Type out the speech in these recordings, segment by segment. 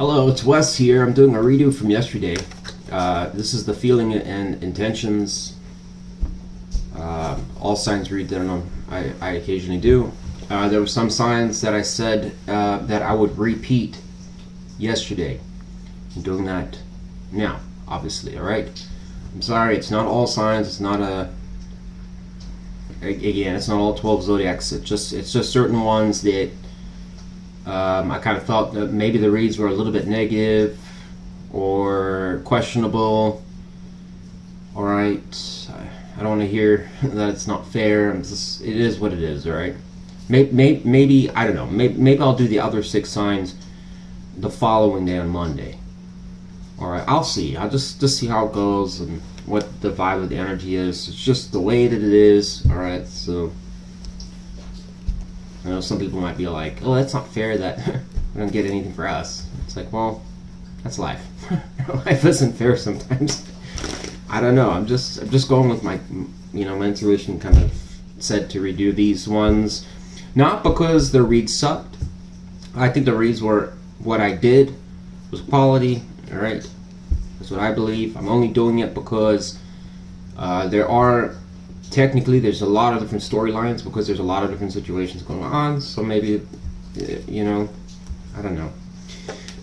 Hello, it's Wes here. I'm doing a redo from yesterday. This is the feeling and intentions. All signs read that I occasionally do. There were some signs that I said that I would repeat yesterday. I'm doing that now, obviously, alright? I'm sorry, it's not all signs, it's not it's not all 12 zodiacs, it's just certain ones that I kind of felt that maybe the reads were a little bit negative or questionable. Alright, I don't want to hear that it's not fair. It is what it is, alright? Maybe, I don't know, maybe I'll do the other 6 signs the following day on Monday. Alright, I'll see. I'll just see how it goes and what the vibe of the energy is. It's just the way that it is, alright? So I know some people might be like, oh, that's not fair that we don't get anything for us. It's like, well, that's life. Life isn't fair sometimes. I don't know. I'm just going with my, my intuition kind of said to redo these ones. Not because the reads sucked. I think the reads were, what I did was quality, alright? That's what I believe. I'm only doing it because there's a lot of different storylines because there's a lot of different situations going on. So maybe, I don't know.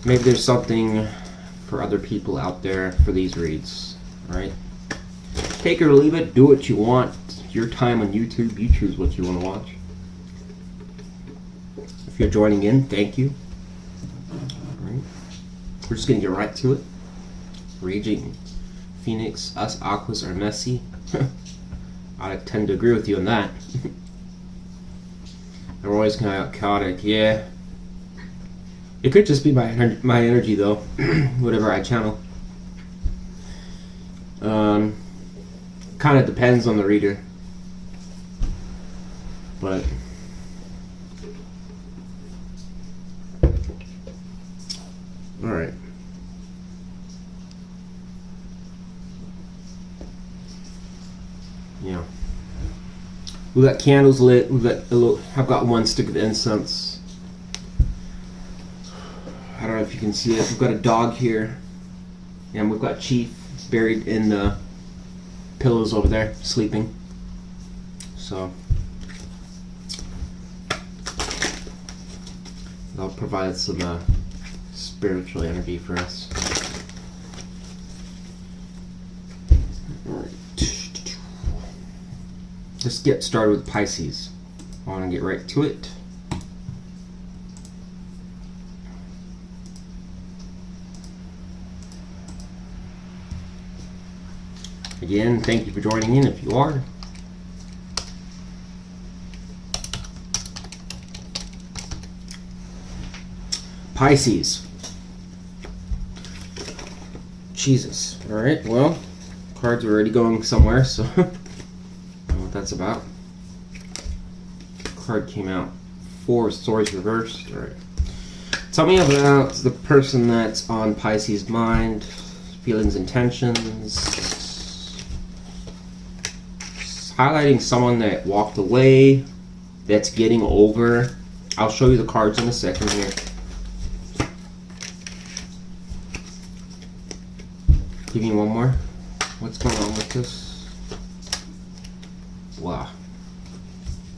Maybe there's something for other people out there for these reads, right? Take it or leave it. Do what you want. It's your time on YouTube. You choose what you want to watch. If you're joining in, thank you. All right. We're just going to get right to it. Raging Phoenix, us Aquas are messy. I tend to agree with you on that. They're always kind of chaotic, yeah. It could just be my energy though, whatever I channel. Kind of depends on the reader, but all right. Yeah. We got candles lit. I've got one stick of incense. I don't know if you can see it. We've got a dog here, and we've got Chief buried in the pillows over there, sleeping. So that'll provide some spiritual energy for us. Let's get started with Pisces. I want to get right to it. Again, thank you for joining in if you are. Pisces. Jesus. Alright, well, cards are already going somewhere, so that's about. Card came out. 4 Swords reversed. All right. Tell me about the person that's on Pisces' mind, feelings, intentions. Highlighting someone that walked away, that's getting over. I'll show you the cards in a second here. Give me one more. What's going on with this? Wow,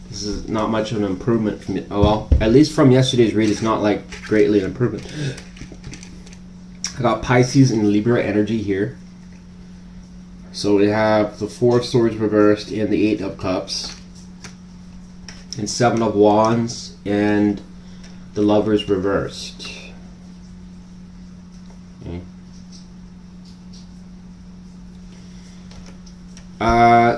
this is not much of an improvement from well, at least from yesterday's read. It's not like greatly an improvement. I got Pisces and Libra energy here, so we have the 4 of Swords reversed and the 8 of Cups, and 7 of Wands and the Lovers reversed. Okay.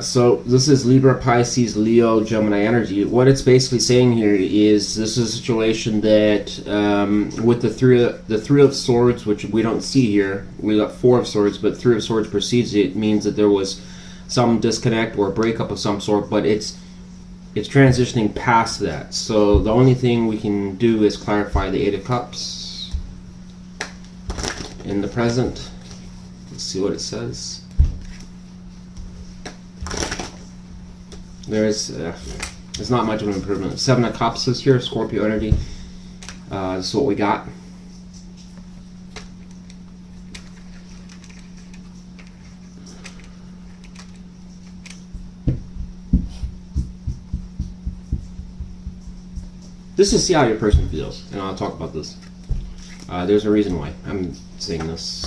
So this is Libra, Pisces, Leo, Gemini energy. What it's basically saying here is this is a situation that with the three of Swords, which we don't see here, we got 4 of Swords, but 3 of Swords precedes it, means that there was some disconnect or breakup of some sort, but it's transitioning past that. So the only thing we can do is clarify the 8 of Cups in the present. Let's see what it says. There's not much of an improvement. 7 of Cups is here, Scorpio energy. This is what we got. This is see how your person feels, and I'll talk about this. There's a reason why I'm saying this.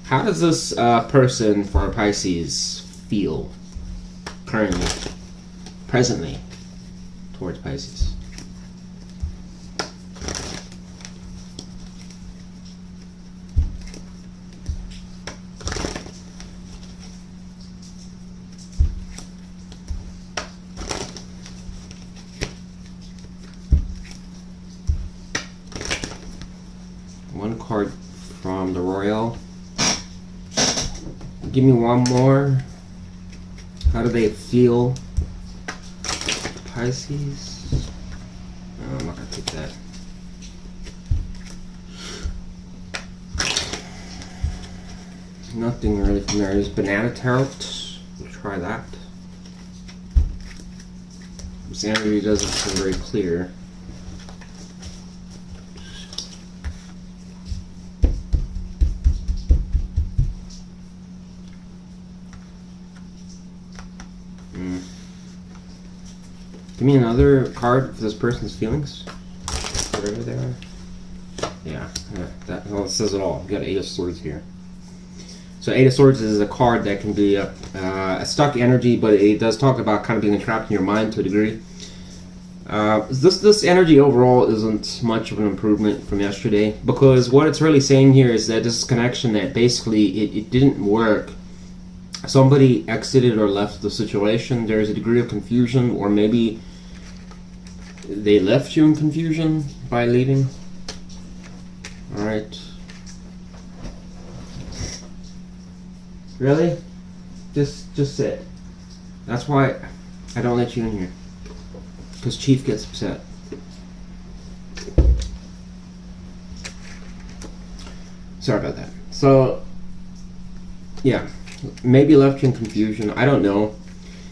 How does this person for Pisces feel currently, presently, towards Pisces? One card from the Royal. Give me one more. How do they feel? Pisces? No, I'm not gonna take that. Nothing really from there. There's Banana Tarot. We'll try that. This energy doesn't seem very clear. Give me another card for this person's feelings. Whatever they are. Yeah, that well, it says it all. We got Eight of Swords here. So Eight of Swords is a card that can be a stuck energy, but it does talk about kind of being trapped in your mind to a degree. This energy overall isn't much of an improvement from yesterday, because what it's really saying here is that this connection that basically it didn't work. Somebody exited or left the situation. There's a degree of confusion, or maybe they left you in confusion by leaving. Alright. Really? Just sit. That's why I don't let you in here. Because Chief gets upset. Sorry about that. So, yeah. Maybe left you in confusion. I don't know.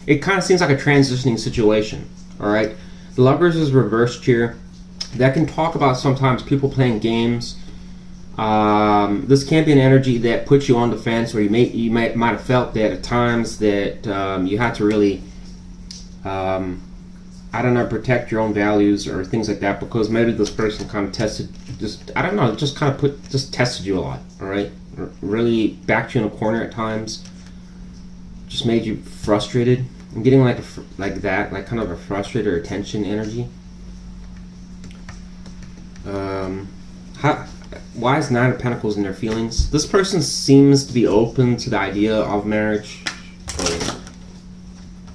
It kind of seems like a transitioning situation. Alright? The Lovers is reversed here. That can talk about sometimes people playing games. This can be an energy that puts you on the fence, or you might have felt that at times that you had to really, I don't know, protect your own values or things like that, because maybe this person kind of tested, just tested you a lot. All right, really backed you in a corner at times. Just made you frustrated. I'm getting like kind of a frustrated or tension energy. Why is Nine of Pentacles in their feelings? This person seems to be open to the idea of marriage.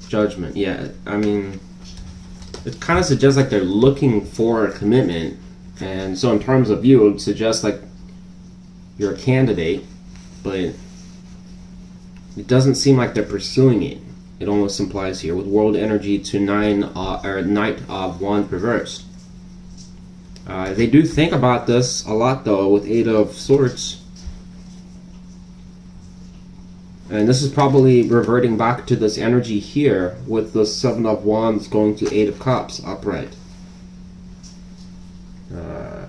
Judgment, yeah. I mean, it kind of suggests like they're looking for a commitment, and so in terms of you, it would suggest like you're a candidate, but it doesn't seem like they're pursuing it. It almost implies here with World Energy to Knight of Wands reversed. They do think about this a lot though with Eight of Swords. And this is probably reverting back to this energy here with the Seven of Wands going to Eight of Cups upright.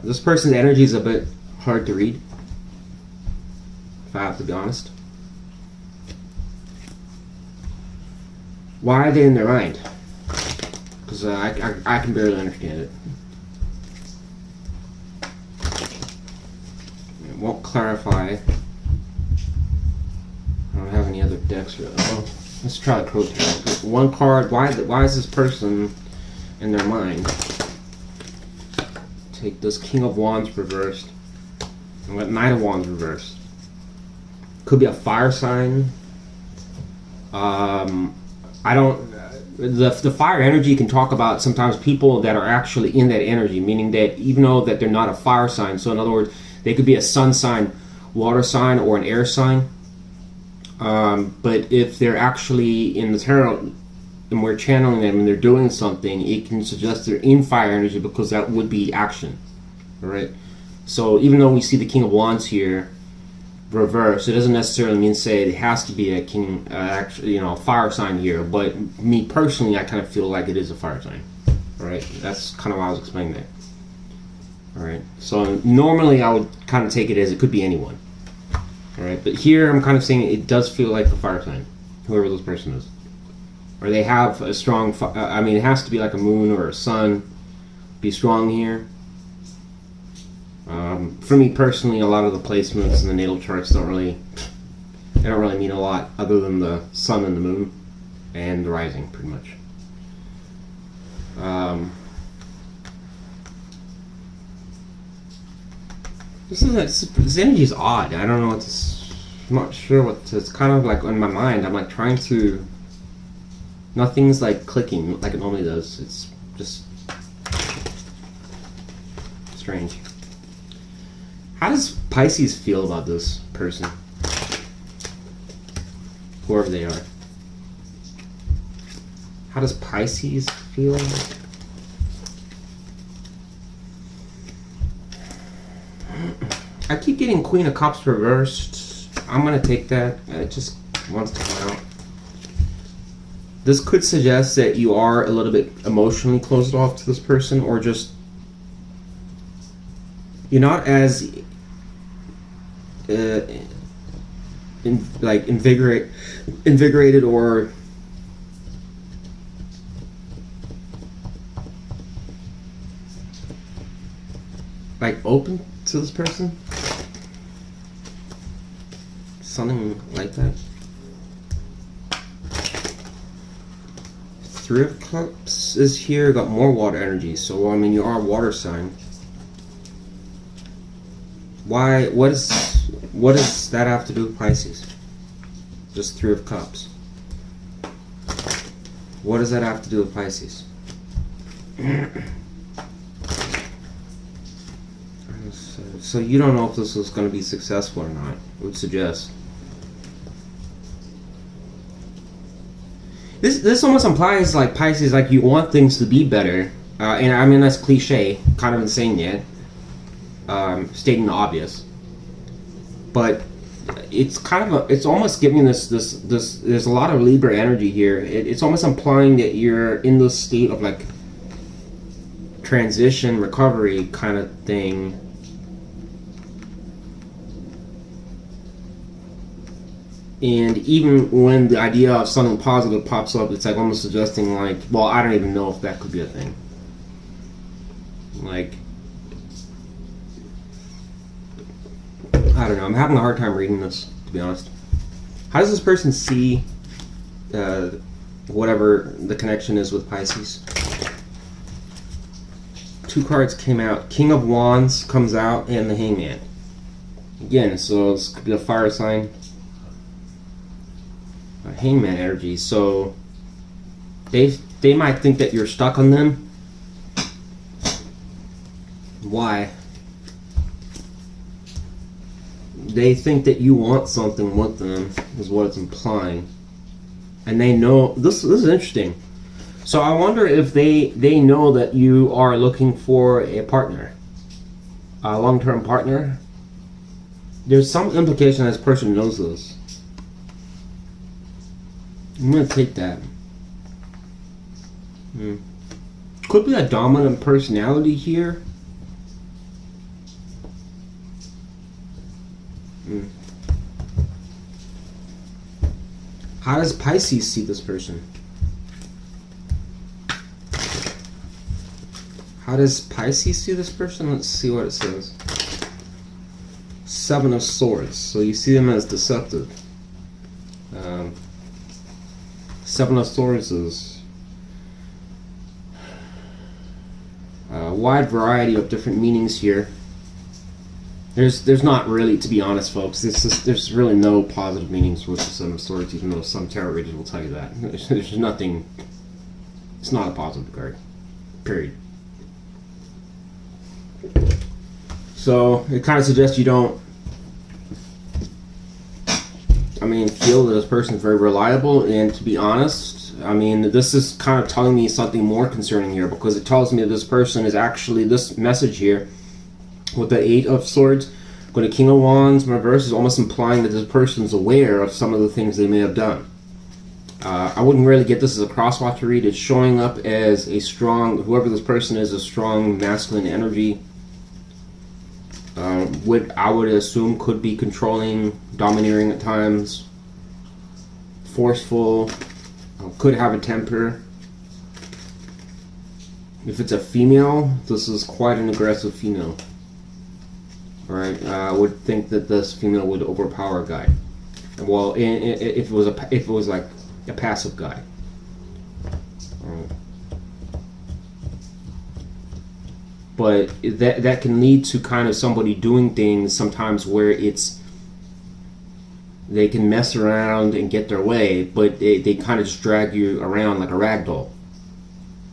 This person's energy is a bit hard to read, if I have to be honest. Why are they in their mind? Because I can barely understand it. It won't clarify. I don't have any other decks really. Well, let's try the Crow Tarot. One card. Why is this person in their mind? Take this King of Wands reversed. And let Knight of Wands reversed. Could be a fire sign. I don't. The fire energy can talk about sometimes people that are actually in that energy, meaning that even though that they're not a fire sign, so in other words, they could be a sun sign, water sign, or an air sign. But if they're actually in the tarot and we're channeling them and they're doing something, it can suggest they're in fire energy because that would be action. Alright? So even though we see the King of Wands here reverse, it doesn't necessarily mean say it has to be a king, actually, a fire sign here. But me personally, I kind of feel like it is a fire sign. Alright? That's kind of why I was explaining that. Alright? So normally I would kind of take it as it could be anyone. Alright, but here I'm kind of saying it does feel like a fire sign, whoever this person is. Or they have a strong, it has to be like a moon or a sun. be strong here. For me personally, a lot of the placements in the natal charts don't really mean a lot other than the sun and the moon and the rising, pretty much. This energy is odd. I don't know what to, I'm not sure what to, it's kind of like in my mind. I'm like trying to, nothing's like clicking like it normally does. It's just strange. How does Pisces feel about this person? Whoever they are. How does Pisces feel? I keep getting Queen of Cups reversed. I'm gonna take that. It just wants to come out. This could suggest that you are a little bit emotionally closed off to this person, or just you're not as invigorated or like open to this person. Something like that. Three of Cups is here. Got more water energy. So I mean, you are a water sign. Why? What does that have to do with Pisces? Just Three of Cups. What does that have to do with Pisces? So you don't know if this was going to be successful or not. I would suggest. This almost implies like Pisces, like you want things to be better, and I mean that's cliche, kind of insane yet, stating the obvious. But it's kind of it's almost giving this. There's a lot of Libra energy here. It's almost implying that you're in this state of like transition, recovery kind of thing. And even when the idea of something positive pops up, it's like almost suggesting like, well, I don't even know if that could be a thing. Like, I don't know. I'm having a hard time reading this, to be honest. How does this person see whatever the connection is with Pisces? Two cards came out. King of Wands comes out, and the Hangman. Again, so this could be a fire sign. Hangman energy, so they might think that you're stuck on them. Why? They think that you want something with them, is what it's implying, and they know this is interesting. So I wonder if they know that you are looking for a partner, a long-term partner. There's some implication that this person knows this. I'm gonna take that. Could be a dominant personality here. How does Pisces see this person? How does Pisces see this person? Let's see what it says. Seven of Swords. So you see them as deceptive. Seven of Swords is a wide variety of different meanings here. There's not really, to be honest, folks. There's really no positive meanings with the Seven of Swords, even though some tarot readers will tell you that. There's nothing. It's not a positive card. Period. So it kind of suggests you don't. I mean, feel that this person is very reliable, and to be honest, I mean, this is kind of telling me something more concerning here, because it tells me that this person is actually, this message here, with the Eight of Swords, with the King of Wands in reverse, is almost implying that this person is aware of some of the things they may have done. I wouldn't really get this as a crosswatch read. It's showing up as a strong, whoever this person is, a strong masculine energy. I would assume could be controlling, domineering at times, forceful, could have a temper. If it's a female, this is quite an aggressive female. Alright, I would think that this female would overpower a guy. Well, if it was like a passive guy. Alright. But that can lead to kind of somebody doing things sometimes where they can mess around and get their way, but they kind of just drag you around like a rag doll.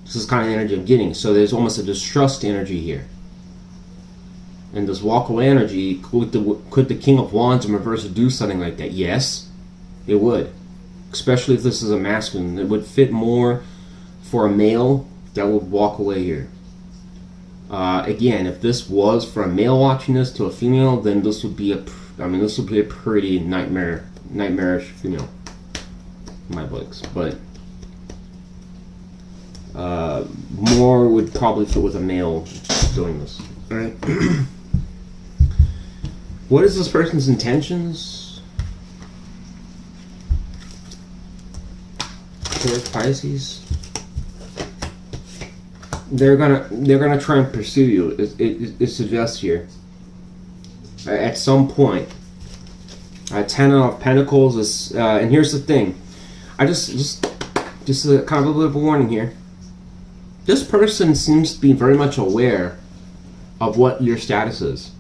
This is kind of the energy I'm getting. So there's almost a distrust energy here. And this walk away energy, could the King of Wands in reverse do something like that? Yes, it would. Especially if this is a masculine. It would fit more for a male that would walk away here. Again, if this was for a male watching this to a female, then this would be a pretty nightmarish female in my books. But more would probably fit with a male doing this. All right. What is this person's intentions towards Pisces? They're gonna try and pursue you. It suggests here at some point. Ten of Pentacles is, and here's the thing. I just a kind of a little bit of a warning here. This person seems to be very much aware of what your status is.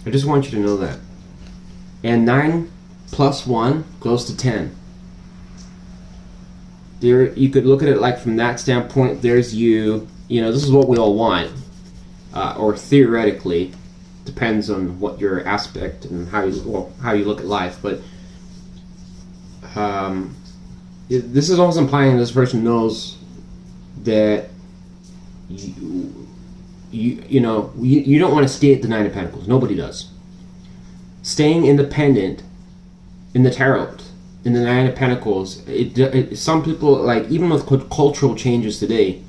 I just want you to know that. And 9 plus 1 goes to 10. There, you could look at it like from that standpoint. There's you. You know, this is what we all want, or theoretically, depends on what your aspect and how you look at life. But this is also implying this person knows that you don't want to stay at the 9 of Pentacles. Nobody does. Staying independent in the tarot, in the 9 of Pentacles, some people, like, even with cultural changes today,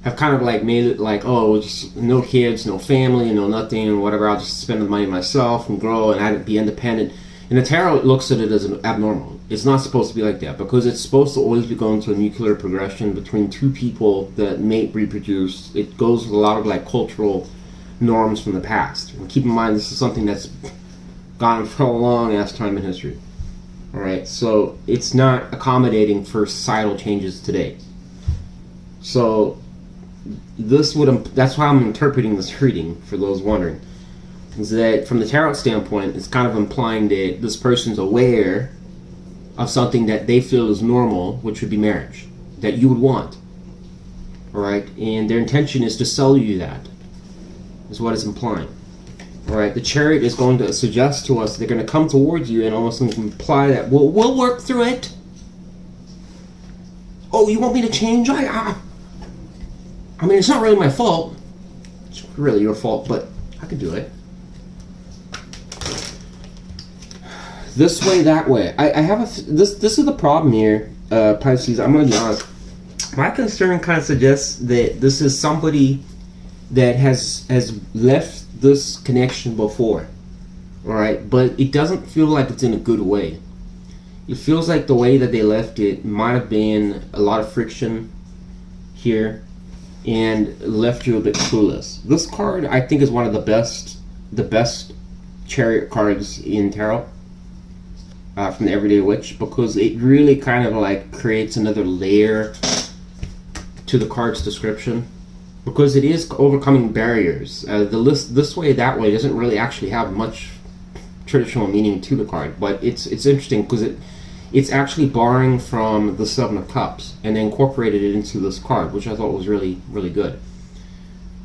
have kind of like made it like, oh, just no kids, no family, no nothing, and whatever. I'll just spend the money myself and grow and I'd be independent. And the tarot looks at it as an abnormal. It's not supposed to be like that, because it's supposed to always be going through a nuclear progression between two people that mate, reproduce. It goes with a lot of like cultural norms from the past. And keep in mind, this is something that's gone for a long ass time in history. All right, so it's not accommodating for societal changes today. So that's why I'm interpreting this reading, for those wondering, is that from the tarot standpoint, it's kind of implying that this person's aware of something that they feel is normal, which would be marriage, that you would want. Alright, and their intention is to sell you that, is what it's implying. Alright, the Chariot is going to suggest to us they're going to come towards you and almost imply that we'll work through it. Oh, you want me to change? I mean, it's not really my fault. It's really your fault, but I can do it. This way, that way. I have this is the problem here, Pisces. I'm going to be honest. My concern kind of suggests that this is somebody that has left this connection before. Alright? But it doesn't feel like it's in a good way. It feels like the way that they left it might have been a lot of friction here, and left you a bit clueless. This card, I think, is one of the best Chariot cards in tarot, from the Everyday Witch, because it really kind of like creates another layer to the card's description, because it is overcoming barriers. The list this way, that way doesn't really actually have much traditional meaning to the card, but it's interesting because it's actually borrowing from the 7 of Cups and incorporated it into this card, which I thought was really, really good.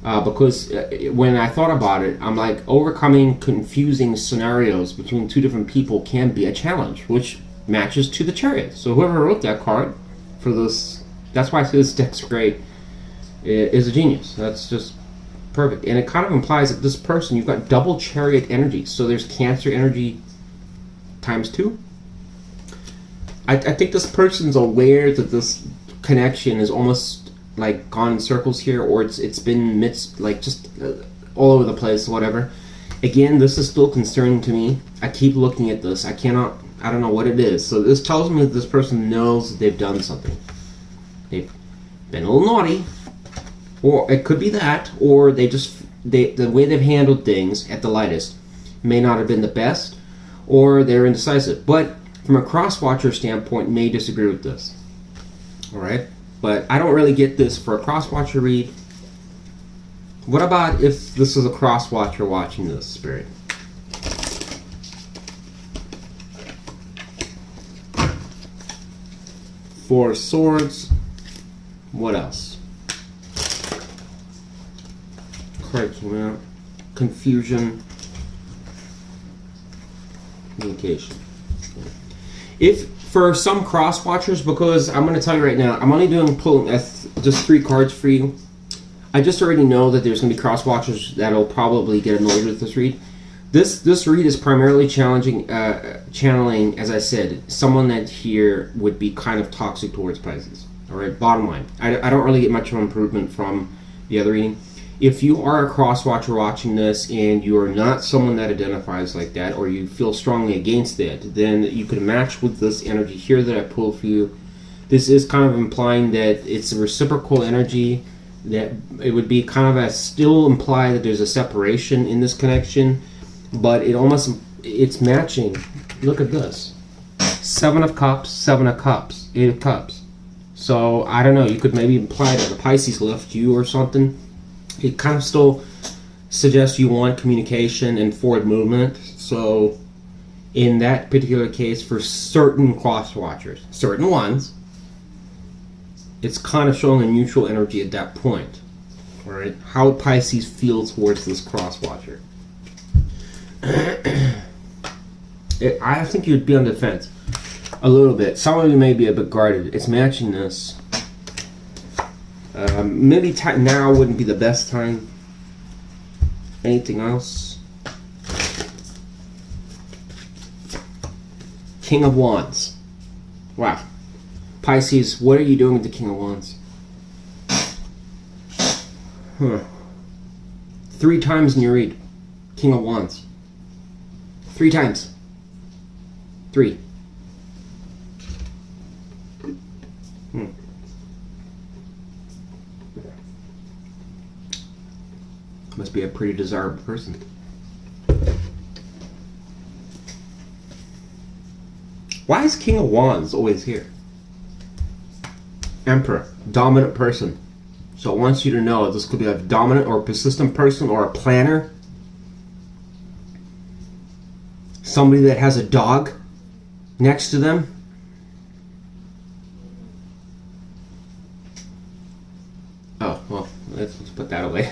Because when I thought about it, I'm like, overcoming confusing scenarios between two different people can be a challenge, which matches to the Chariot. So whoever wrote that card for this, that's why I say this deck's great, is a genius. That's just perfect. And it kind of implies that this person, you've got double Chariot energy. So there's Cancer energy times 2. I think this person's aware that this connection is almost like gone in circles here, or it's been just all over the place, whatever. Again, this is still concerning to me. I keep looking at this. I don't know what it is. So this tells me that this person knows that they've done something. They've been a little naughty, Or it could be that, or the way they've handled things at the lightest may not have been the best, or they're indecisive. But from a cross-watcher standpoint, may disagree with this. All right? But I don't really get this for a cross-watcher read. What about if this is a cross-watcher watching this, Spirit? Four of Swords. What else? Card came out. Confusion. Communication. If for some cross watchers, because I'm going to tell you right now, I'm only pulling just 3 cards for you. I just already know that there's going to be cross watchers that'll probably get annoyed with this read. This read is primarily channeling, as I said, someone that here would be kind of toxic towards Pisces. All right, bottom line. I don't really get much of an improvement from the other reading. If you are a cross-watcher watching this and you are not someone that identifies like that, or you feel strongly against that, then you could match with this energy here that I pulled for you. This is kind of implying that it's a reciprocal energy, that it would be kind of still imply that there's a separation in this connection, but it's matching. Look at this. 7 of Cups, 7 of Cups, 8 of Cups. So, I don't know, you could maybe imply that the Pisces left you or something. It kind of still suggests you want communication and forward movement. So, in that particular case, for certain cross-watchers, certain ones, it's kind of showing a neutral energy at that point. All right, how Pisces feels towards this cross-watcher. I think you'd be on defense a little bit. Some of you may be a bit guarded. It's matching this. Maybe now wouldn't be the best time. Anything else? King of Wands. Wow. Pisces, what are you doing with the King of Wands? 3 times in your read. King of Wands. 3 times. 3. Must be a pretty desirable person. Why is King of Wands always here? Emperor, dominant person. So it wants you to know this could be a dominant or persistent person or a planner. Somebody that has a dog next to them. Oh, well, let's put that away.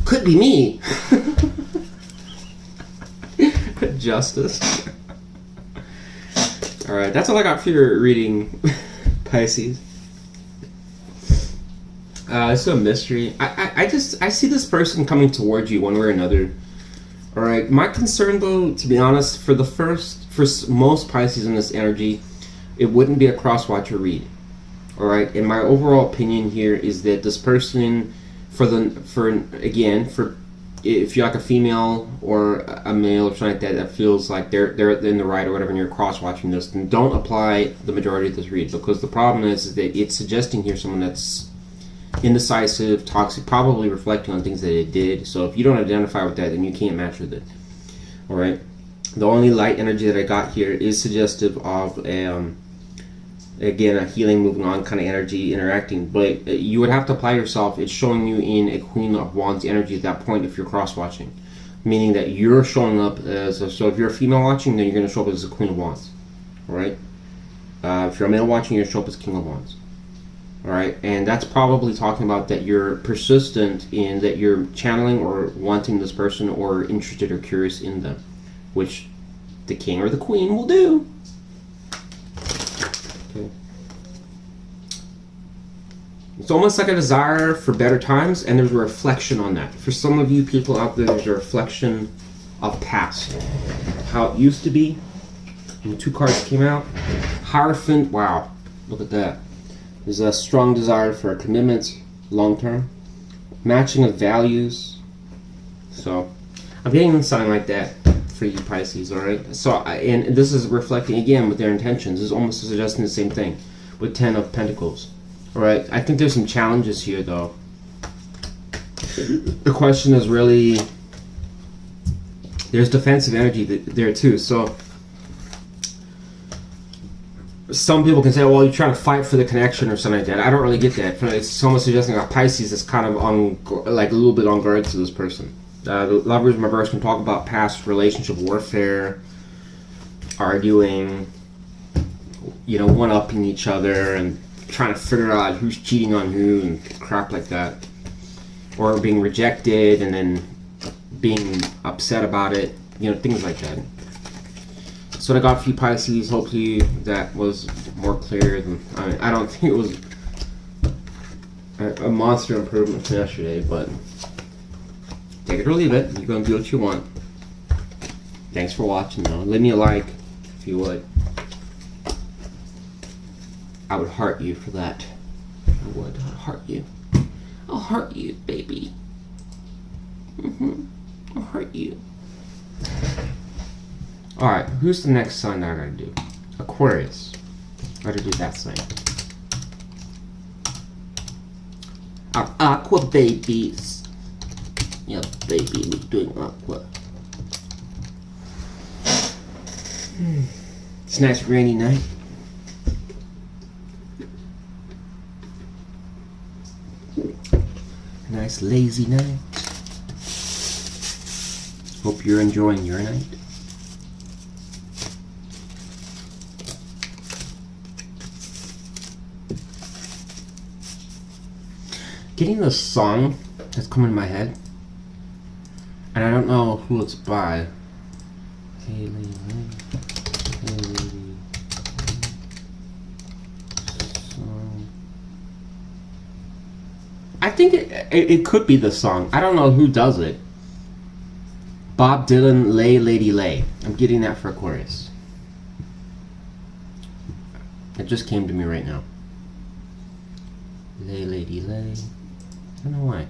Could be me. Justice. Alright, that's all I got for your reading, Pisces. It's a mystery. I see this person coming towards you one way or another. Alright, my concern though, to be honest, for most Pisces in this energy, it wouldn't be a cross-watcher read. Alright, and my overall opinion here is that this person, if you're like a female or a male or something like that feels like they're in the right or whatever, and you're cross-watching this, then don't apply the majority of this read, because the problem is that it's suggesting here someone that's indecisive, toxic, probably reflecting on things that it did. So if you don't identify with that, then you can't match with it. Alright, the only light energy that I got here is suggestive of again, a healing, moving on kind of energy interacting, but you would have to apply yourself. It's showing you in a Queen of Wands energy at that point if you're cross-watching, meaning that you're showing up so if you're a female watching, then you're going to show up as a Queen of Wands. Alright, if you're a male watching, you're going to show up as King of Wands. Alright, and that's probably talking about that you're persistent in that you're channeling or wanting this person or interested or curious in them, which the King or the Queen will do. Okay. It's almost like a desire for better times, and there's a reflection on that. For some of you people out there, there's a reflection of past, how it used to be. And 2 cards came out. Hierophant, wow, look at that. There's a strong desire for a commitment, long term. Matching of values. So, I'm getting something like that. for you Pisces, all right? So, and this is reflecting again with their intentions. This is almost suggesting the same thing with 10 of Pentacles, all right? I think there's some challenges here, though. The question is really, there's defensive energy there too. So some people can say, well, you're trying to fight for the connection or something like that. I don't really get that. It's almost suggesting that Pisces is kind of on, like, a little bit on guard to this person. The Lovers in reverse can talk about past relationship warfare, arguing, you know, one-upping each other and trying to figure out who's cheating on who and crap like that. Or being rejected and then being upset about it, you know, things like that. So I got a few Pisces. Hopefully that was more clear than, I don't think it was a monster improvement from yesterday, but take it or leave it. You're gonna do what you want. Thanks for watching though. Leave me a like if you would. I would heart you for that. I would. I'd heart you. I'll heart you, baby. I'll heart you. Alright, who's the next sign that I gotta do? Aquarius. I gotta do that sign. Our aqua babies. Yeah, baby, we're doing aqua. It's a nice rainy night. Nice lazy night. Hope you're enjoying your night. Getting this song that's coming in my head, and I don't know who it's by. Hey lady, hey lady. I think it could be the song. I don't know who does it. Bob Dylan, Lay Lady Lay. I'm getting that for Aquarius. It just came to me right now. Lay Lady Lay. I don't know why.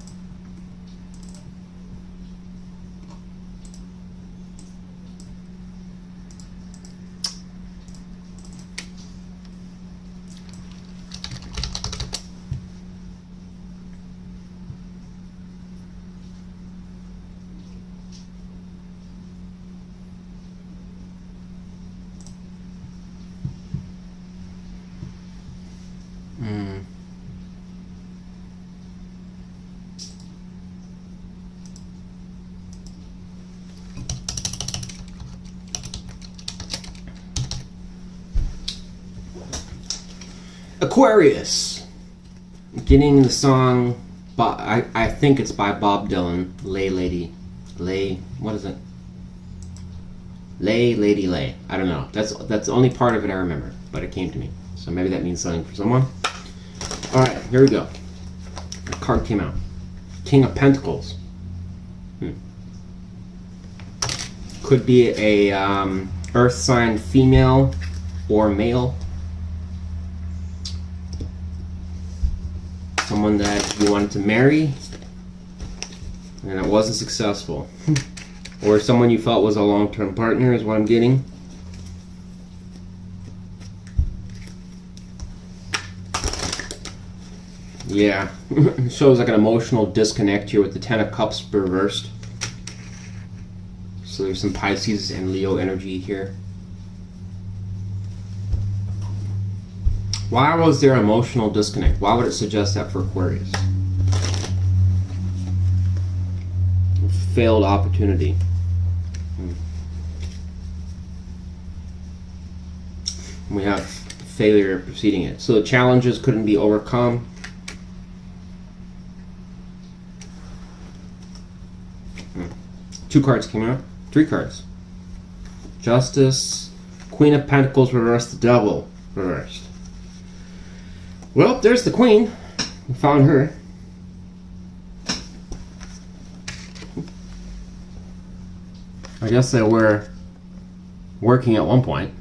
Aquarius. I'm getting the song, I think it's by Bob Dylan, Lay Lady. Lay, what is it? Lay Lady Lay. I don't know. That's the only part of it I remember, but it came to me. So maybe that means something for someone. Alright, here we go. The card came out. King of Pentacles. Could be a earth sign female or male. Someone that you wanted to marry and it wasn't successful. Or someone you felt was a long-term partner is what I'm getting. Yeah, it shows like an emotional disconnect here with the 10 of Cups reversed. So there's some Pisces and Leo energy here. Why was there emotional disconnect? Why would it suggest that for Aquarius? Failed opportunity. We have failure preceding it. So the challenges couldn't be overcome. Two cards came out. Three cards. Justice, Queen of Pentacles reversed, the Devil reversed. Well, there's the Queen. We found her. I guess they were working at one point.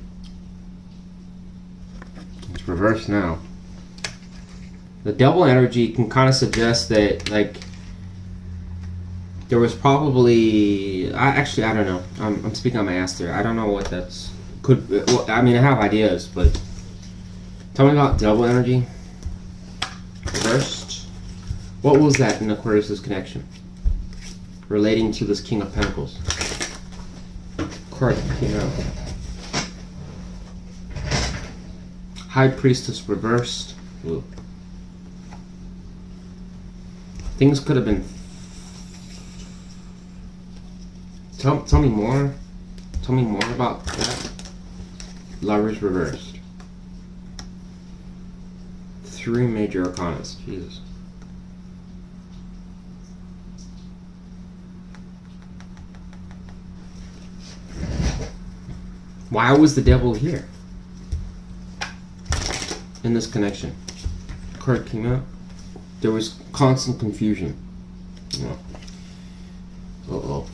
It's reversed now. The Devil energy can kind of suggest that, like, there was probably... I don't know. I'm speaking on my ass there. I don't know what that's... Well, I mean, I have ideas, but... Tell me about double energy. Reversed. What was that in Aquarius' connection? Relating to this King of Pentacles. Card came out. High Priestess reversed. Ooh. Things could have been... Tell me more. Tell me more about that. Lovers reversed. 3 major arcanas. Jesus. Why was the devil here? In this connection. Card came out. There was constant confusion. Yeah. Uh-oh.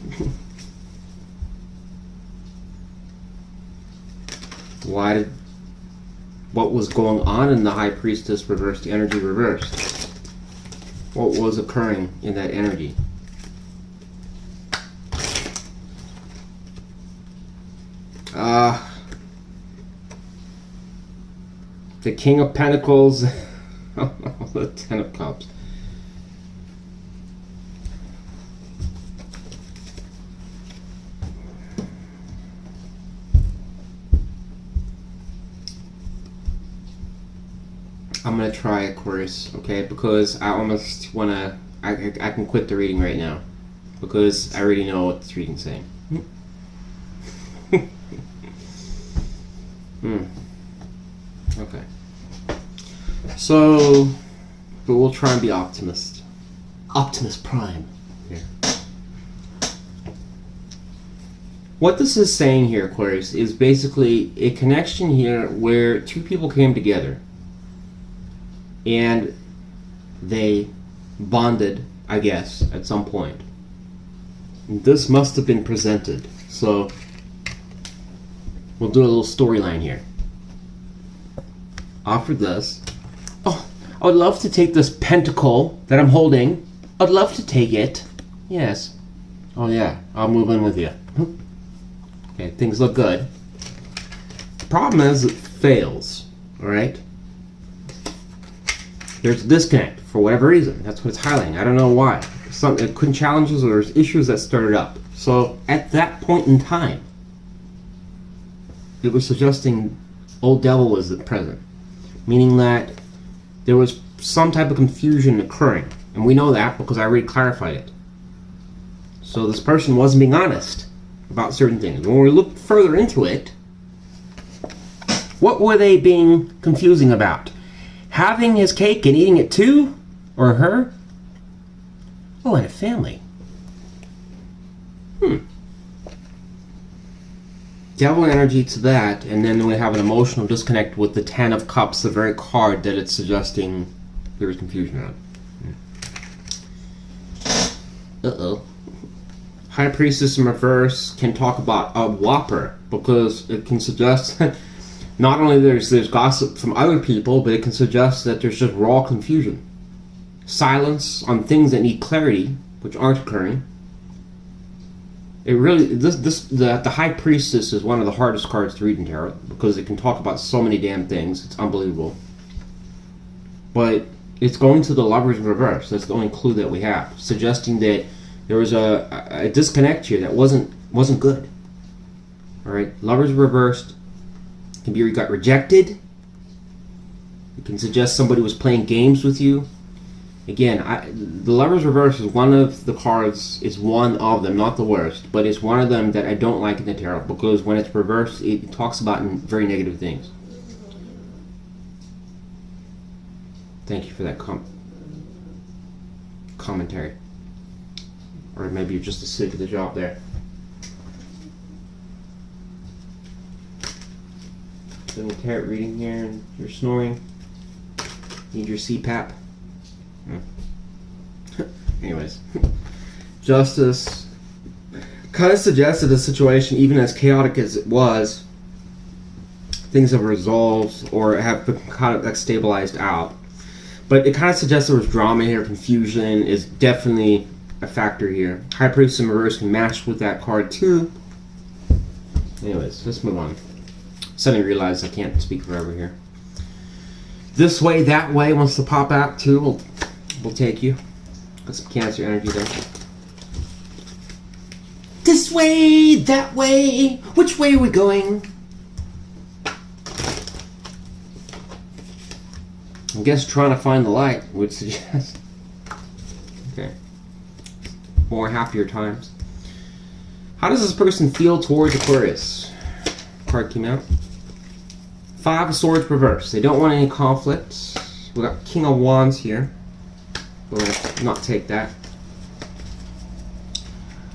What was going on in the High Priestess reversed, the energy reversed? What was occurring in that energy? The King of Pentacles, the Ten of Cups. I'm gonna try Aquarius, okay? Because I almost wanna. I can quit the reading right now because I already know what this reading's saying. Okay. So, but we'll try and be optimist. Optimist Prime here. What this is saying here, Aquarius, is basically a connection here where 2 people came together and they bonded, I guess, at some point. And this must have been presented. So, we'll do a little storyline here. Offer this. Oh, I would love to take this pentacle that I'm holding. I'd love to take it. Yes. Oh yeah, I'll move in with you. Okay, things look good. The problem is it fails. Alright? There's a disconnect for whatever reason. That's what it's highlighting. I don't know why. It couldn't challenges or there's issues that started up. So at that point in time, it was suggesting Old Devil was present. Meaning that there was some type of confusion occurring. And we know that because I already clarified it. So this person wasn't being honest about certain things. When we look further into it, what were they being confusing about? Having his cake and eating it too? Or her? Oh, and a family. Devil energy to that, and then we have an emotional disconnect with the Ten of Cups, the very card that it's suggesting there is confusion around. Uh-oh. High Priestess in reverse can talk about a whopper, because it can suggest not only there's gossip from other people, but it can suggest that there's just raw confusion. Silence on things that need clarity, which aren't occurring. It really, the High Priestess is one of the hardest cards to read in tarot because it can talk about so many damn things. It's unbelievable. But it's going to the Lovers in reverse. That's the only clue that we have, suggesting that there was a disconnect here that wasn't good. All right, Lovers reversed can be got rejected. It can suggest somebody was playing games with you. Again, the Lovers reverse is one of the cards, is one of them, not the worst, but it's one of them that I don't like in the tarot because when it's reversed, it talks about very negative things. Thank you for that commentary. Or maybe you're just sick of the job there. Doing a tarot reading here and you're snoring. Need your CPAP. Anyways, Justice kind of suggested the situation, even as chaotic as it was, things have resolved or have kind of stabilized out. But it kind of suggests there was drama here, confusion is definitely a factor here. High Priestess in reverse can match with that card too. Anyways, let's move on. Suddenly realized I can't speak forever here. This way, that way wants to pop out too. We'll take you. Got some Cancer energy there. This way, that way. Which way are we going? I guess trying to find the light would suggest. Okay. More happier times. How does this person feel towards Aquarius? Card came out. 5 of Swords reverse. They don't want any conflict. We got King of Wands here. We'll not take that.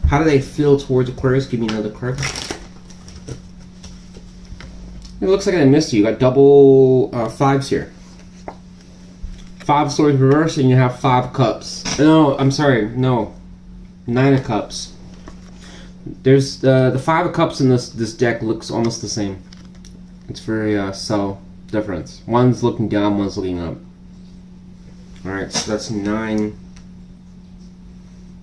How do they feel towards Aquarius? Give me another card. It looks like I missed you. You got double 5s here. 5 of Swords reverse, and you have 5 cups. No, I'm sorry. No, 9 of cups. There's the 5 of cups in this deck looks almost the same. It's very subtle difference. One's looking down, one's looking up. Alright, so that's 9.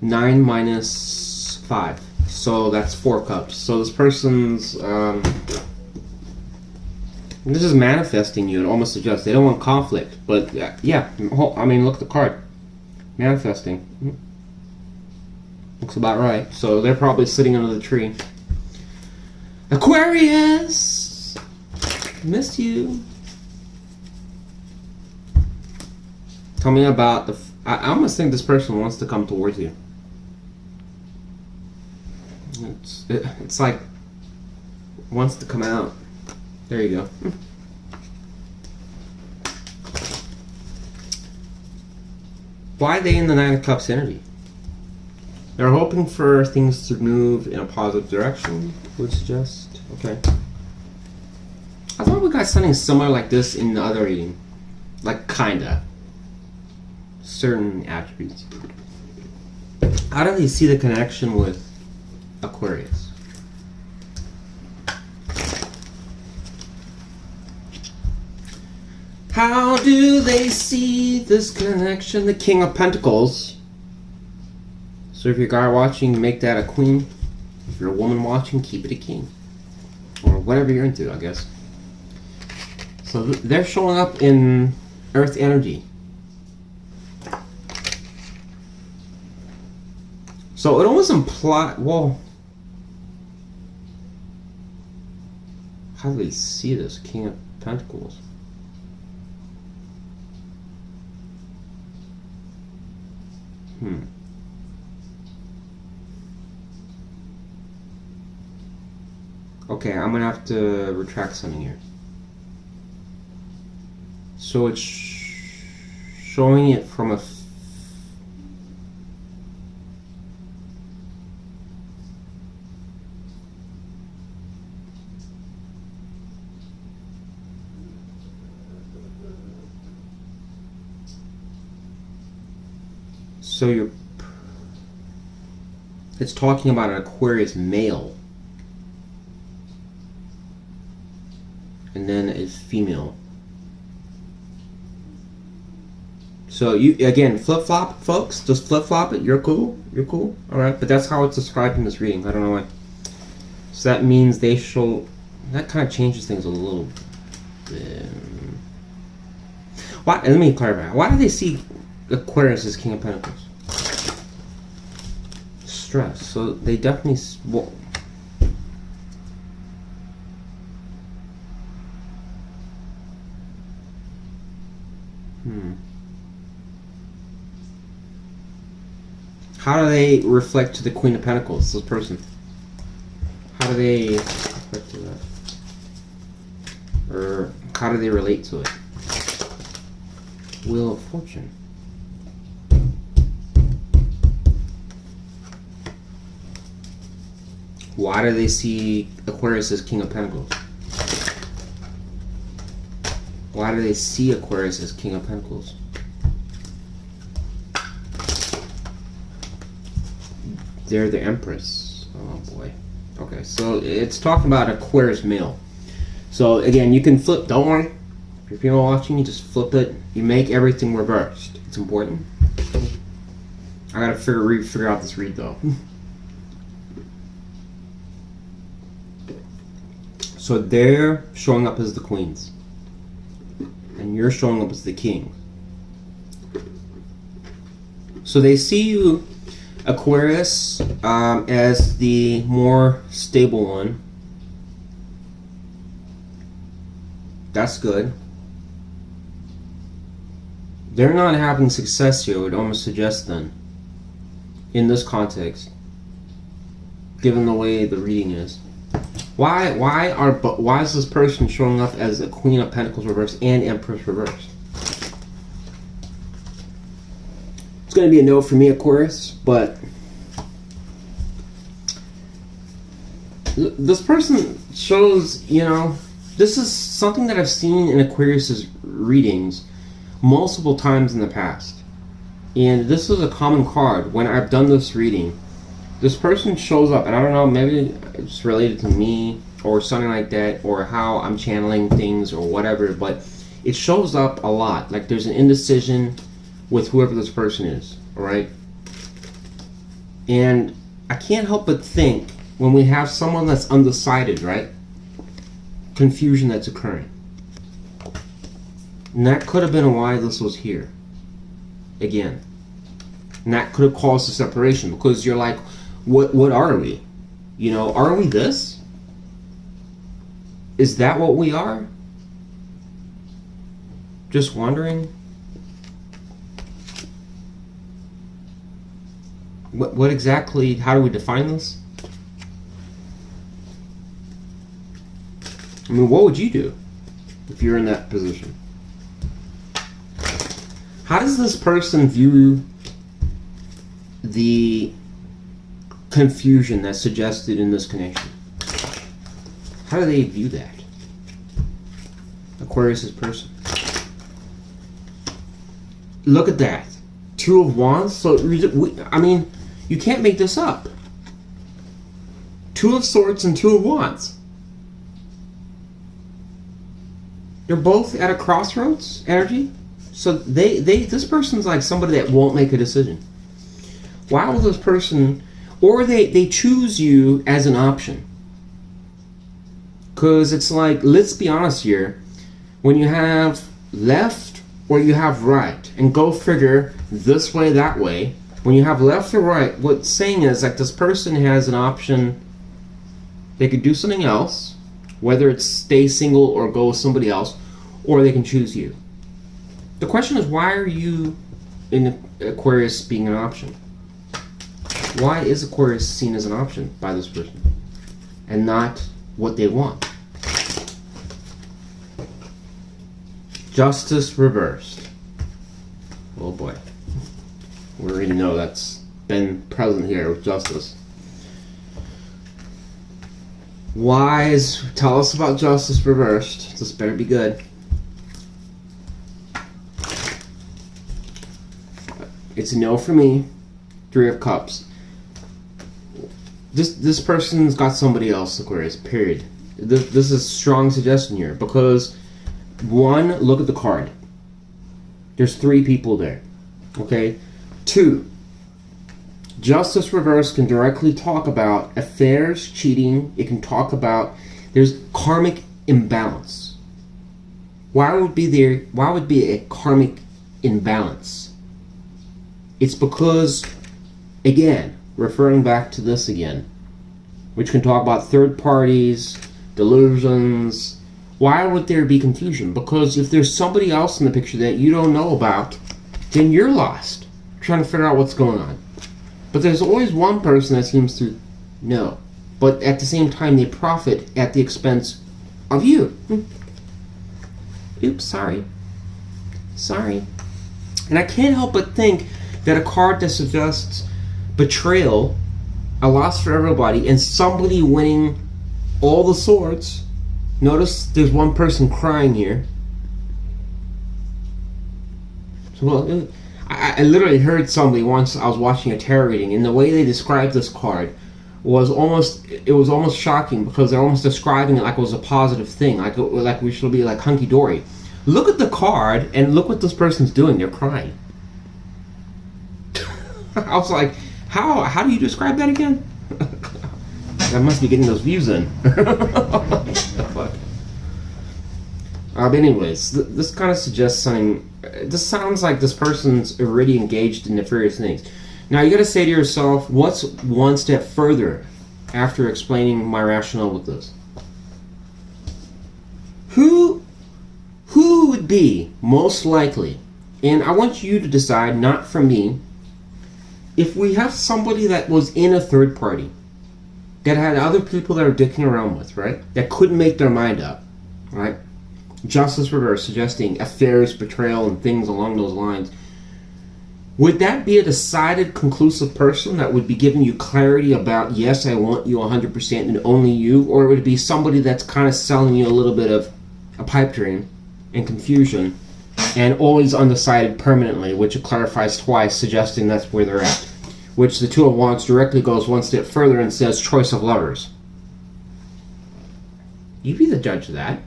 9 minus 5. So that's 4 cups. So this person's this is manifesting you. It almost suggests they don't want conflict. But yeah, I mean, look at the card. Manifesting. Looks about right. So they're probably sitting under the tree. Aquarius! Missed you. Tell me about the... I almost think this person wants to come towards you. It's like... wants to come out. There you go. Why are they in the 9 of Cups energy? They're hoping for things to move in a positive direction, would suggest. Okay. I thought we got something similar like this in the other reading. Like, kinda. Certain attributes. How do they see the connection with Aquarius? How do they see this connection? The King of Pentacles. So if you're a guy watching, make that a queen. If you're a woman watching, keep it a king. Or whatever you're into, I guess. So they're showing up in Earth energy. So it almost implies, well, how do they see this King of Pentacles? Okay, I'm gonna have to retract something here. So it's showing it from a so it's talking about an Aquarius male and then a female. So you, again, flip-flop, folks. Just flip-flop it. You're cool. You're cool. Alright, but that's how it's described in this reading. I don't know why. So that means they show... That kind of changes things a little bit. Why, let me clarify. Why do they see Aquarius as King of Pentacles? Stress. So they definitely... Well, how do they reflect to the Queen of Pentacles, this person? How do they reflect to that? Or how do they relate to it? Wheel of Fortune. Why do they see Aquarius as King of Pentacles? Why do they see Aquarius as King of Pentacles? They're the Empress. Oh boy. Okay, so it's talking about Aquarius male. So again, you can flip. Don't worry. If you're female watching, you just flip it. You make everything reversed. It's important. I gotta figure out this read though. So they're showing up as the queens, and you're showing up as the king. So they see you, Aquarius, as the more stable one. That's good. They're not having success here, I would almost suggest then, in this context, given the way the reading is. Why is this person showing up as a Queen of Pentacles reverse and Empress reverse? It's going to be a no for me, Aquarius, but this person shows, you know, this is something that I've seen in Aquarius's readings multiple times in the past. And this is a common card. When I've done this reading, this person shows up, and I don't know, maybe it's related to me or something like that, or how I'm channeling things or whatever, but it shows up a lot. Like there's an indecision with whoever this person is, alright? And I can't help but think, when we have someone that's undecided, right? Confusion that's occurring. And that could have been why this was here. Again. And that could have caused a separation, because you're like, what are we? You know, are we this? Is that what we are? Just wondering. What exactly, how do we define this? I mean, what would you do if you're in that position? How does this person view the confusion that's suggested in this connection? How do they view that? Aquarius's person. Look at that. Two of Wands. So, I mean, you can't make this up. Two of Swords and Two of Wands. They're both at a crossroads energy. So this person's like somebody that won't make a decision. Why will this person, or they choose you as an option? Because it's like, let's be honest here, when you have left or you have right, and go figure, this way, that way, when you have left or right, what it's saying is like this person has an option. They could do something else, whether it's stay single or go with somebody else, or they can choose you. The question is, why are you in Aquarius being an option? Why is Aquarius seen as an option by this person and not what they want? Justice reversed. Oh boy. We already know that's been present here with Justice. Wise, tell us about Justice reversed. This better be good. It's a no for me. Three of Cups. This person's got somebody else, Aquarius, period. This is a strong suggestion here, because one, look at the card. There's three people there. Okay? Two, Justice reverse can directly talk about affairs, cheating. It can talk about, there's karmic imbalance. Why would be a karmic imbalance? It's because, again, referring back to this again, which can talk about third parties, delusions. Why would there be confusion? Because if there's somebody else in the picture that you don't know about, then you're lost, trying to figure out what's going on. But there's always one person that seems to know. But at the same time, they profit at the expense of you. Oops, sorry. Sorry. And I can't help but think that a card that suggests betrayal, a loss for everybody, and somebody winning all the swords. Notice there's one person crying here. So, well, I literally heard somebody once, I was watching a tarot reading, and the way they described this card was almost shocking, because they're almost describing it like it was a positive thing, like we should be like hunky-dory. Look at the card and look what this person's doing. They're crying. I was like, how do you describe that again? I must be getting those views in. Fuck. But anyways, this kind of suggests something. This sounds like this person's already engaged in nefarious things. Now you got to say to yourself, what's one step further after explaining my rationale with this? Who would be most likely, and I want you to decide, not from me, if we have somebody that was in a third party, that had other people that are dicking around with, right? That couldn't make their mind up, right? Justice reverse, suggesting affairs, betrayal, and things along those lines. Would that be a decided, conclusive person that would be giving you clarity about, yes, I want you 100% and only you? Or would it be somebody that's kind of selling you a little bit of a pipe dream and confusion and always undecided permanently, which it clarifies twice, suggesting that's where they're at? Which the Two of Wands directly goes one step further and says choice of lovers. You be the judge of that.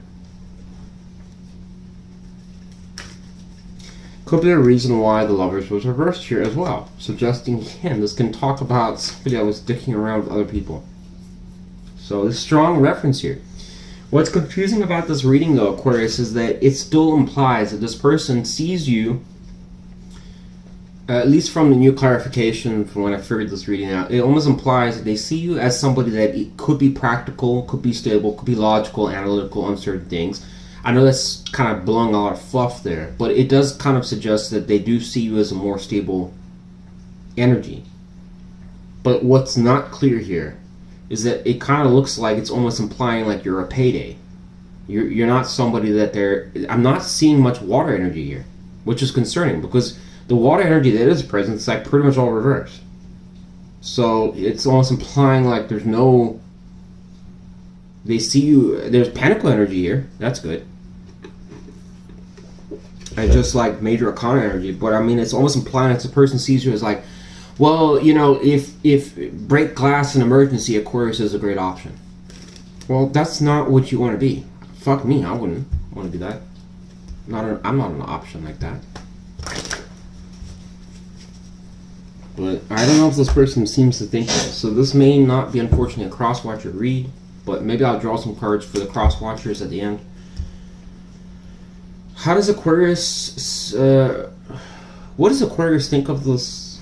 Could be a reason why the lovers was reversed here as well, suggesting, again, this can talk about somebody that was dicking around with other people. So there's strong reference here. What's confusing about this reading, though, Aquarius, is that it still implies that this person sees you, at least from the new clarification from when I figured this reading out, it almost implies that they see you as somebody that could be practical, could be stable, could be logical, analytical on certain things. I know that's kind of blowing a lot of fluff there, but it does kind of suggest that they do see you as a more stable energy. But what's not clear here is that it kind of looks like it's almost implying like you're a payday. You're not somebody that they're... I'm not seeing much water energy here, which is concerning, because the water energy that is present is like pretty much all reversed. So it's almost implying like there's no... They see you... There's pentacle energy here. That's good. And just like major arcana energy. But I mean, it's almost implying that the person sees you as like, well, you know, if break glass in emergency, Aquarius is a great option. Well, that's not what you want to be. Fuck me, I wouldn't want to be that. I'm not an option like that. But I don't know if this person seems to think that. So this may not be, unfortunately, a cross-watcher read, but maybe I'll draw some cards for the cross-watchers at the end. How does Aquarius... what does Aquarius think of this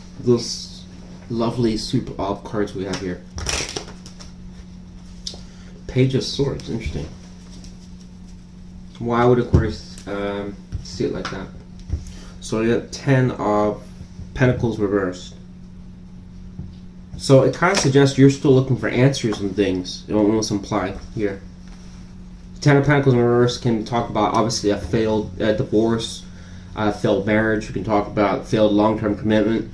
lovely soup of cards we have here? Page of Swords, interesting. Why would Aquarius see it like that? So you got 10 of Pentacles reversed. So it kind of suggests you're still looking for answers and things. It almost imply here. 10 of Pentacles in reverse can talk about obviously a failed divorce, a failed marriage. We can talk about failed long-term commitment.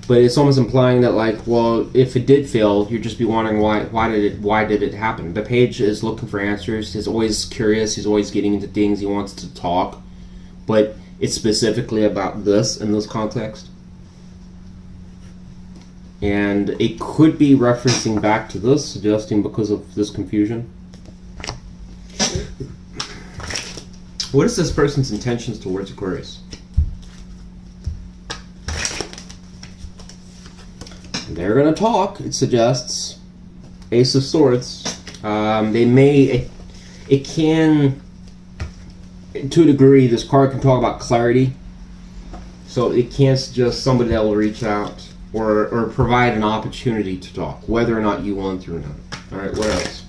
But it's almost implying that, like, well, if it did fail, you'd just be wondering why did it happen. The page is looking for answers. He's always curious. He's always getting into things. He wants to talk, but it's specifically about this in this context. And it could be referencing back to this, suggesting because of this confusion. What is this person's intentions towards Aquarius? They're going to talk, it suggests. Ace of Swords. They may... It can... To a degree, this card can talk about clarity. So it can suggest somebody that will reach out or provide an opportunity to talk, whether or not you want to or not. Alright, what else?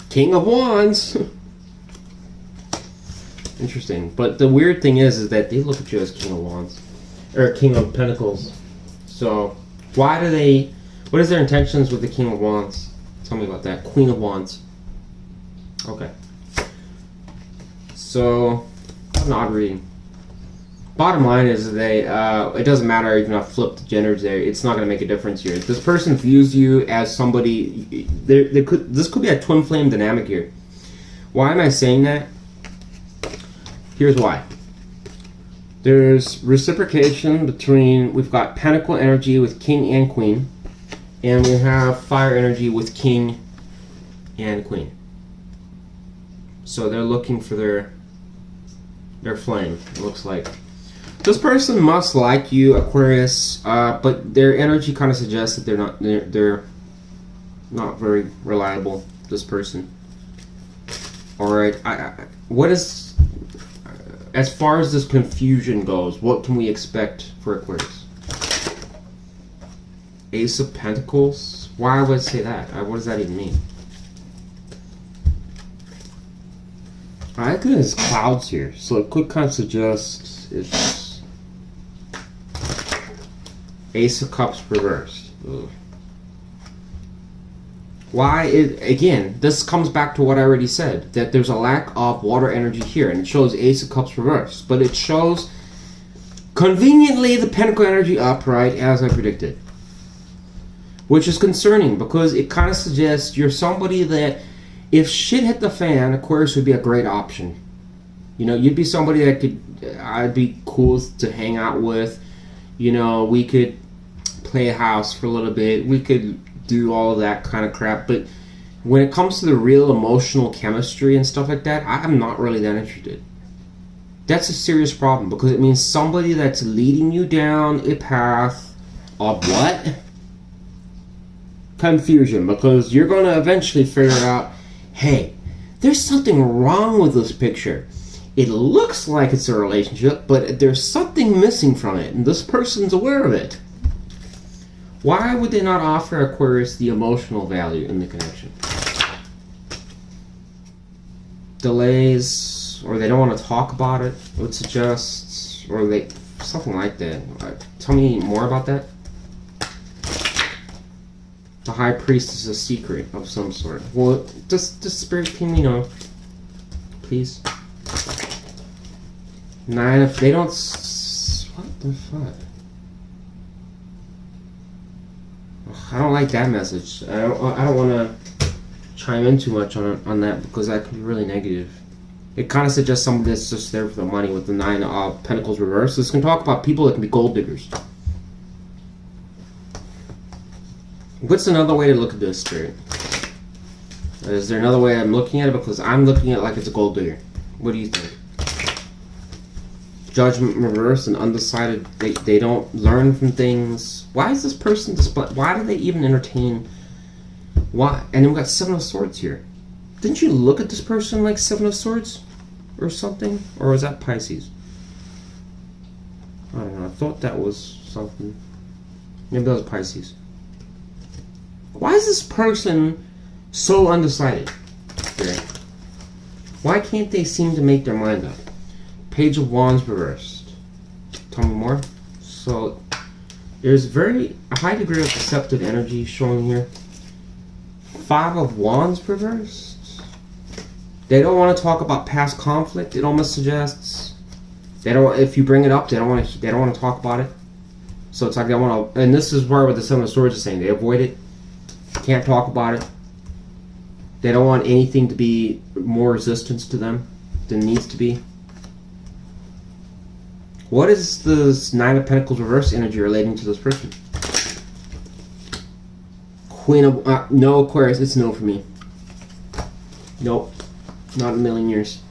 King of Wands! Interesting. But the weird thing is that they look at you as King of Wands. Or King of Pentacles. So, why do they... What is their intentions with the King of Wands? Tell me about that. Queen of Wands. Okay. So, an odd reading. Bottom line is they... it doesn't matter even if I flip the genders there. It's not going to make a difference here. This person views you as somebody... This could be a twin flame dynamic here. Why am I saying that? Here's why. There's reciprocation between, we've got Pentacle energy with King and Queen, and we have Fire energy with King and Queen. So they're looking for their flame, it looks like. This person must like you, Aquarius, but their energy kind of suggests that they're not very reliable. This person. All right. What is, as far as this confusion goes, what can we expect for Aquarius? Ace of Pentacles. Why would I say that? What does that even mean? I think there's clouds here, so it could kind of suggest it's Ace of Cups reversed. Ugh. Why? Again, this comes back to what I already said, that there's a lack of water energy here, and it shows Ace of Cups reversed, but it shows conveniently the Pentacle energy up, right, as I predicted. Which is concerning, because it kind of suggests you're somebody that, if shit hit the fan, Aquarius would be a great option. You know, you'd be somebody that I'd be cool to hang out with. You know, we could play a house for a little bit. We could do all of that kind of crap. But when it comes to the real emotional chemistry and stuff like that, I'm not really that interested. That's a serious problem, because it means somebody that's leading you down a path of what? Confusion. Because you're going to eventually figure out, hey, there's something wrong with this picture. It looks like it's a relationship, but there's something missing from it, and this person's aware of it. Why would they not offer Aquarius the emotional value in the connection? Delays, or they don't want to talk about it, would suggest, or they, something like that. Tell me more about that. The High Priest is a secret of some sort. Well, just Spirit, can we know? Please. 9 of... They don't... What the fuck? Ugh, I don't like that message. I don't want to chime in too much on that, because that can be really negative. It kind of suggests somebody that's just there for the money with the 9 of Pentacles reversed. This can talk about people that can be gold diggers. What's another way to look at this, Spirit? Is there another way I'm looking at it? Because I'm looking at it like it's a gold digger. What do you think? Judgment reverse and undecided. They don't learn from things. Why is this person why do they even entertain? Why? And then we got 7 of Swords here. Didn't you look at this person like 7 of Swords? Or something? Or was that Pisces? I don't know. I thought that was something. Maybe that was Pisces. Why is this person so undecided? Okay. Why can't they seem to make their mind up? Page of Wands reversed. Tell me more. So there's a high degree of deceptive energy showing here. 5 of Wands reversed. They don't want to talk about past conflict. It almost suggests they don't. If you bring it up, they don't want to talk about it. So it's like they want to. And this is where what the 7 of Swords is saying. They avoid it. Can't talk about it. They don't want anything to be more resistance to them than needs to be. What is this 9 of Pentacles reverse energy relating to this person? Queen of... no, Aquarius. It's no for me. Nope. Not in a million years.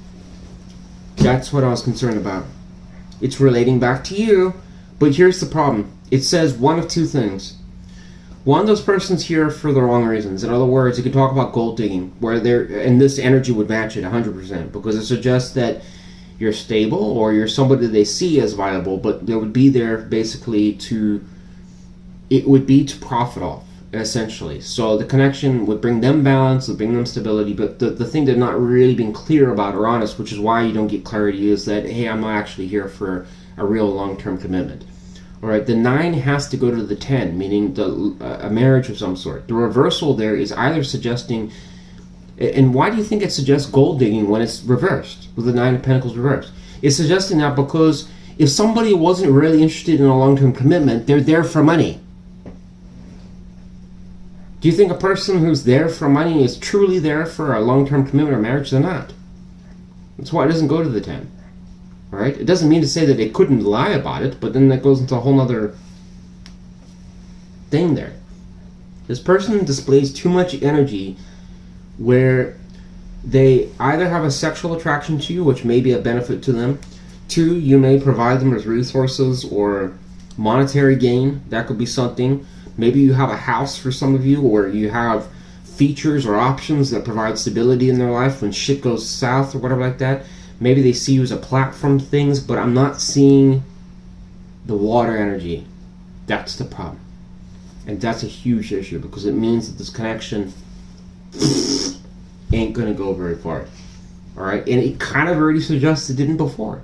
That's what I was concerned about. It's relating back to you. But here's the problem. It says one of two things. One, those persons here for the wrong reasons. In other words, you could talk about gold digging, where and this energy would match it 100%, because it suggests that you're stable, or you're somebody they see as viable, but they would be there basically it would be to profit off, essentially. So the connection would bring them balance, would bring them stability, but the thing they're not really being clear about or honest, which is why you don't get clarity, is that, hey, I'm not actually here for a real long-term commitment. Alright, the 9 has to go to the 10, meaning a marriage of some sort. The reversal there is either suggesting... And why do you think it suggests gold digging when it's reversed, with the 9 of Pentacles reversed? It's suggesting that because if somebody wasn't really interested in a long-term commitment, they're there for money. Do you think a person who's there for money is truly there for a long-term commitment or marriage? They're not. That's why it doesn't go to the 10. Alright? It doesn't mean to say that they couldn't lie about it, but then that goes into a whole other thing there. This person displays too much energy where they either have a sexual attraction to you, which may be a benefit to them. Two, you may provide them with resources or monetary gain. That could be something. Maybe you have a house for some of you, or you have features or options that provide stability in their life when shit goes south or whatever like that. Maybe they see you as a platform things, but I'm not seeing the water energy. That's the problem. And that's a huge issue because it means that this connection ain't gonna go very far. Alright? And it kind of already suggests it didn't before.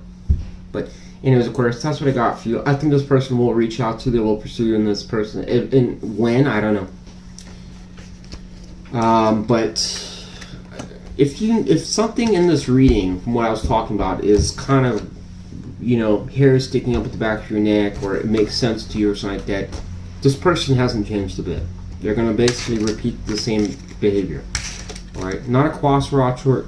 But anyways, of course, that's what I got for you. I think this person will reach out to you, they will pursue you in this person. And when, I don't know. But if something in this reading, from what I was talking about, is kind of, you know, hair sticking up at the back of your neck, or it makes sense to you or something like that, this person hasn't changed a bit. They're going to basically repeat the same behavior. Alright, not a cross-watcher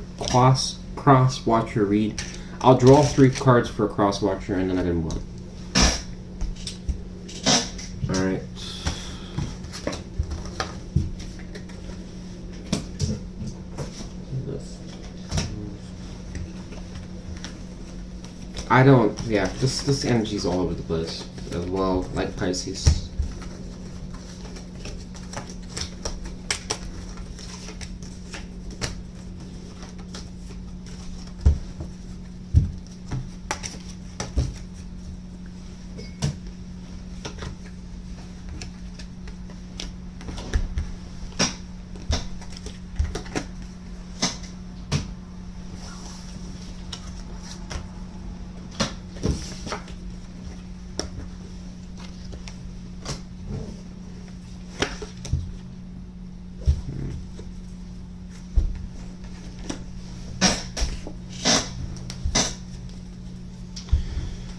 read. I'll draw 3 cards for a cross-watcher and then I can move on. Alright. This energy's all over the place as well, like Pisces.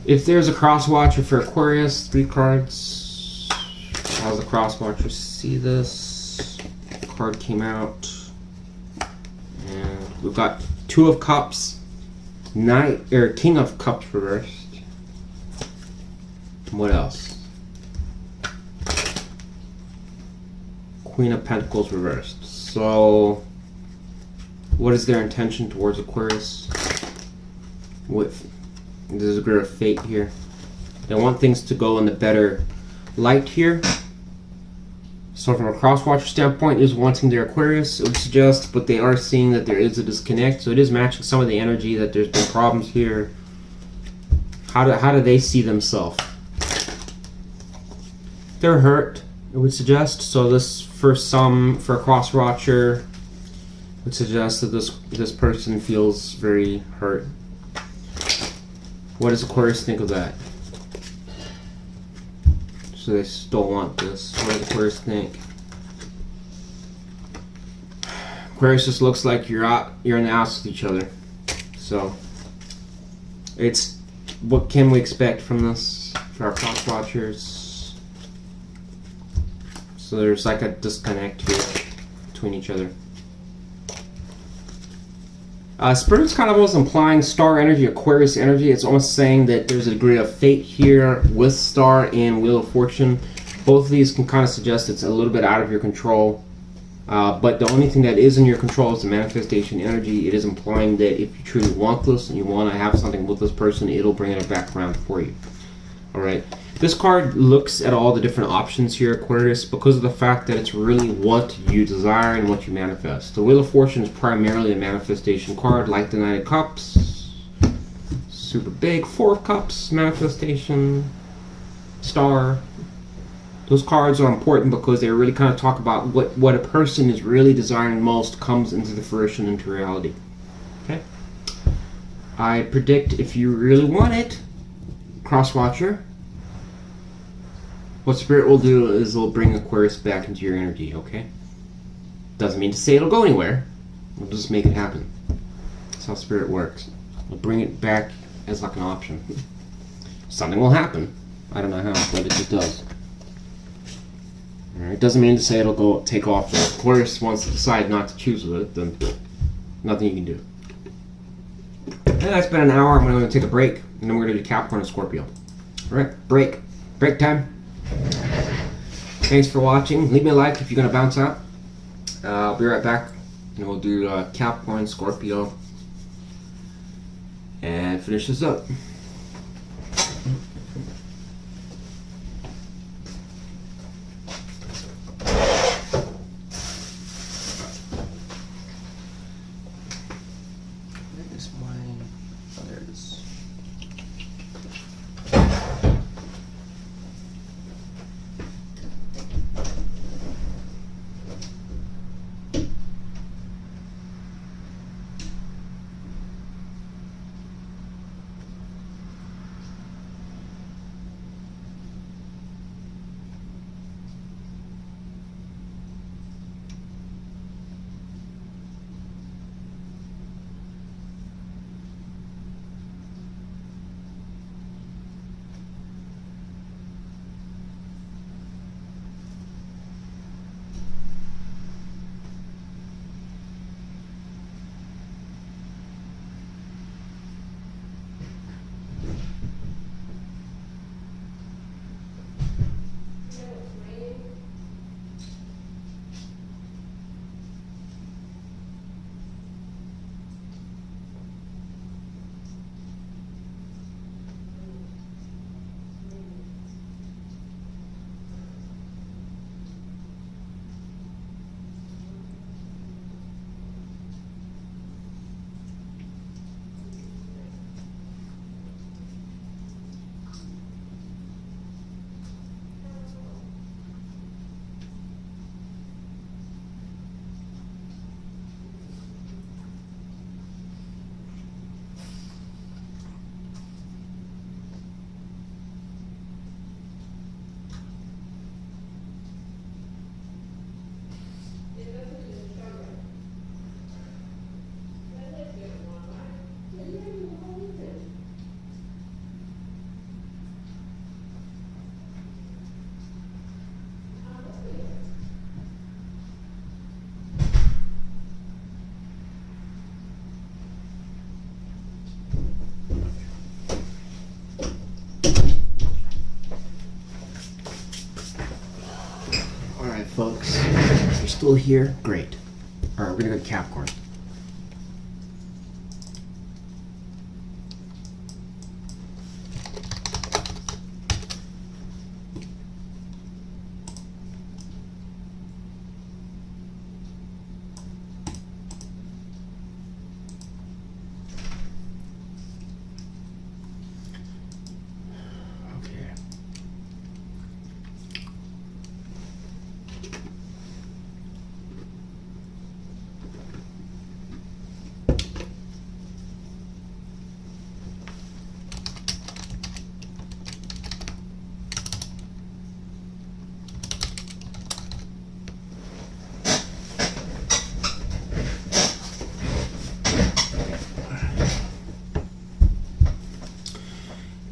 If there's a cross-watcher for Aquarius, 3 cards. How does the cross-watcher see this? Card came out. And we've got 2 of Cups, King of Cups reversed. What else? Queen of Pentacles reversed. So, what is their intention towards Aquarius? There's a bit of fate here. They want things to go in the better light here. So from a cross-watcher standpoint, is wanting their Aquarius, it would suggest, but they are seeing that there is a disconnect. So it is matching some of the energy that there's been problems here. How do they see themselves? They're hurt, it would suggest. So this, for a cross-watcher, would suggest that this person feels very hurt. What does Aquarius think of that? So they still want this. What does Aquarius think? Aquarius just looks like you're in the house with each other. So it's, what can we expect from this for our cross watchers? So there's like a disconnect here between each other. Spirit's kind of almost implying star energy, Aquarius energy. It's almost saying that there's a degree of fate here with star and Wheel of Fortune. Both of these can kind of suggest it's a little bit out of your control. But the only thing that is in your control is the manifestation energy. It is implying that if you truly want this and you want to have something with this person, it'll bring it back around for you. Alright. This card looks at all the different options here, Aquarius, because of the fact that it's really what you desire and what you manifest. The Wheel of Fortune is primarily a manifestation card, like the Knight of Cups. Super big. 4 of Cups, manifestation, Star. Those cards are important because they really kind of talk about what a person is really desiring most comes into the fruition, into reality. Okay? I predict if you really want it, Crosswatcher, what Spirit will do is it'll bring Aquarius back into your energy, okay? Doesn't mean to say it'll go anywhere. We'll just make it happen. That's how Spirit works. We'll bring it back as like an option. Something will happen. I don't know how, but it just does. Alright, doesn't mean to say it'll go take off. If Aquarius wants to decide not to choose with it, then nothing you can do. And that's been an hour. I'm going to take a break, and then we're going to do Capricorn and Scorpio. Alright, break. Break time. Thanks for watching. Leave me a like if you're going to bounce out. I'll be right back, and we'll do Capricorn, Scorpio, and finish this up. Alright, folks. If you're still here, great. Alright, we're gonna go Capricorn.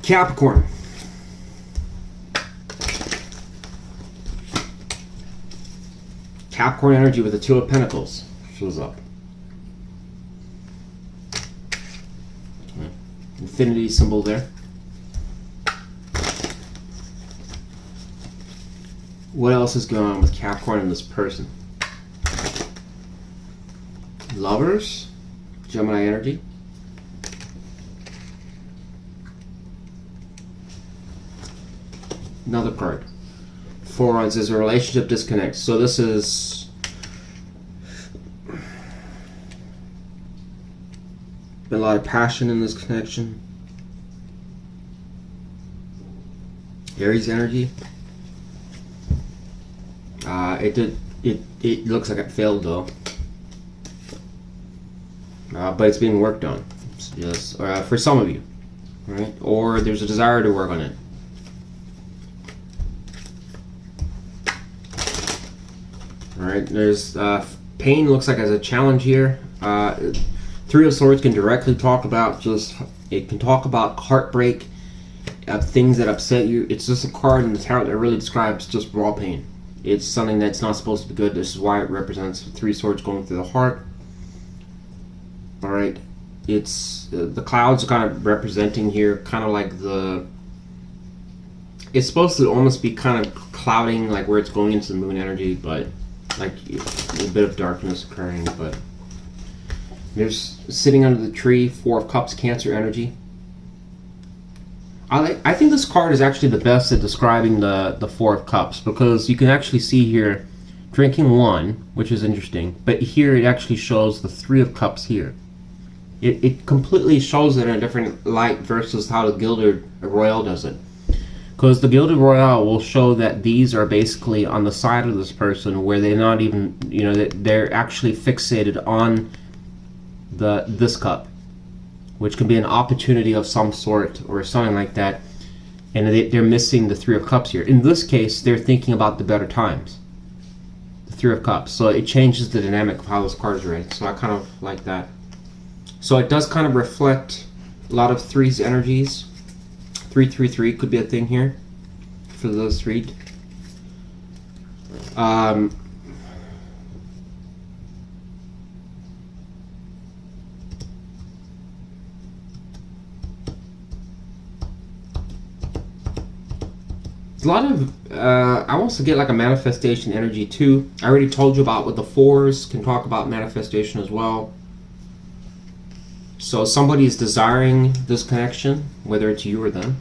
Capricorn. Capricorn energy with the Two of Pentacles shows up. Infinity symbol there. What else is going on with Capricorn and this person? Lovers, Gemini energy. Another card. Four Wands is a relationship disconnect. So this is been a lot of passion in this connection. Aries energy. It looks like it failed though. But it's being worked on. Yes, for some of you, right? Or there's a desire to work on it. Alright, there's pain looks like as a challenge here. Three of Swords can directly talk about it can talk about heartbreak, things that upset you. It's just a card in the tarot that really describes just raw pain. It's something that's not supposed to be good. This is why it represents Three Swords going through the heart. Alright, it's the clouds are kind of representing here, kind of like it's supposed to almost be kind of clouding like where it's going into the moon energy, but like a bit of darkness occurring. But there's sitting under the tree, Four of Cups, Cancer energy. I think this card is actually the best at describing the Four of Cups, because you can actually see here drinking one, which is interesting, but here it actually shows the Three of Cups here. It completely shows it in a different light versus how the Gilded Royale does it. Because the Gilded Royale will show that these are basically on the side of this person where they're not even, they're actually fixated on this cup, which can be an opportunity of some sort or something like that, and they're missing the Three of Cups here. In this case, they're thinking about the better times, the Three of Cups. So it changes the dynamic of how this card is read. So I kind of like that. So it does kind of reflect a lot of threes energies. 333 could be a thing here for those read. A lot of I also get like a manifestation energy too. I already told you about what the fours can talk about manifestation as well. So somebody is desiring this connection, whether it's you or them.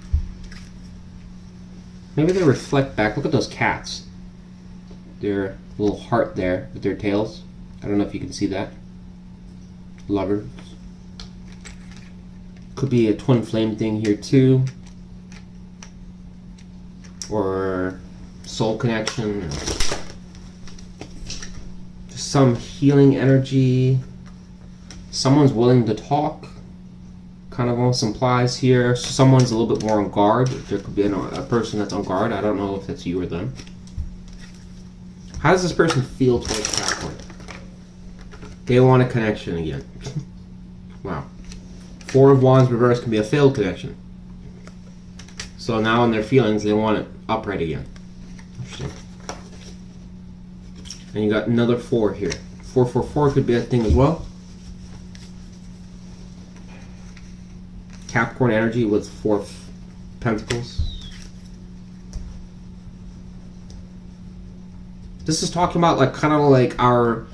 Maybe they reflect back. Look at those cats. Their little heart there with their tails. I don't know if you can see that. Lovers. Could be a twin flame thing here too. Or soul connection. Some healing energy. Someone's willing to talk, kind of almost implies here. Someone's a little bit more on guard. There could be a person that's on guard. I don't know if that's you or them. How does this person feel towards Capricorn? They want a connection again. Wow. Four of Wands reverse can be a failed connection. So now in their feelings, they want it upright again. Interesting. And you got another 4 here. 444 could be a thing as well. Capricorn energy with 4 of Pentacles. This is talking about like kind of like our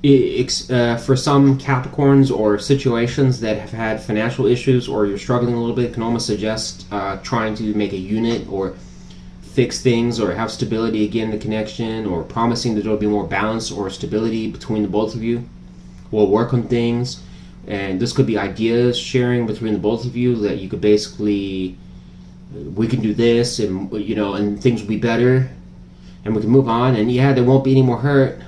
for some Capricorns or situations that have had financial issues, or you're struggling a little bit, can almost suggest trying to make a unit or fix things or have stability again in the connection, or promising that there will be more balance or stability between the both of you. We'll work on things, and this could be ideas sharing between the both of you that you could basically, we can do this, and you know, and things will be better, and we can move on, and yeah, there won't be any more hurt.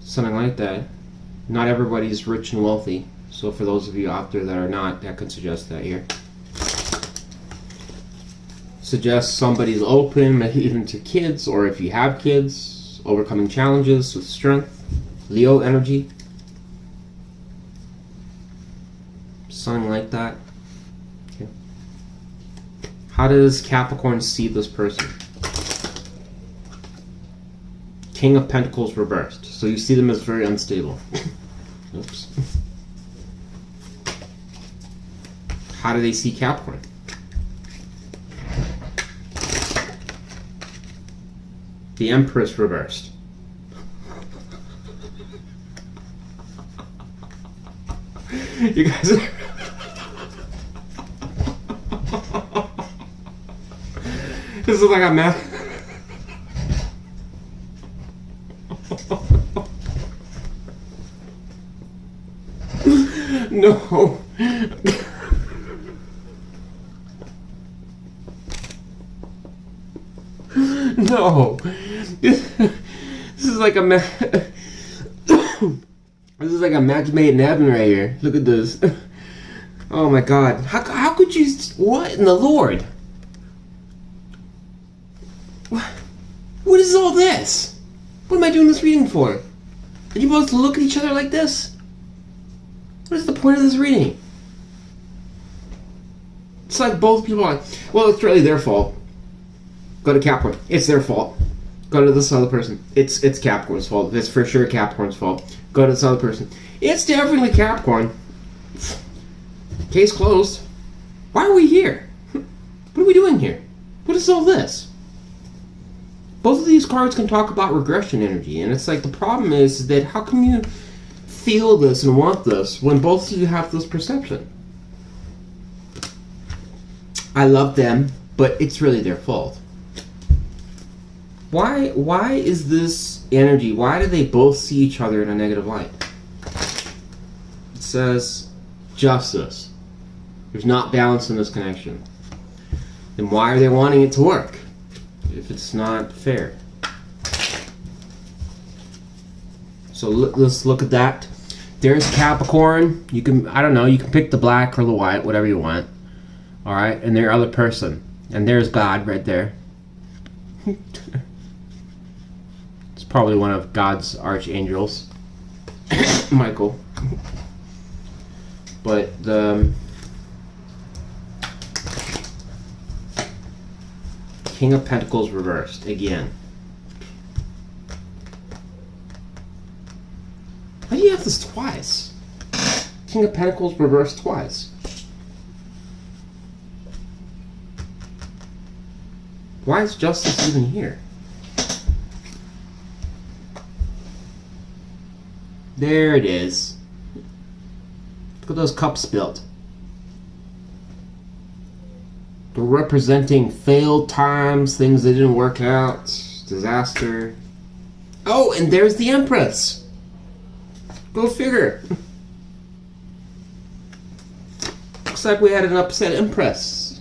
Something like that. Not everybody's rich and wealthy, so for those of you out there that are not, that could suggest that here. Suggest somebody's open, maybe even to kids, or if you have kids, overcoming challenges with strength. Leo energy. Something like that. Okay. How does Capricorn see this person? King of Pentacles reversed. So you see them as very unstable. Oops. How do they see Capricorn? The Empress reversed. You guys are... This is like a mess. No. No. This is like a this is like a match made in heaven right here. Look at this. Oh my God. How could you... What in the Lord? What is all this? What am I doing this reading for? Are you supposed to look at each other like this? What is the point of this reading? It's like both people are like, well, it's really their fault. Go to Capricorn. It's their fault. Go to this other person. It's Capricorn's fault. It's for sure Capricorn's fault. Go to this other person. It's definitely Capricorn. Case closed. Why are we here? What are we doing here? What is all this? Both of these cards can talk about regression energy, and it's like the problem is that how come you feel this and want this when both of you have this perception? I love them, but it's really their fault. Why is this energy, why do they both see each other in a negative light? It says justice. There's not balance in this connection. Then why are they wanting it to work if it's not fair? So let's look at that. There's Capricorn. You can, I don't know, you can pick the black or the white, whatever you want. Alright, and their other person. And there's God right there. It's probably one of God's archangels. Michael. But the King of Pentacles reversed again. Why do you have this twice? King of Pentacles reversed twice. Why is justice even here? There it is. Look at those cups spilt. They're representing failed times, things that didn't work out, disaster. Oh, and there's the Empress. Go figure. Looks like we had an upset Empress.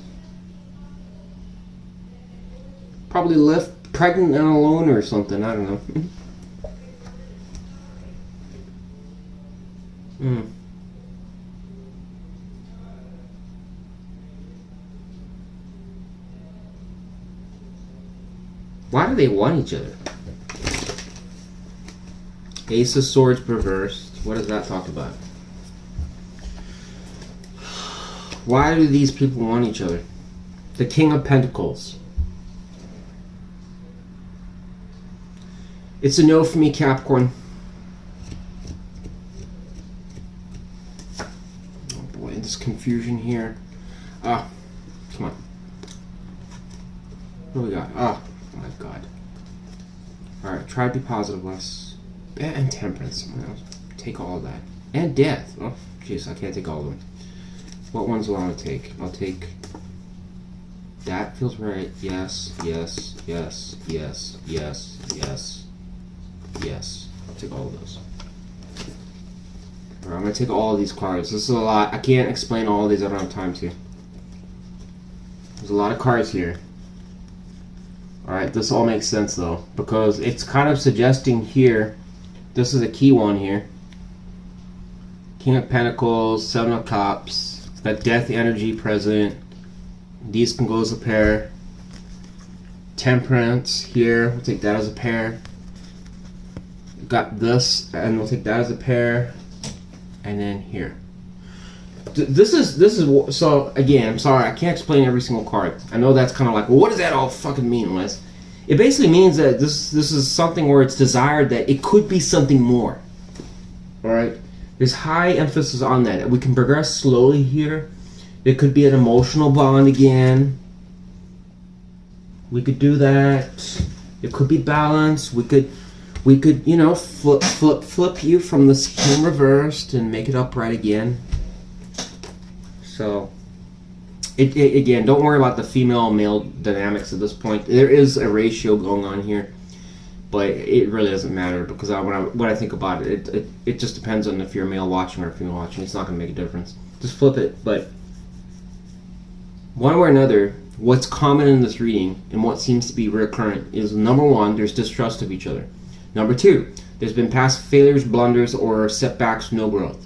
Probably left pregnant and alone or something, I don't know. Why do they want each other? Ace of Swords reversed. What does that talk about? Why do these people want each other? The King of Pentacles. It's a no for me, Capricorn. Oh boy, this confusion here. Ah, come on. What do we got? Oh my god. Alright, try to be positive, less. And temperance. I'll take all of that. And death. Oh, jeez, I can't take all of them. What ones will I take? I'll take... That feels right. Yes, yes, yes, yes, yes, yes, yes. I'll take all of those. Alright, I'm going to take all of these cards. This is a lot. I can't explain all of these. I don't have time to. There's a lot of cards here. Alright, this all makes sense though, because it's kind of suggesting here, this is a key one here. King of Pentacles, Seven of Cups, it's got death energy present. These can go as a pair. Temperance here, we'll take that as a pair. We've got this, and we'll take that as a pair. And then here. This is so again, I'm sorry, I can't explain every single card. I know that's kind of like, well, what does that all fucking mean, Les? It basically means that this is something where it's desired that it could be something more. Alright? There's high emphasis on that. We can progress slowly here. It could be an emotional bond again. We could do that. It could be balance. We could, you know, flip you from the scheme reversed and make it upright again. So, again, don't worry about the female-male dynamics at this point. There is a ratio going on here, but it really doesn't matter because when I think about it, it just depends on if you're a male watching or a female watching. It's not going to make a difference. Just flip it. But one way or another, what's common in this reading and what seems to be recurrent is, number one, there's distrust of each other. Number two, there's been past failures, blunders, or setbacks, no growth.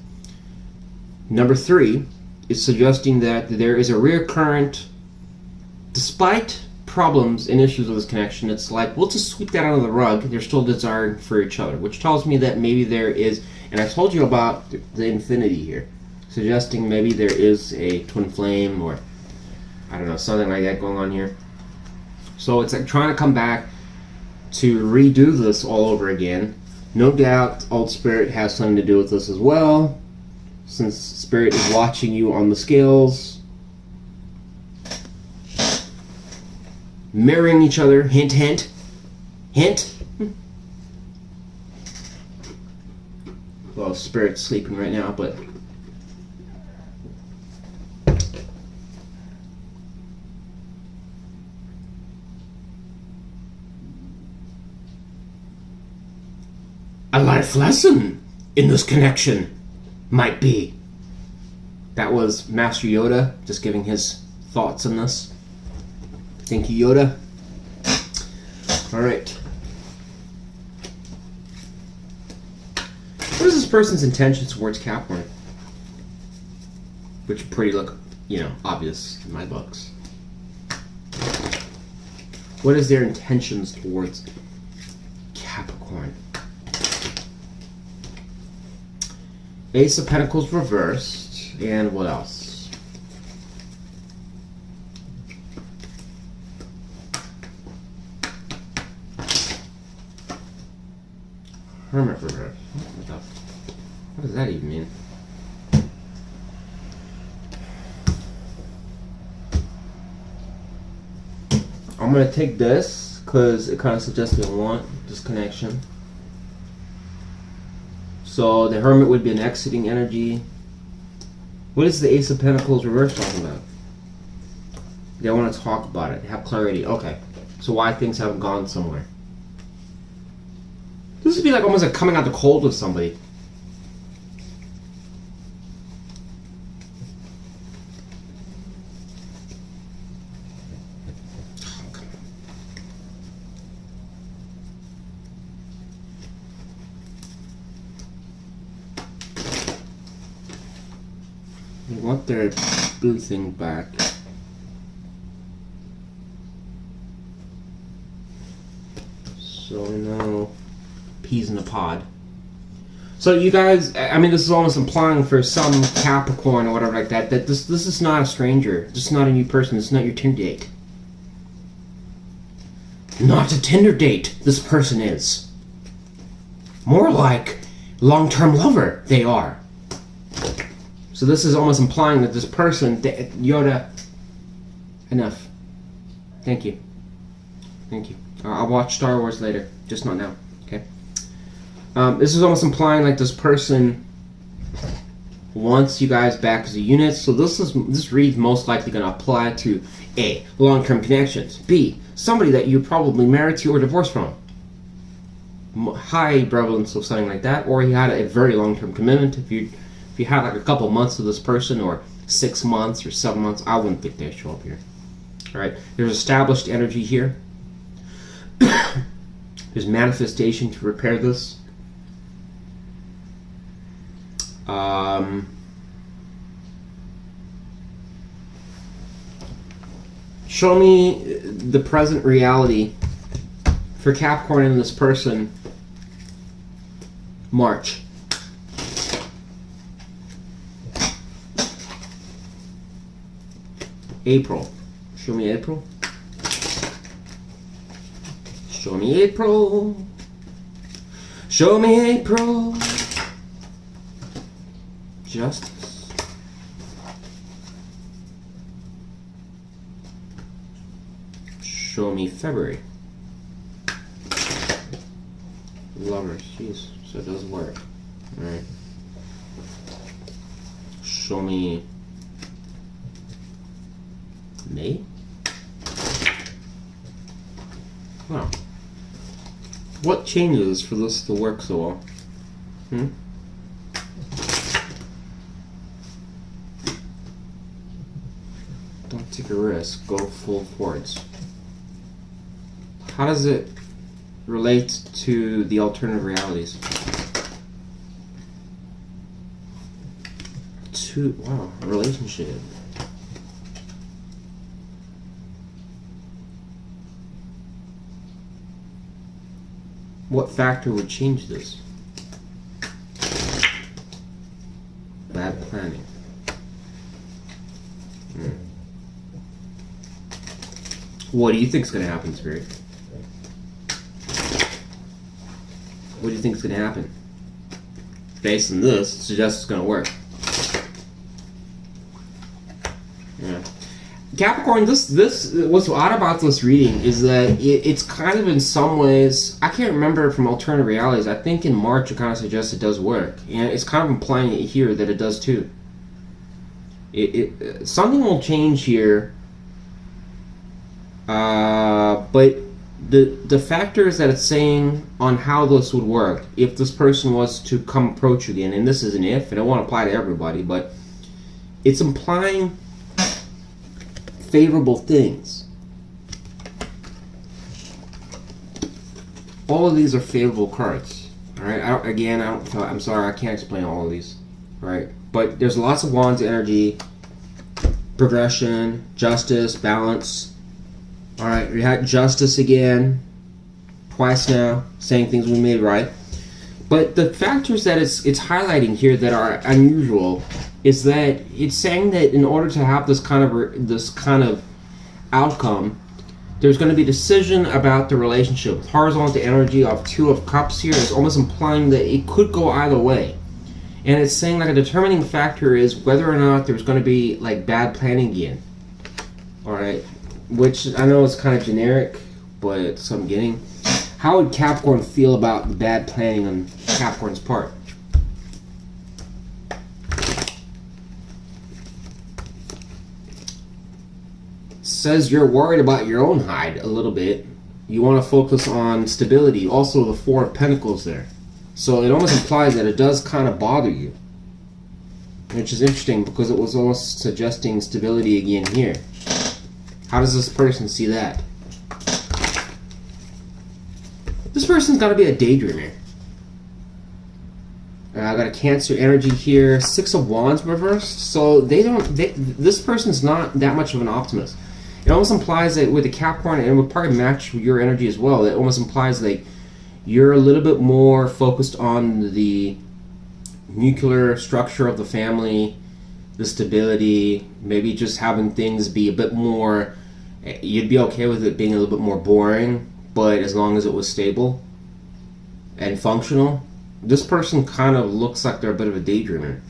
Number three, is suggesting that there is a recurrent, despite problems and issues with this connection, it's like, we'll just sweep that under the rug. They're still desired for each other, which tells me that maybe there is, and I told you about the infinity here, suggesting maybe there is a twin flame or, I don't know, something like that going on here. So it's like trying to come back to redo this all over again. No doubt Old Spirit has something to do with this as well, since Spirit is watching you on the scales, mirroring each other. Hint, hint, hint. Well, Spirit's sleeping right now, but a life lesson in this connection might be. That was Master Yoda just giving his thoughts on this. Thank you, Yoda. Alright. What is this person's intentions towards Capricorn? Which pretty look, you know, obvious in my books. What is their intentions towards Capricorn? Ace of Pentacles reversed, and what else? Hermit reversed. What does that even mean? I'm going to take this because it kind of suggests we want this connection. So the Hermit would be an exiting energy. What is the Ace of Pentacles reverse talking about? They want to talk about it, have clarity. Okay, so why things haven't gone somewhere. This would be like almost like coming out the cold with somebody. They want their blue thing back. So no peas in the pod. So you guys, I mean, this is almost implying for some Capricorn or whatever like that, that this is not a stranger. This is not a new person. This is not your Tinder date. Not a Tinder date, this person is. More like long-term lover, they are. So this is almost implying that this person, Yoda, Enough. Thank you. Thank you. I'll watch Star Wars later, just not now. Okay. This is almost implying like this person wants you guys back as a unit. So this read's most likely going to apply to A, long-term connections. B, somebody that you're probably married to or divorced from. High prevalence of something like that. Or you had a very long-term commitment. If you had like a couple months with this person, or 6 months or 7 months, I wouldn't think they'd show up here. All right. There's established energy here. There's manifestation to repair this. Show me the present reality for Capricorn and this person. March. April. Show me April. Show me April. Show me April. Justice. Show me February. Lovers. Jeez. So it does work. Alright. Show me May. Wow. What changes for this to work so well? Don't take a risk. Go full forwards. How does it relate to the alternative realities? Wow, a relationship. What factor would change this? Bad planning. What do you think is going to happen, Spirit? What do you think is going to happen? Based on this, it suggests it's going to work. Yeah. Capricorn, this what's odd about this reading is that it's kind of in some ways, I can't remember from alternative realities, I think in March it kind of suggests it does work. And it's kind of implying it here that it does too. Something will change here, but the factors that it's saying on how this would work, if this person was to come approach you again, and this is an if, and it won't apply to everybody, but it's implying favorable things. All of these are favorable cards. All right. I'm sorry, I can't explain all of these. All right. But there's lots of wands energy, progression, justice, balance. All right. We had justice again, twice now, saying things we made right. But the factors that it's highlighting here that are unusual is that it's saying that in order to have this kind of outcome, there's going to be decision about the relationship. With horizontal energy of 2 of Cups here is almost implying that it could go either way. And it's saying like a determining factor is whether or not there's going to be like bad planning again. Alright, which I know is kind of generic, but it's what I'm getting. How would Capricorn feel about the bad planning on Capricorn's part? Says you're worried about your own hide a little bit. You want to focus on stability. Also the 4 of Pentacles there. So it almost implies that it does kind of bother you. Which is interesting because it was almost suggesting stability again here. How does this person see that? This person's got to be a daydreamer. I got a Cancer energy here. 6 of Wands reversed. So this person's not that much of an optimist. It almost implies that with the Capricorn, and it would probably match with your energy as well, it almost implies like you're a little bit more focused on the nuclear structure of the family, the stability, maybe just having things be a bit more, you'd be okay with it being a little bit more boring, but as long as it was stable and functional. This person kind of looks like they're a bit of a daydreamer.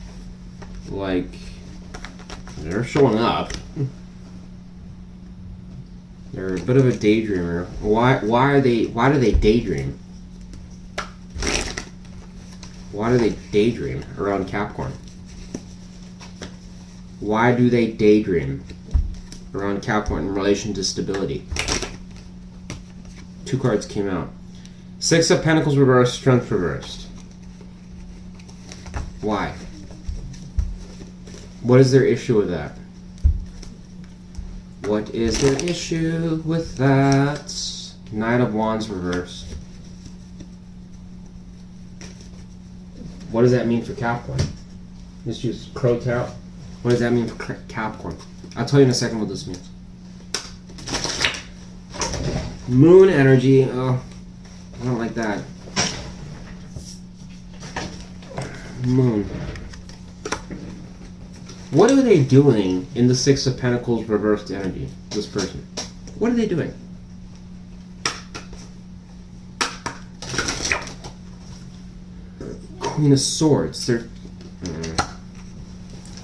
Like, they're showing up. They're a bit of a daydreamer. Why do they daydream? Why do they daydream around Capricorn? Why do they daydream around Capricorn in relation to stability? 2 cards came out. 6 of Pentacles reversed, Strength reversed. Why? What is their issue with that? What is their issue with that? Knight of Wands reversed. What does that mean for Capricorn? Let's just Crow Tarot. What does that mean for Capricorn? I'll tell you in a second what this means. Moon energy. Oh, I don't like that. Moon. What are they doing in the 6 of Pentacles reversed energy? This person. What are they doing? Queen of Swords. They're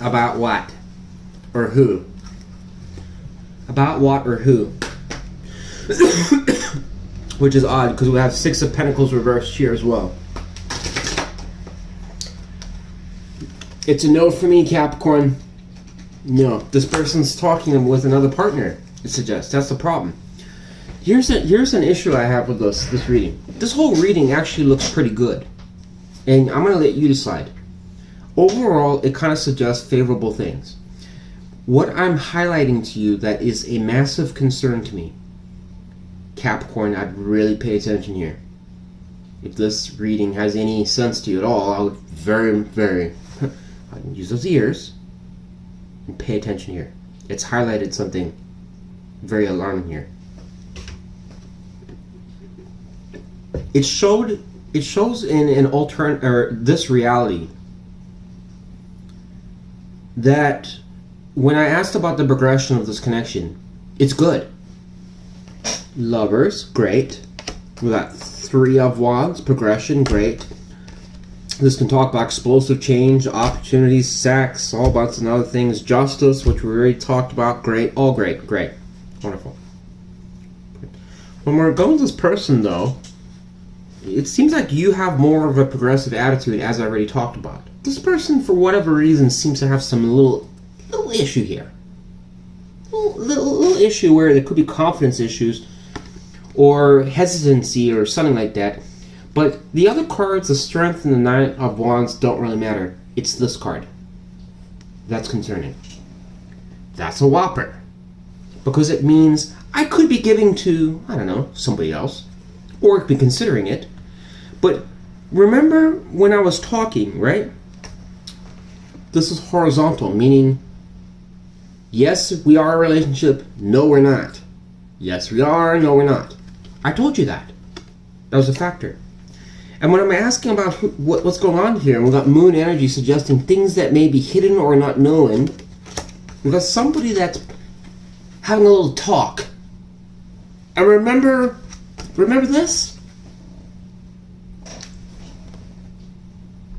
about what? Or who? About what or who? Which is odd because we have 6 of Pentacles reversed here as well. It's a no for me, Capricorn. No. This person's talking with another partner, it suggests. That's the problem. Here's an issue I have with this reading. This whole reading actually looks pretty good. And I'm going to let you decide. Overall, it kind of suggests favorable things. What I'm highlighting to you that is a massive concern to me, Capricorn, I'd really pay attention here. If this reading has any sense to you at all, I would very I'd use those ears and pay attention here. It's highlighted something very alarming here. It shows in an this reality that when I asked about the progression of this connection, it's good. Lovers, great. We got 3 of Wands, progression, great. This can talk about explosive change, opportunities, sex, all bunch of other things, justice, which we already talked about, great, all great, wonderful. When we're going to this person though, it seems like you have more of a progressive attitude, as I already talked about. This person, for whatever reason, seems to have some little issue here. Little issue where there could be confidence issues or hesitancy or something like that. But the other cards, the Strength and the Knight of Wands, don't really matter. It's this card that's concerning. That's a whopper. Because it means I could be giving to, I don't know, somebody else. Or be considering it. But remember when I was talking, right? This is horizontal, meaning yes, we are a relationship. No, we're not. Yes, we are. No, we're not. I told you that. That was a factor. And when I'm asking about what's going on here, and we've got moon energy suggesting things that may be hidden or not known, we've got somebody that's having a little talk. And remember this?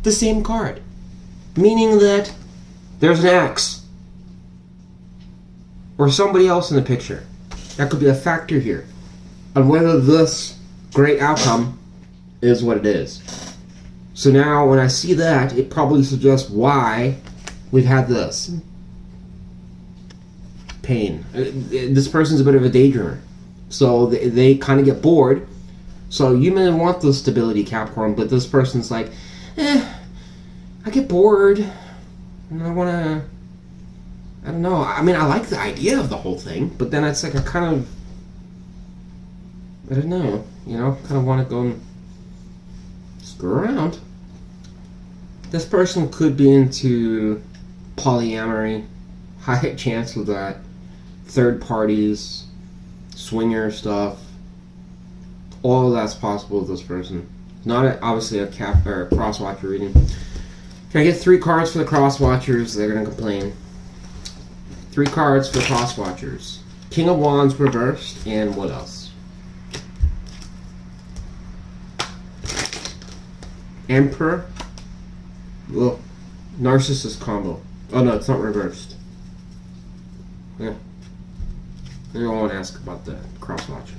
The same card. Meaning that there's an ex. Or somebody else in the picture. That could be a factor here. On whether this great outcome is what it is. So now when I see that, it probably suggests why we've had this. Pain. This person's a bit of a daydreamer. So they kind of get bored. So you may want the stability, Capricorn, but this person's like, I get bored. And I want to, I don't know. I mean, I like the idea of the whole thing, but then it's like I kind of, I don't know, kind of want to go and screw around. This person could be into polyamory, high chance of that, third parties, swinger stuff, all of that's possible with this person. Not obviously a cross-watcher reading. Can I get 3 cards for the cross-watchers? They're going to complain. 3 cards for the cross-watchers. King of Wands reversed, and what else? Emperor. Well, Narcissist combo. Oh no, it's not reversed. Yeah. I don't want to ask about the cross watcher.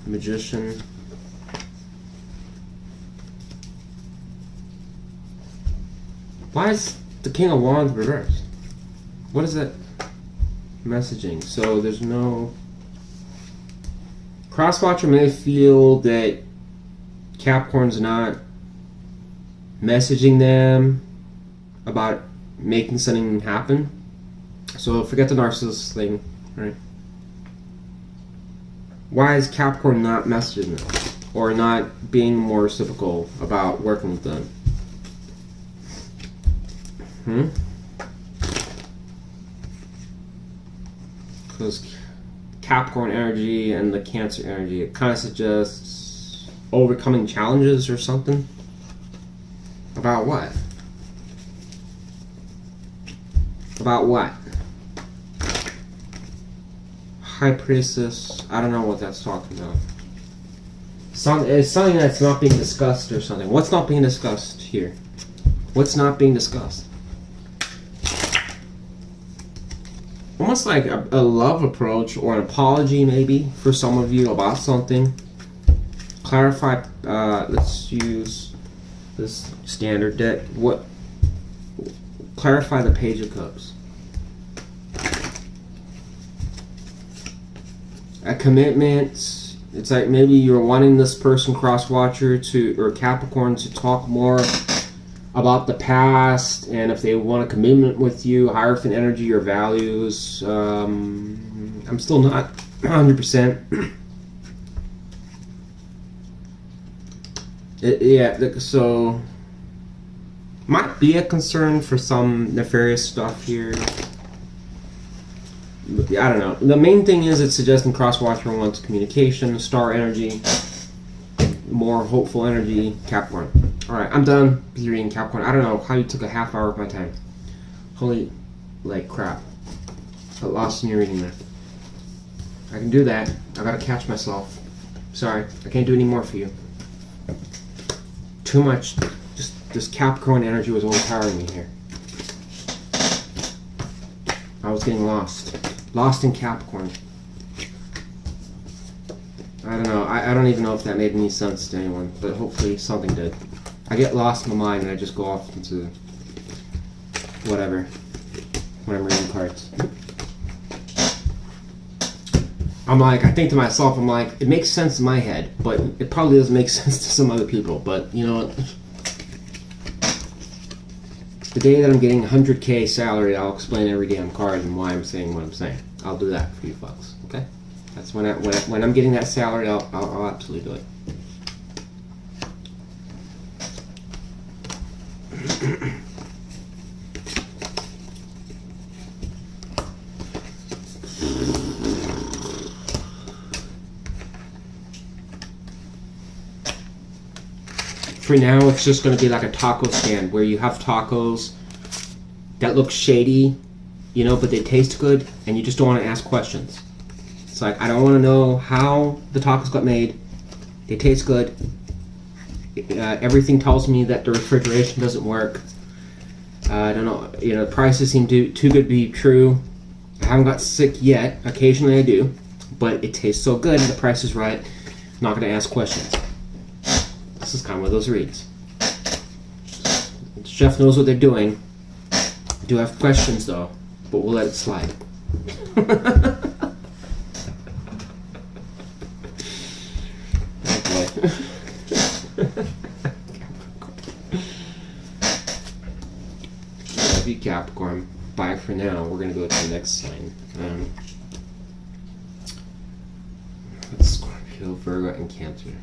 Magician. Why is the King of Wands reversed? What is that messaging? So there's no... Crosswatcher may feel that Capricorn's not messaging them about making something happen. So forget the narcissist thing, right? Why is Capricorn not messaging them? Or not being more reciprocal about working with them? Because Capricorn energy and the Cancer energy, it kind of suggests overcoming challenges or something. About what? About what? High Priestess, I don't know what that's talking about. It's something that's not being discussed or something. What's not being discussed here? What's not being discussed? Almost like a love approach or an apology maybe for some of you about something. Clarify, let's use this standard deck. What? Clarify the Page of Cups. A commitment. It's like maybe you're wanting this person, cross-watcher, or Capricorn, to talk more about the past, and if they want a commitment with you, Hierophant energy or values. I'm still not 100%. So might be a concern for some nefarious stuff here. I don't know. The main thing is it's suggesting cross-watcher wants communication, star energy, more hopeful energy, Capricorn. Alright, I'm done with reading Capricorn. I don't know how you took a half hour of my time. Holy, like, crap. I got lost in your reading there. I can do that. I gotta catch myself. Sorry, I can't do any more for you. Too much. Just this Capricorn energy was overpowering me here. I was getting lost. Lost in Capricorn. I don't know. I don't even know if that made any sense to anyone, but hopefully something did. I get lost in my mind and I just go off into whatever when I'm reading cards. I think to myself, it makes sense in my head, but it probably doesn't make sense to some other people. But you know what? The day that I'm getting 100K salary, I'll explain every damn card and why I'm saying what I'm saying. I'll do that for you folks, okay? That's when I'm getting that salary, I'll absolutely do it. For now, it's just going to be like a taco stand where you have tacos that look shady, you know, but they taste good, and you just don't want to ask questions. It's like, I don't want to know how the tacos got made. They taste good. Everything tells me that the refrigeration doesn't work. I don't know, you know, the prices seem too good to be true. I haven't got sick yet. Occasionally I do, but it tastes so good and the price is right. I'm not going to ask questions. This is kind of one of those reads. The chef knows what they're doing. I do have questions though, but we'll let it slide. Love you, Capricorn. Bye for now. We're gonna go to the next sign. Scorpio, Virgo, and Cancer.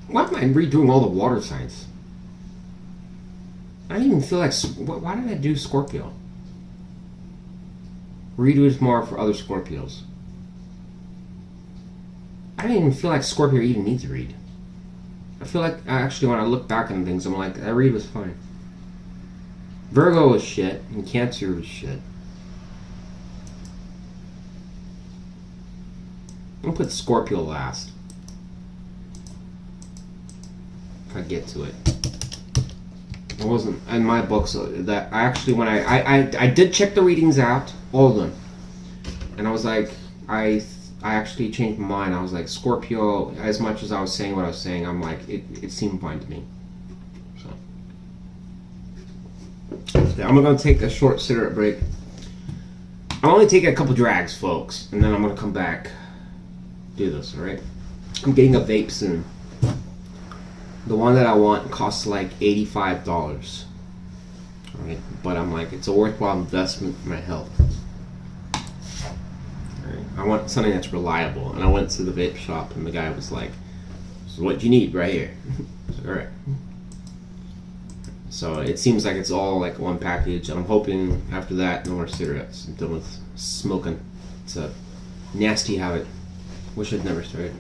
Why am I redoing all the water signs? I didn't even feel like... Why did I do Scorpio? Redo it tomorrow for other Scorpios. I didn't even feel like Scorpio even needs a read. I feel like, actually, when I look back on things, I'm like, that read was fine. Virgo was shit, and Cancer was shit. I'm gonna put Scorpio last. I get to it. It wasn't in my books that I actually, when I did check the readings out, all of them, and I was like, I actually changed my mind. I was like, Scorpio, as much as I was saying what I was saying, I'm like, it seemed fine to me. So okay, I'm gonna take a short cigarette break. I'm only taking a couple drags, folks, and then I'm gonna come back, do this. All right. I'm getting a vape soon. The one that I want costs like $85. Alright, but I'm like, it's a worthwhile investment for my health. Alright, I want something that's reliable. And I went to the vape shop and the guy was like, this is what you need right here. Alright. So it seems like it's all like one package. I'm hoping after that, no more cigarettes. I'm done with smoking. It's a nasty habit. Wish I'd never started.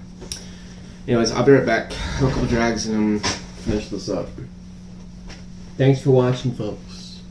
Anyways, I'll be right back. A couple drags and finish this up. Thanks for watching, folks.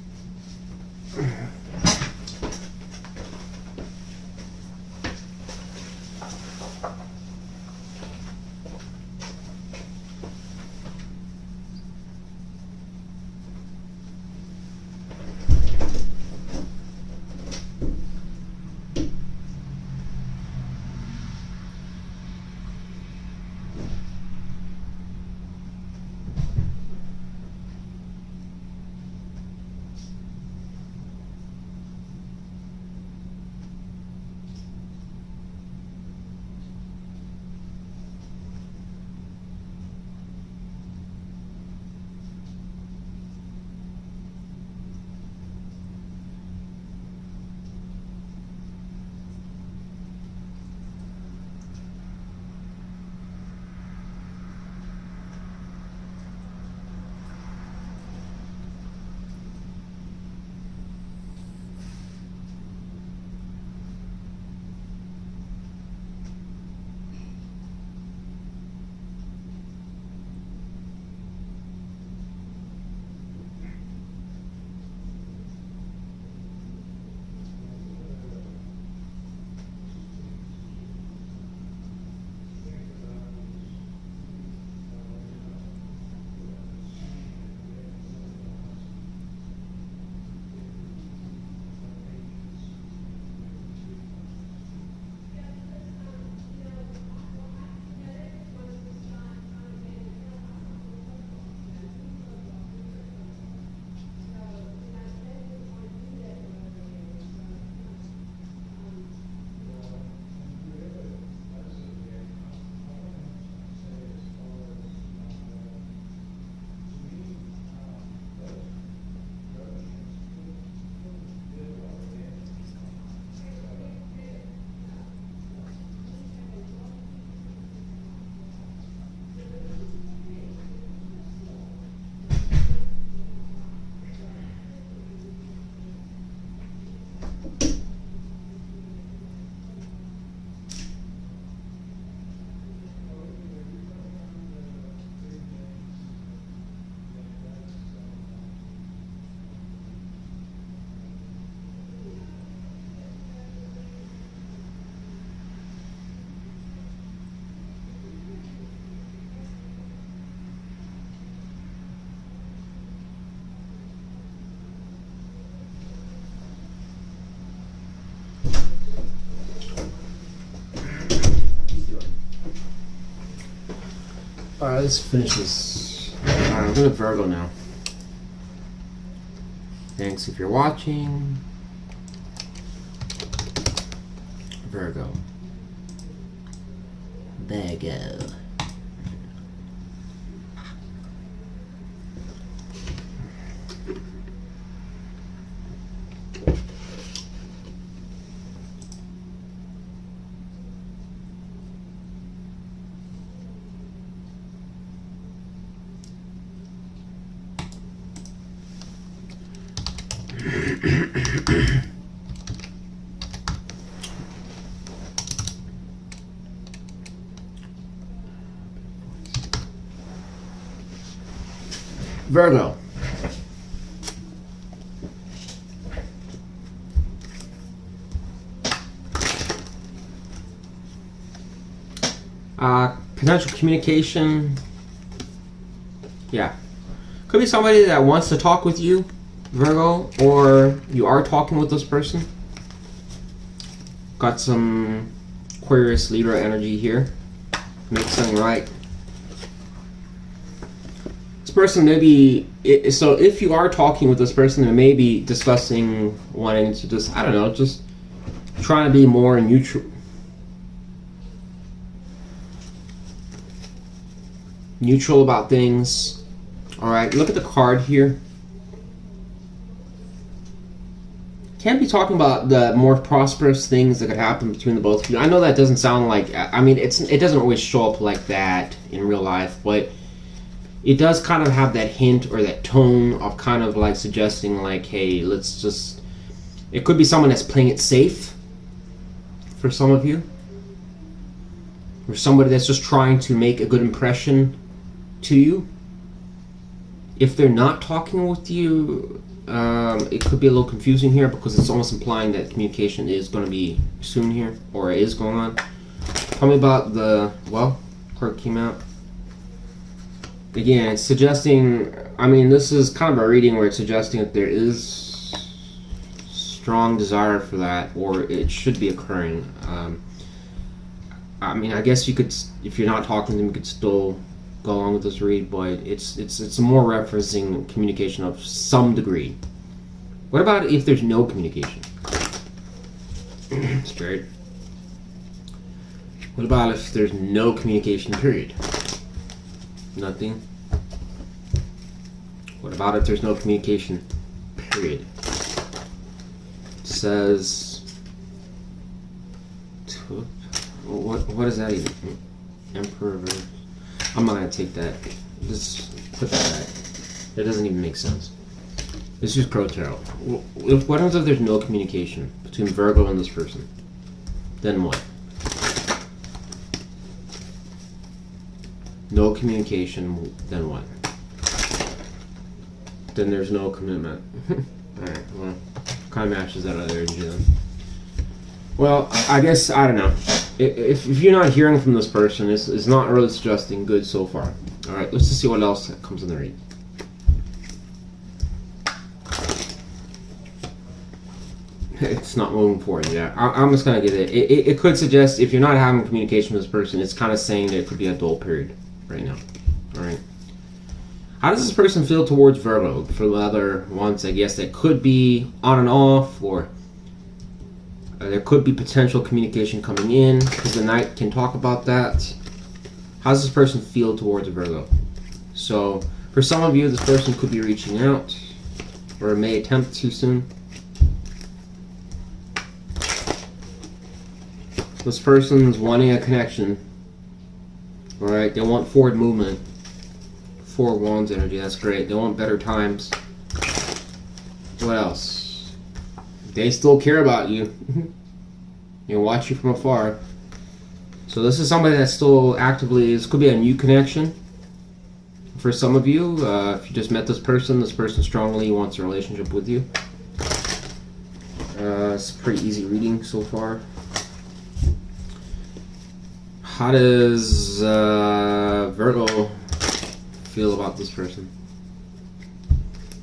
Alright, let's finish this. Alright, I'm going to Virgo now. Thanks if you're watching. Virgo. Virgo. Virgo. Potential communication Yeah. Could be somebody that wants to talk with you, Virgo, or you are talking with this person. Got some Aquarius, Libra energy here. Make something right. This person may be... So if you are talking with this person, they may be discussing wanting to just, I don't know, just trying to be more neutral. Neutral about things. Alright, look at the card here. Can't be talking about the more prosperous things that could happen between the both of you. I know that doesn't sound like... I mean, it doesn't always show up like that in real life, but it does kind of have that hint or that tone of kind of like suggesting like, hey, let's just... It could be someone that's playing it safe for some of you. Or somebody that's just trying to make a good impression to you. If they're not talking with you, it could be a little confusing here because it's almost implying that communication is going to be soon here, or is going on. Tell me about the, well, card came out. Again, it's suggesting, I mean, this is kind of a reading where it's suggesting that there is strong desire for that, or it should be occurring. I mean, I guess you could, if you're not talking to them, you could still go along with this read, but it's more referencing communication of some degree. What about if there's no communication? Spirit. What about if there's no communication, period? Nothing. What about if there's no communication, period? It says... What is that even? Emperor... I'm not going to take that. Just put that back. That doesn't even make sense. Let's use Crow Tarot. What happens if there's no communication between Virgo and this person? Then what? No communication, then what? Then there's no commitment. Alright, well, kind of matches that other energy then. Well, I guess, I don't know. If you're not hearing from this person, it's not really suggesting good so far. Alright, let's just see what else comes in the read. It's not moving forward, yeah. I'm just going to get it. It could suggest, if you're not having communication with this person, it's kind of saying that it could be a dull period right now. Alright. How does this person feel towards Virgo? For the other ones, I guess, that could be on and off, or... there could be potential communication coming in, because the Knight can talk about that. How does this person feel towards Virgo? So, for some of you, this person could be reaching out, or may attempt to soon. This person's wanting a connection. Alright, they want forward movement. 4 Wands energy, that's great. They want better times. What else? They still care about you. They watch you from afar. So this is somebody that still actively, this could be a new connection. For some of you, if you just met this person strongly wants a relationship with you. It's a pretty easy reading so far. How does Virgo feel about this person?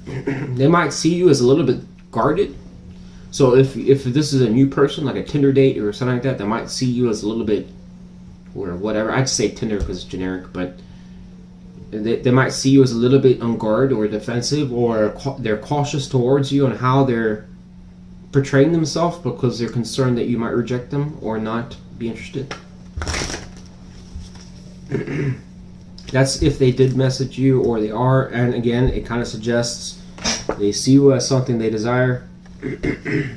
They might see you as a little bit guarded. So if this is a new person, like a Tinder date or something like that, they might see you as a little bit, or whatever. I'd say Tinder because it's generic, but they might see you as a little bit on guard or defensive, or they're cautious towards you on how they're portraying themselves because they're concerned that you might reject them or not be interested. That's if they did message you or they are, and again, it kind of suggests they see you as something they desire. You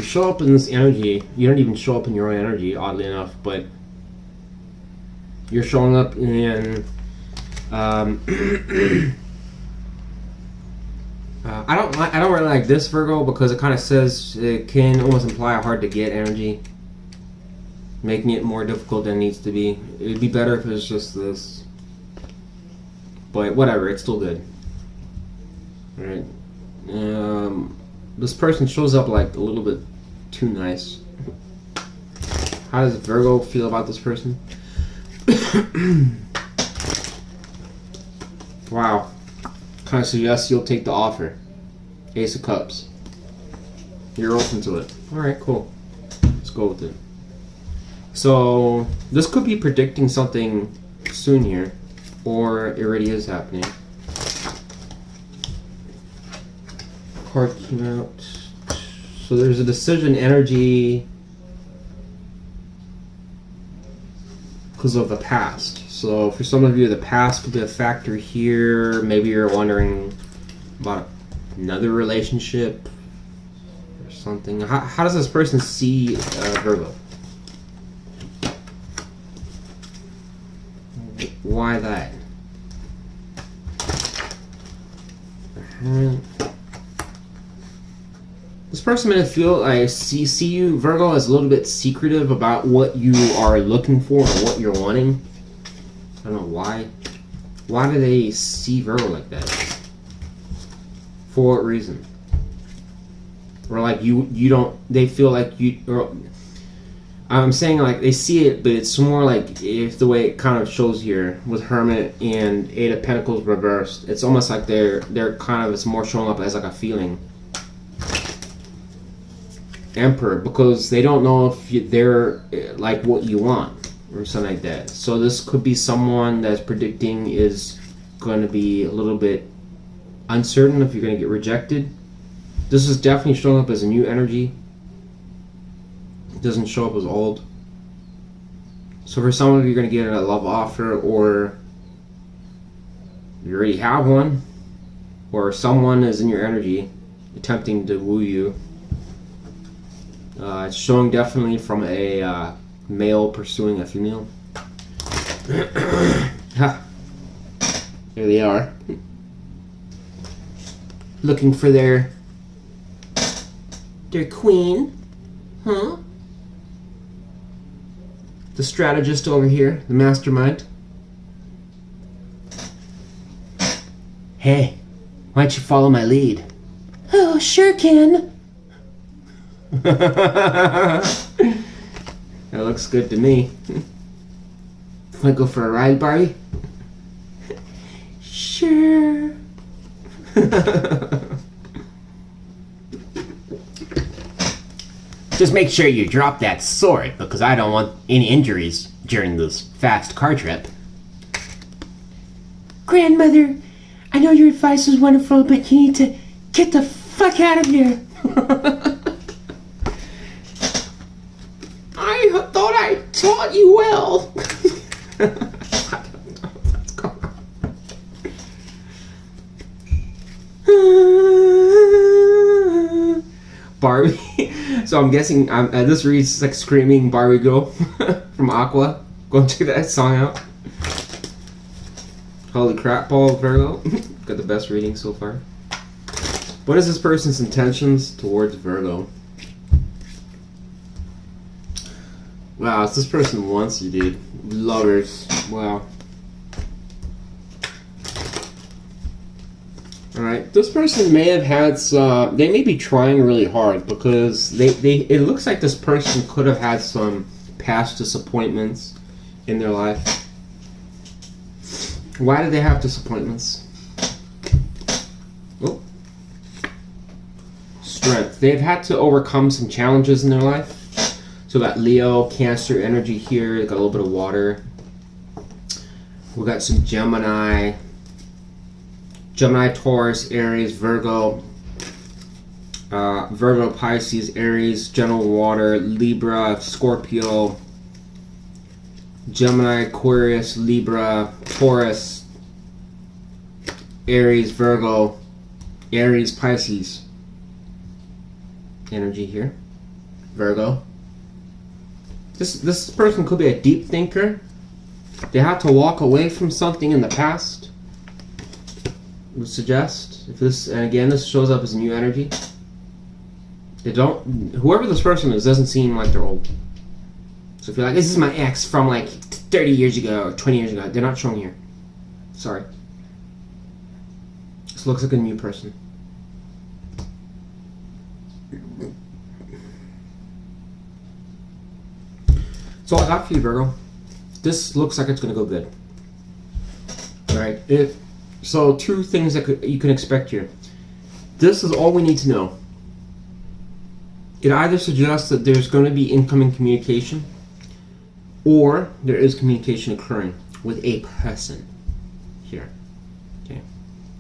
show up in this energy, you don't even show up in your own energy, oddly enough, but you're showing up in I don't really like this, Virgo, because it kind of says it can almost imply a hard to get energy, making it more difficult than it needs to be. It'd be better if it was just this, but whatever, it's still good. Alright. This person shows up like a little bit too nice. How does Virgo feel about this person? Wow. Kind of suggests you'll take the offer. Ace of Cups. You're open to it. Alright, cool. Let's go with it. So, this could be predicting something soon here. Or it already is happening. Card came out. So there's a decision energy because of the past. So for some of you, the past could be a factor here. Maybe you're wondering about another relationship or something. How does this person see Virgo? Why that? This person may feel, I see you, Virgo, as a little bit secretive about what you are looking for or what you're wanting. I don't know why. Why do they see Virgo like that? For what reason? Or like you don't, they feel like you, or I'm saying like they see it, but it's more like if the way it kind of shows here with Hermit and Eight of Pentacles reversed, it's almost like they're kind of, it's more showing up as like a feeling. Emperor, because they don't know if they're like what you want or something like that. So this could be someone that's predicting is going to be a little bit uncertain if you're going to get rejected. This is definitely showing up as a new energy. It doesn't show up as old. So for some of you, you're going to get a love offer, or you already have one, or someone is in your energy attempting to woo you. It's showing definitely from a male pursuing a female. Ha! Here they are. Looking for their queen. Huh? The strategist over here, the mastermind. Hey, why don't you follow my lead? Oh, sure can. That looks good to me. Wanna go for a ride, Barbie? Sure. Just make sure you drop that sword, because I don't want any injuries during this fast car trip. Grandmother, I know your advice was wonderful, but you need to get the fuck out of here. I thought I taught you well. I don't know what's going on. Barbie. So I'm guessing this reads like Screaming Barbie Girl from Aqua. Go check that song out. Holy crap, Paul Virgo. Got the best reading so far. What is this person's intentions towards Virgo? Wow, it's this person wants you, dude. Lovers. Wow. Alright, this person may have had some, they may be trying really hard, because it looks like this person could have had some past disappointments in their life. Why do they have disappointments? Oh. Strength. They've had to overcome some challenges in their life. So we got Leo, Cancer energy here. Got a little bit of water. We got some Gemini, Taurus, Aries, Virgo, Virgo, Pisces, Aries, general water, Libra, Scorpio, Gemini, Aquarius, Libra, Taurus, Aries, Virgo, Aries, Pisces energy here. Virgo. This person could be a deep thinker. They have to walk away from something in the past. Would suggest if this, and again, this shows up as a new energy. They don't. Whoever this person is doesn't seem like they're old. So if you're like, this is my ex from like 30 years ago or 20 years ago, they're not showing here. Sorry. This looks like a new person. So I got for you, Virgo. This looks like it's going to go good. Alright, So 2 things that you can expect here. This is all we need to know. It either suggests that there's going to be incoming communication, or there is communication occurring with a person here. Okay.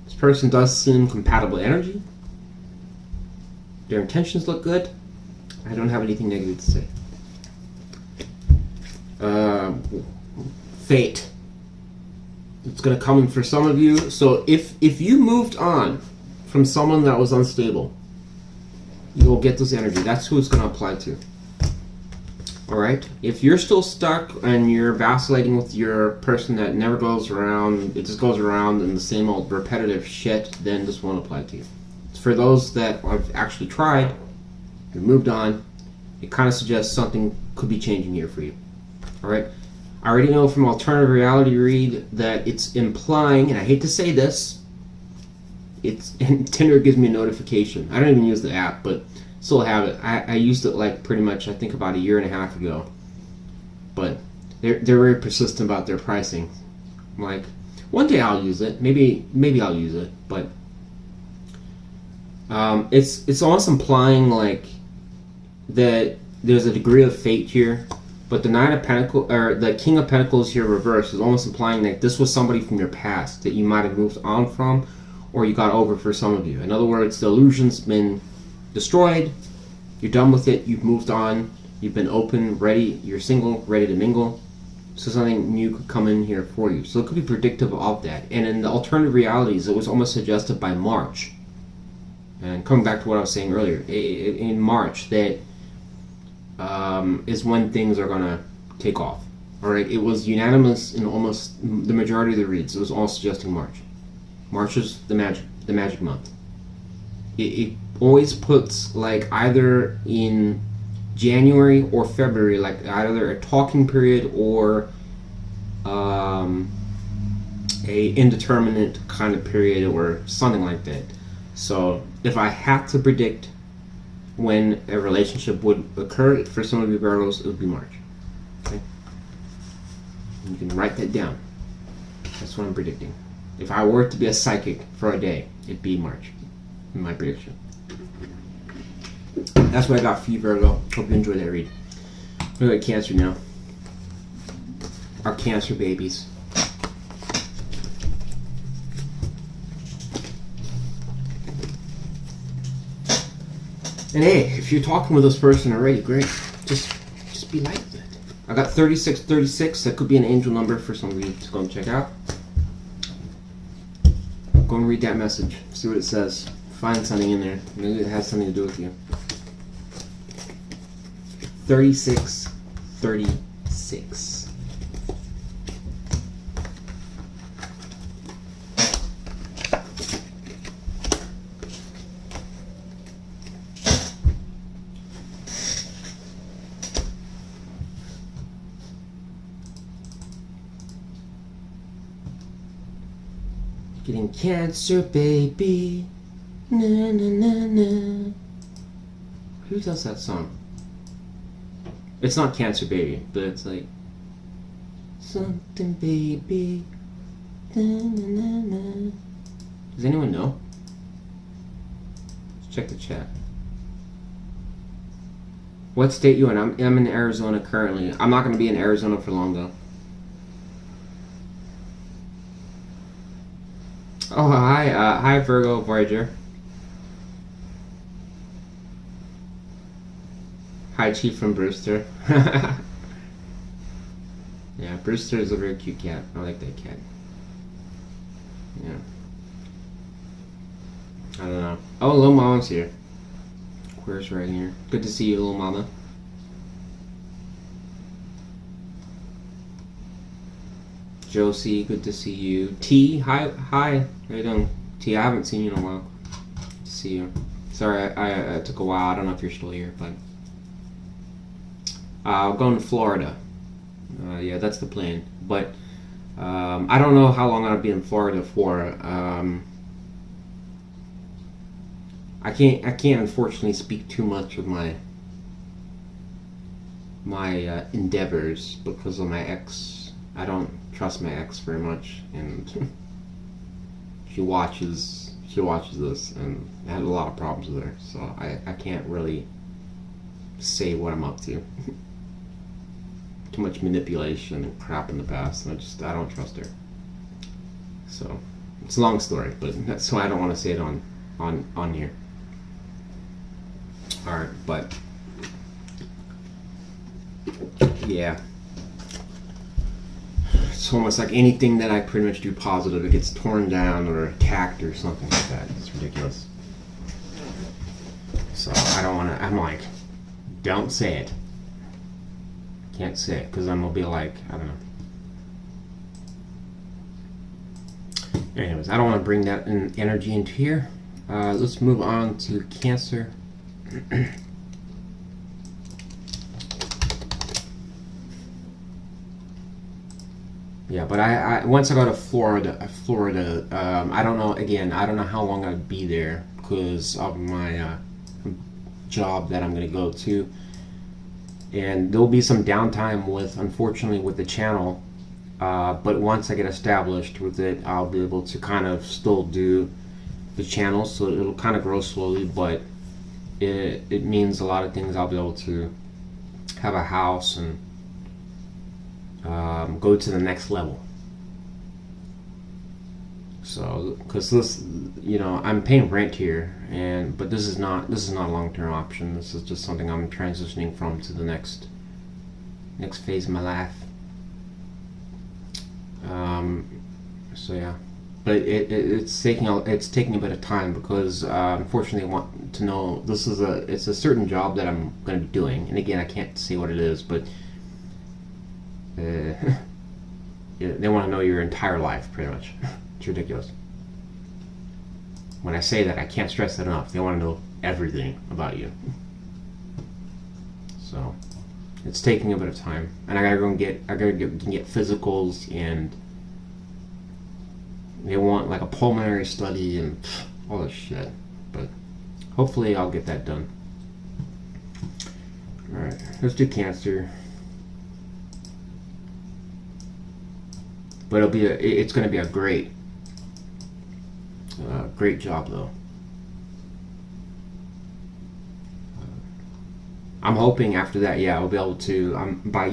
This person does seem compatible energy. Their intentions look good. I don't have anything negative to say. Fate. It's going to come in for some of you. So if you moved on from someone that was unstable, you'll get this energy. That's who it's going to apply to. Alright? If you're still stuck and you're vacillating with your person that never goes around, it just goes around in the same old repetitive shit, then this won't apply to you. For those that have actually tried, you moved on, it kind of suggests something could be changing here for you. Alright? I already know from alternative reality read that it's implying, and I hate to say this, and Tinder gives me a notification. I don't even use the app, but still have it. I used it like pretty much, I think, about 1.5 years ago. But they're very persistent about their pricing. I'm like, one day I'll use it. Maybe I'll use it, but it's almost implying like that there's a degree of fate here. But the Knight of Pentacles, or the King of Pentacles here reversed, is almost implying that this was somebody from your past that you might have moved on from, or you got over for some of you. In other words, the illusion's been destroyed, you're done with it, you've moved on, you've been open, ready, you're single, ready to mingle. So something new could come in here for you. So it could be predictive of that. And in the alternative realities, it was almost suggested by March. And coming back to what I was saying earlier, in March, that is when things are going to take off. Alright, it was unanimous in almost the majority of the reads. It was all suggesting March. March is the magic month. It always puts like either in January or February, like either a talking period or a indeterminate kind of period or something like that. So if I had to predict when a relationship would occur, for some of you Virgos, it would be March. Okay? You can write that down. That's what I'm predicting. If I were to be a psychic for a day, it'd be March. In my prediction. That's what I got for you, Virgo. Hope you enjoyed that read. We're at Cancer now. Our Cancer babies. And hey, if you're talking with this person already, great. Just be like that. I got 3636. That could be an angel number for some of you to go and check out. Go and read that message. See what it says. Find something in there. Maybe it has something to do with you. 3636. Getting Cancer, baby. Na na na na. Who does that song? It's not Cancer, baby, but it's like something, baby. Na na na na. Does anyone know? Let's check the chat. What state you in? I'm in Arizona currently. I'm not going to be in Arizona for long though. Oh, hi Virgo Voyager. Hi Chief from Brewster. Yeah, Brewster is a very cute cat. I like that cat. Yeah. I don't know. Oh, Little Mama's here. Aquarius right here. Good to see you, Little Mama. Josie, good to see you. T, hi. How you doing? T, I haven't seen you in a while. Good to see you. Sorry, I took a while. I don't know if you're still here, but I'm going to Florida. Yeah, that's the plan. But I don't know how long I'll be in Florida for. I can't unfortunately speak too much of my endeavors because of my ex. I don't trust my ex very much, and she watches this, and I had a lot of problems with her, so I can't really say what I'm up to. Too much manipulation and crap in the past, and I don't trust her. So it's a long story, but that's why I don't want to say it on here. All right, but yeah, it's almost like anything that I pretty much do positive, it gets torn down or attacked or something like that. It's ridiculous. So I don't want to. I'm like, don't say it. Can't say it because I'm gonna be like, I don't know. Anyways, I don't want to bring that energy into here. Let's move on to Cancer. Yeah, but I once I go to Florida, I don't know. Again, I don't know how long I'd be there because of my job that I'm gonna go to, and there'll be some downtime unfortunately, with the channel. But once I get established with it, I'll be able to kind of still do the channel, so it'll kind of grow slowly. But it means a lot of things. I'll be able to have a house and go to the next level. So, because this, I'm paying rent here, but this is not a long-term option. This is just something I'm transitioning from to the next phase of my life. So yeah, but it's taking a bit of time because unfortunately I want to know it's a certain job that I'm going to be doing, and again I can't say what it is, but they want to know your entire life pretty much. It's ridiculous. When I say that, I can't stress that enough. They want to know everything about you. So it's taking a bit of time, and I gotta go and get physicals, and they want like a pulmonary study and all this shit. But hopefully I'll get that done. All right, let's do Cancer. But it's going to be a great job though. I'm hoping after that, I'll be able to. By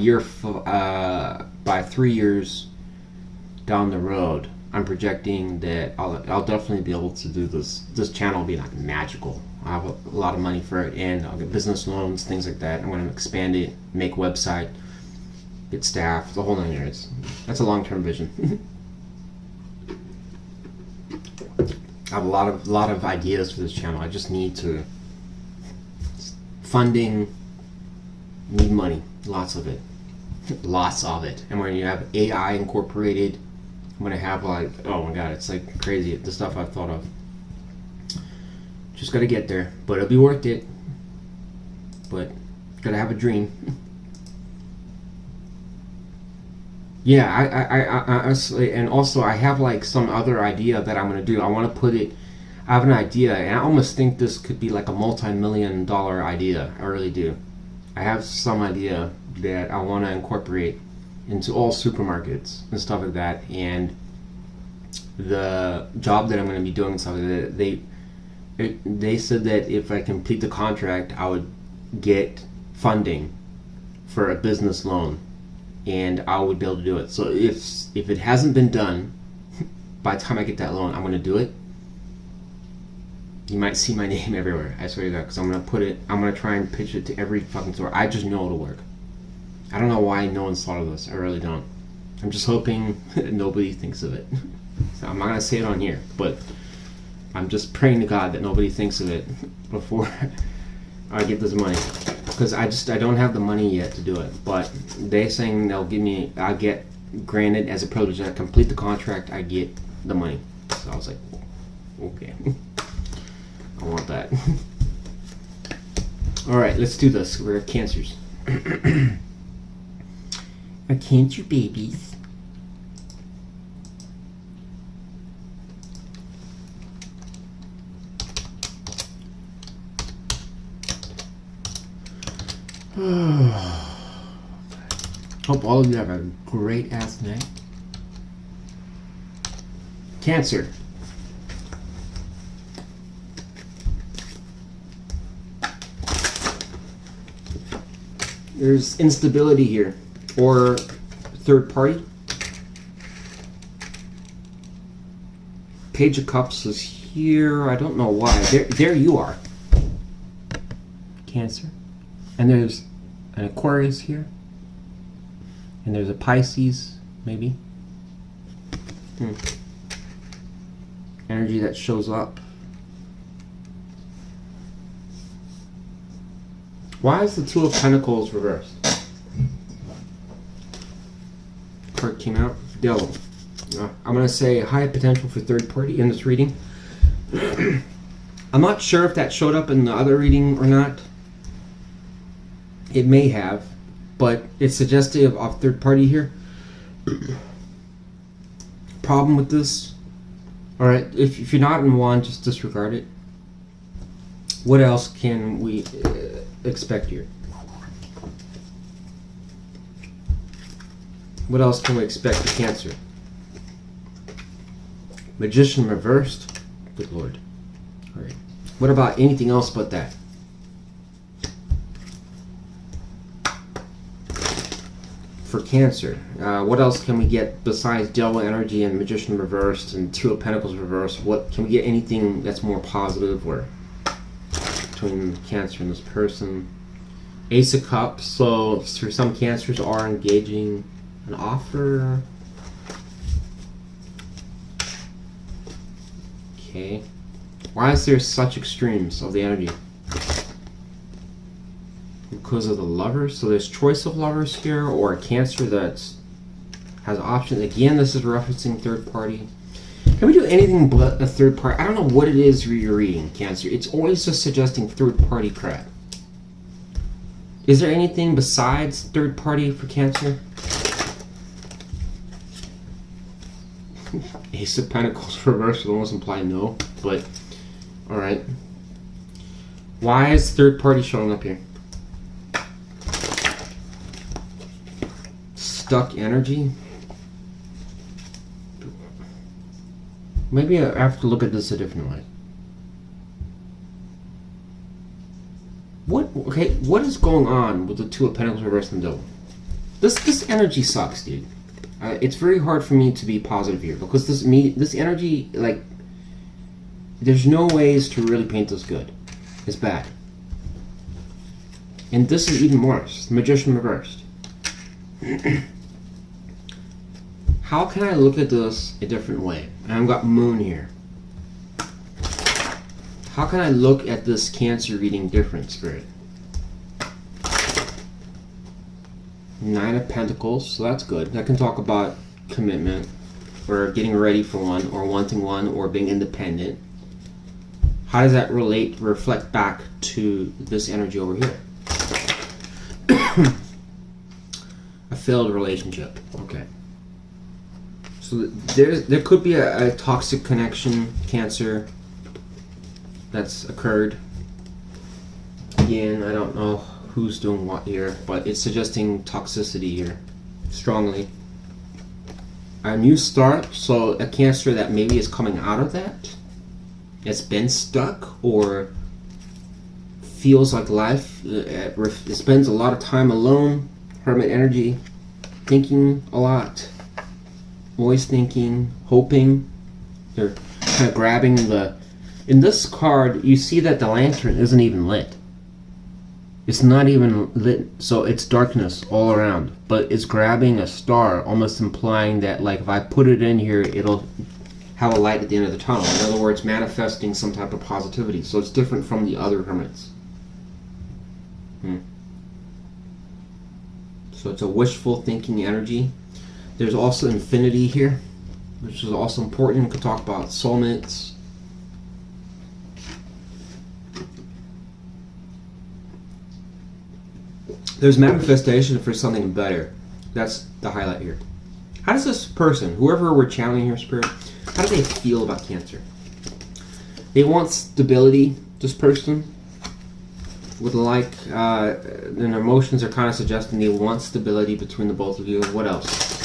3 years down the road, I'm projecting that I'll definitely be able to do this. This channel will be like magical. I have a lot of money for it, and I'll get business loans, things like that. I'm going to expand it, make website, get staff, the whole 9 yards. That's a long-term vision. I have a lot of ideas for this channel. I just need funding. Need money, lots of it. And when you have AI incorporated, I'm gonna have like, oh my god, it's like crazy, the stuff I've thought of. Just gotta get there, but it'll be worth it. But gotta have a dream. Yeah, I honestly, and also I have like some other idea that I'm gonna do. I want to put it. I have an idea, and I almost think this could be like a multi-million-dollar idea. I really do. I have some idea that I want to incorporate into all supermarkets and stuff like that. And the job that I'm going to be doing and stuff like that, they said that if I complete the contract, I would get funding for a business loan, and I would be able to do it. So if it hasn't been done by the time I get that loan, I'm going to do it. You might see my name everywhere, I swear to God, because I'm going to try and pitch it to every fucking store. I just know it'll work. I don't know why no one's thought of this. I really don't. I'm just hoping nobody thinks of it. So I'm not going to say it on here, but I'm just praying to God that nobody thinks of it before I get this money. Because I don't have the money yet to do it. But they're saying I'll get granted as a privilege. I complete the contract, I get the money. So I was like, okay. I want that. Alright, let's do this. We're Cancers. Our Cancer babies. Hope all of you have a great ass night. Cancer. There's instability here, or third party. Page of Cups is here. I don't know why. There you are. Cancer. And there's an Aquarius here. And there's a Pisces, maybe. Energy that shows up. Why is the Two of Pentacles reversed? Card came out. Devil. I'm going to say high potential for third party in this reading. I'm not sure if that showed up in the other reading or not. It may have, but it's suggestive of third party here. Problem with this? Alright, if you're not in one, just disregard it. What else can we expect here? What else can we expect for Cancer? Magician reversed? Good Lord. Alright. What about anything else but that? For Cancer, what else can we get besides Devil energy and Magician reversed and Two of Pentacles reversed? What can we get? Anything that's more positive or between Cancer and this person? Ace of Cups. So for some Cancers are engaging an offer. Okay. Why is there such extremes of the energy? Because of the Lovers. So there's choice of Lovers here, or a Cancer that has options. Again, this is referencing third party. Can we do anything but a third party? I don't know what it is you're reading, Cancer. It's always just suggesting third party crap. Is there anything besides third party for Cancer? Ace of Pentacles reversed would almost imply no, but alright. Why is third party showing up here? Stuck energy? Maybe I have to look at this a different way. What is going on with the Two of Pentacles reversed and Devil? This energy sucks, dude. It's very hard for me to be positive here because this energy, like, there's no ways to really paint this good. It's bad. And this is even worse. Magician reversed. How can I look at this a different way? I've got Moon here. How can I look at this Cancer reading different, Spirit? Nine of Pentacles, so that's good. That can talk about commitment, or getting ready for one, or wanting one, or being independent. How does that reflect back to this energy over here? A failed relationship. Okay. So there could be a toxic connection, Cancer, that's occurred. Again, I don't know who's doing what here, but it's suggesting toxicity here, strongly. A new start, so a Cancer that maybe is coming out of that, it's been stuck, or feels like life, it spends a lot of time alone, Hermit energy, thinking a lot, always thinking, hoping. They're kind of grabbing in this card, you see that the lantern isn't even lit. It's not even lit, so it's darkness all around, but it's grabbing a star, almost implying that, like, if I put it in here, it'll have a light at the end of the tunnel. In other words, manifesting some type of positivity. So it's different from the other hermits. So it's a wishful thinking energy. There's also infinity here, which is also important. We could talk about soulmates. There's manifestation for something better. That's the highlight here. How does this person, whoever we're channeling here, Spirit, how do they feel about Cancer? They want stability, this person. Would like, their emotions are kind of suggesting they want stability between the both of you. What else?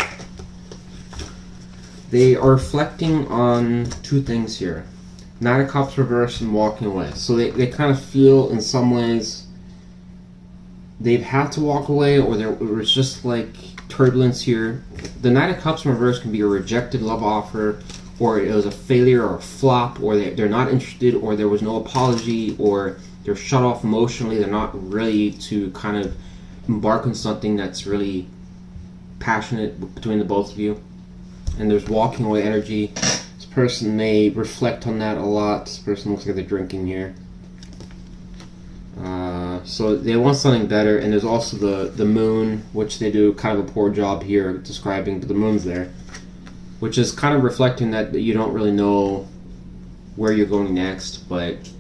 They are reflecting on two things here. Nine of Cups reversed and walking away. So they kind of feel in some ways they've had to walk away, or there was just like turbulence here. The Knight of Cups in reverse can be a rejected love offer, or it was a failure or a flop, or they're not interested, or there was no apology, or they're shut off emotionally. They're not ready to kind of embark on something that's really passionate between the both of you. And there's walking away energy. This person may reflect on that a lot. This person looks like they're drinking here. So they want something better. And there's also the moon, which they do kind of a poor job here describing, but the moon's there, which is kind of reflecting that you don't really know where you're going next. But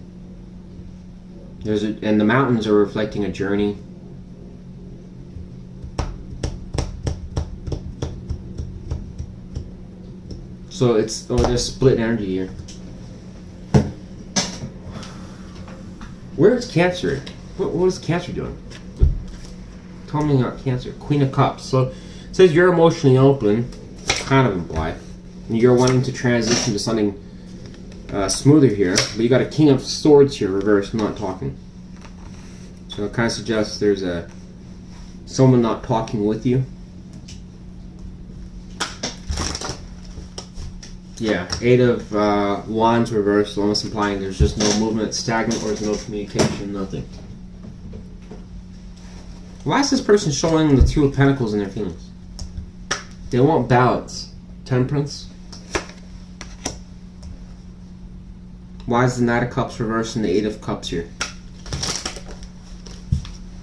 and the mountains are reflecting a journey. So it's there's split energy here. Where is Cancer? What is Cancer doing? Tell me about Cancer. Queen of Cups. So it says you're emotionally open, kind of implied. And you're wanting to transition to something smoother here. But you got a King of Swords here, reverse, not talking. So it kind of suggests there's someone not talking with you. Yeah, Eight of Wands reversed, almost implying there's just no movement, stagnant, or there's no communication, nothing. Why is this person showing the Two of Pentacles in their feelings? They want balance. Temperance. Why is the Knight of Cups reversed and the Eight of Cups here?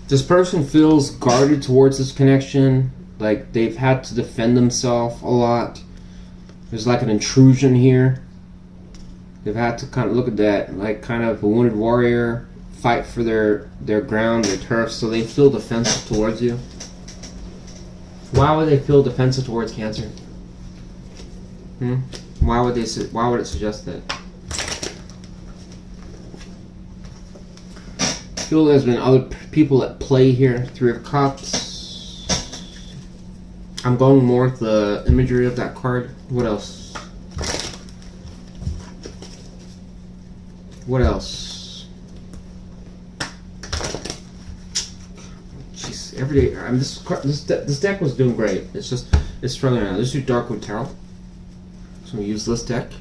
This person feels guarded towards this connection, like they've had to defend themselves a lot. There's like an intrusion here. They've had to kind of look at that, like kind of a wounded warrior, fight for their ground, their turf, so they feel defensive towards you. Why would they feel defensive towards Cancer? Why would it suggest that? I feel there's been other people at play here. Three of Cups. I'm going more with the imagery of that card. What else? What else? Jeez, every day. This deck was doing great. It's struggling now. Let's do Darkwood Tarot. So I'm gonna use this deck.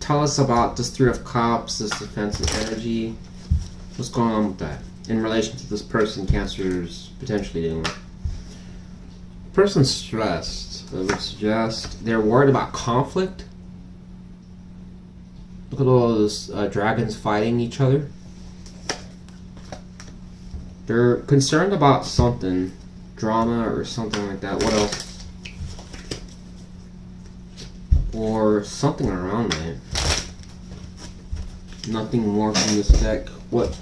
Tell us about this Three of Cups, this defensive energy. What's going on with that in relation to this person Cancer's potentially dealing with? Person's stressed. I would suggest they're worried about conflict. Look at all those dragons fighting each other. They're concerned about something, drama or something like that. What else? Or something around that. Nothing more from this deck. What?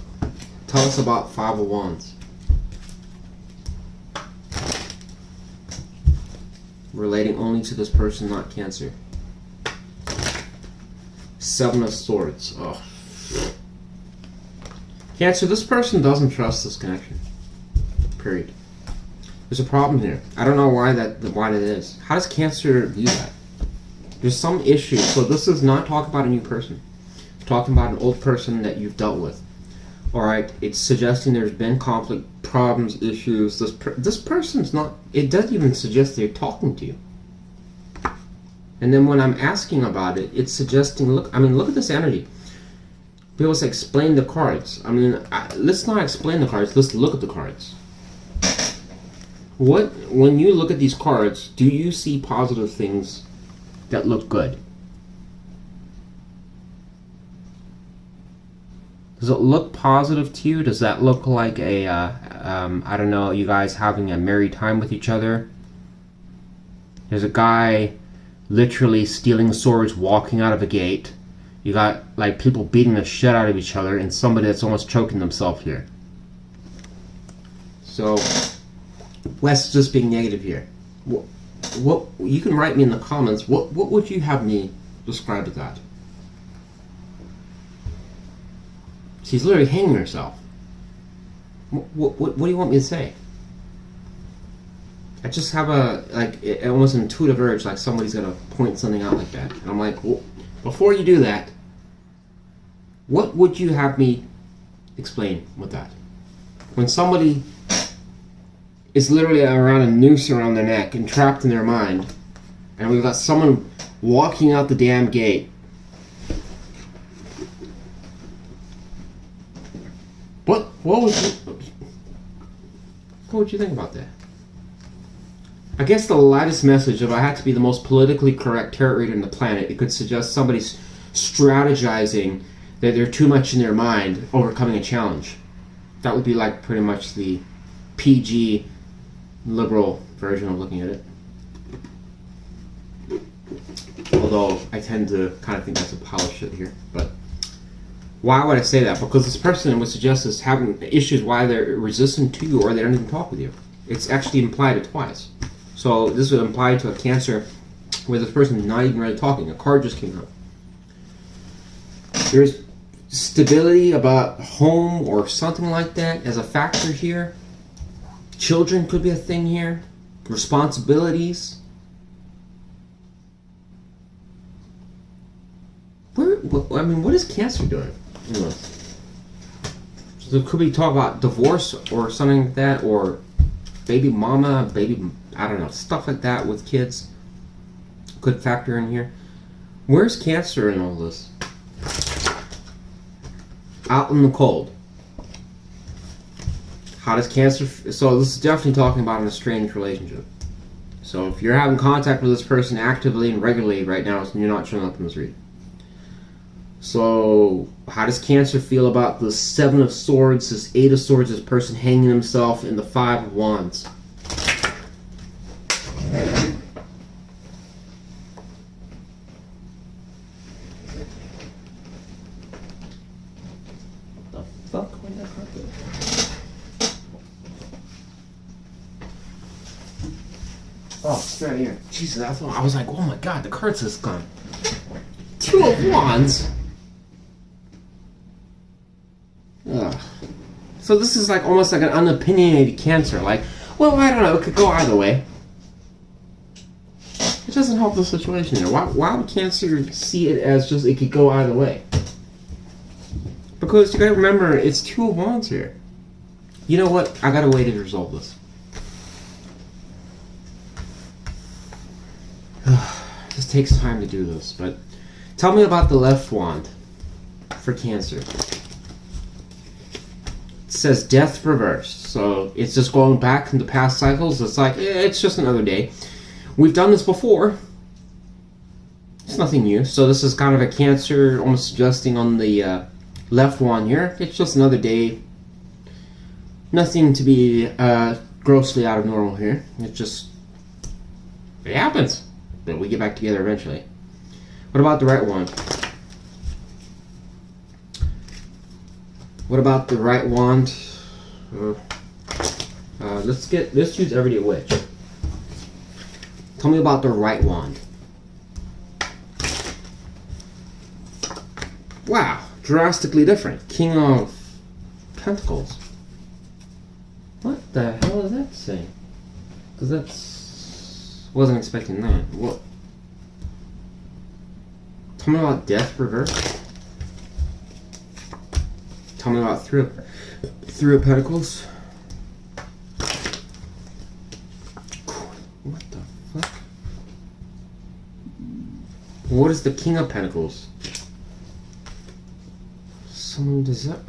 Tell us about Five of Wands. Relating only to this person, not Cancer. Seven of Swords. Oh. Cancer, this person doesn't trust this connection. Period. There's a problem here. I don't know why that is. How does Cancer view that? There's some issue. So this is not talking about a new person. It's talking about an old person that you've dealt with. Alright, it's suggesting there's been conflict, problems, issues. This person's not, it doesn't even suggest they're talking to you. And then when I'm asking about it, it's suggesting, look at this energy. People say, explain the cards. Let's not explain the cards, let's look at the cards. When you look at these cards, do you see positive things that look good? Does it look positive to you? Does that look like a, I don't know, you guys having a merry time with each other? There's a guy literally stealing swords, walking out of a gate. You got like people beating the shit out of each other, and somebody that's almost choking themselves here. So, Wes just being negative here. What you can write me in the comments. What would you have me describe as that? She's literally hanging herself. What do you want me to say? I just have a almost intuitive urge, like somebody's gonna point something out like that, and I'm like, well, before you do that, what would you have me explain with that? When somebody is literally around a noose around their neck and trapped in their mind, and we've got someone walking out the damn gate. What would you think about that? I guess the lightest message, if I had to be the most politically correct tarot reader on the planet, it could suggest somebody's strategizing that they're too much in their mind overcoming a challenge. That would be like pretty much the PG liberal version of looking at it. Although I tend to kind of think that's a pile of shit here. But why would I say that? Because this person would suggest is having issues why they're resistant to you or they don't even talk with you. It's actually implied it twice. So this would imply to a Cancer where this person is not even really talking. A card just came up. There's stability about home or something like that as a factor here. Children could be a thing here. Responsibilities. What is Cancer doing? So there could be talk about divorce or something like that, or baby mama, I don't know, stuff like that with kids. Could factor in here. Where's Cancer in all this? Out in the cold. How does Cancer... So this is definitely talking about an estranged relationship. So if you're having contact with this person actively and regularly right now, you're not showing up in this read. So how does Cancer feel about the Seven of Swords, this Eight of Swords, this person hanging himself, in the Five of Wands? Oh, it's right here. Jesus, I was like, oh my god, the card's just gone. Two of Wands. Ugh. So this is like almost like an unopinionated Cancer. Like, well, I don't know, it could go either way. It doesn't help the situation here. Why would Cancer see it as just it could go either way? Because you gotta remember, it's Two of Wands here. You know what? I got a way to resolve this. This takes time to do this, but tell me about the left wand for Cancer. It says death reversed, so it's just going back into past cycles. It's like, it's just another day. We've done this before. It's nothing new. So this is kind of a Cancer, almost suggesting on the left wand here. It's just another day. Nothing to be grossly out of normal here. It happens. But we get back together eventually. What about the right wand? What about the right wand? Let's choose Everyday Witch. Tell me about the right wand. Wow, drastically different. King of Pentacles. What the hell is that saying? Because wasn't expecting that. What? Tell me about death reversed. Tell me about Three of Pentacles. What the fuck? What is the King of Pentacles? Someone does that.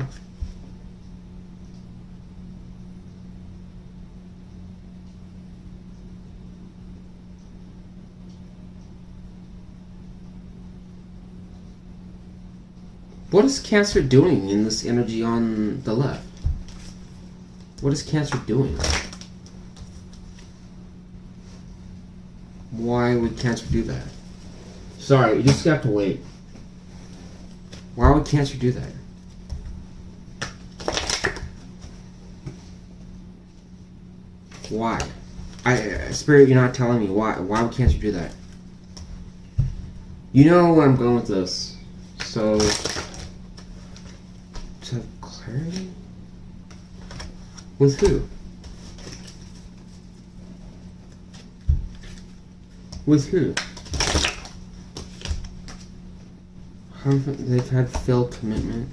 What is Cancer doing in this energy on the left? What is Cancer doing? Why would Cancer do that? Sorry, you just have to wait. Why would Cancer do that? Why? Spirit, you're not telling me why. Why would Cancer do that? You know where I'm going with this. So, to have clarity? With who? With who? They've had failed commitment.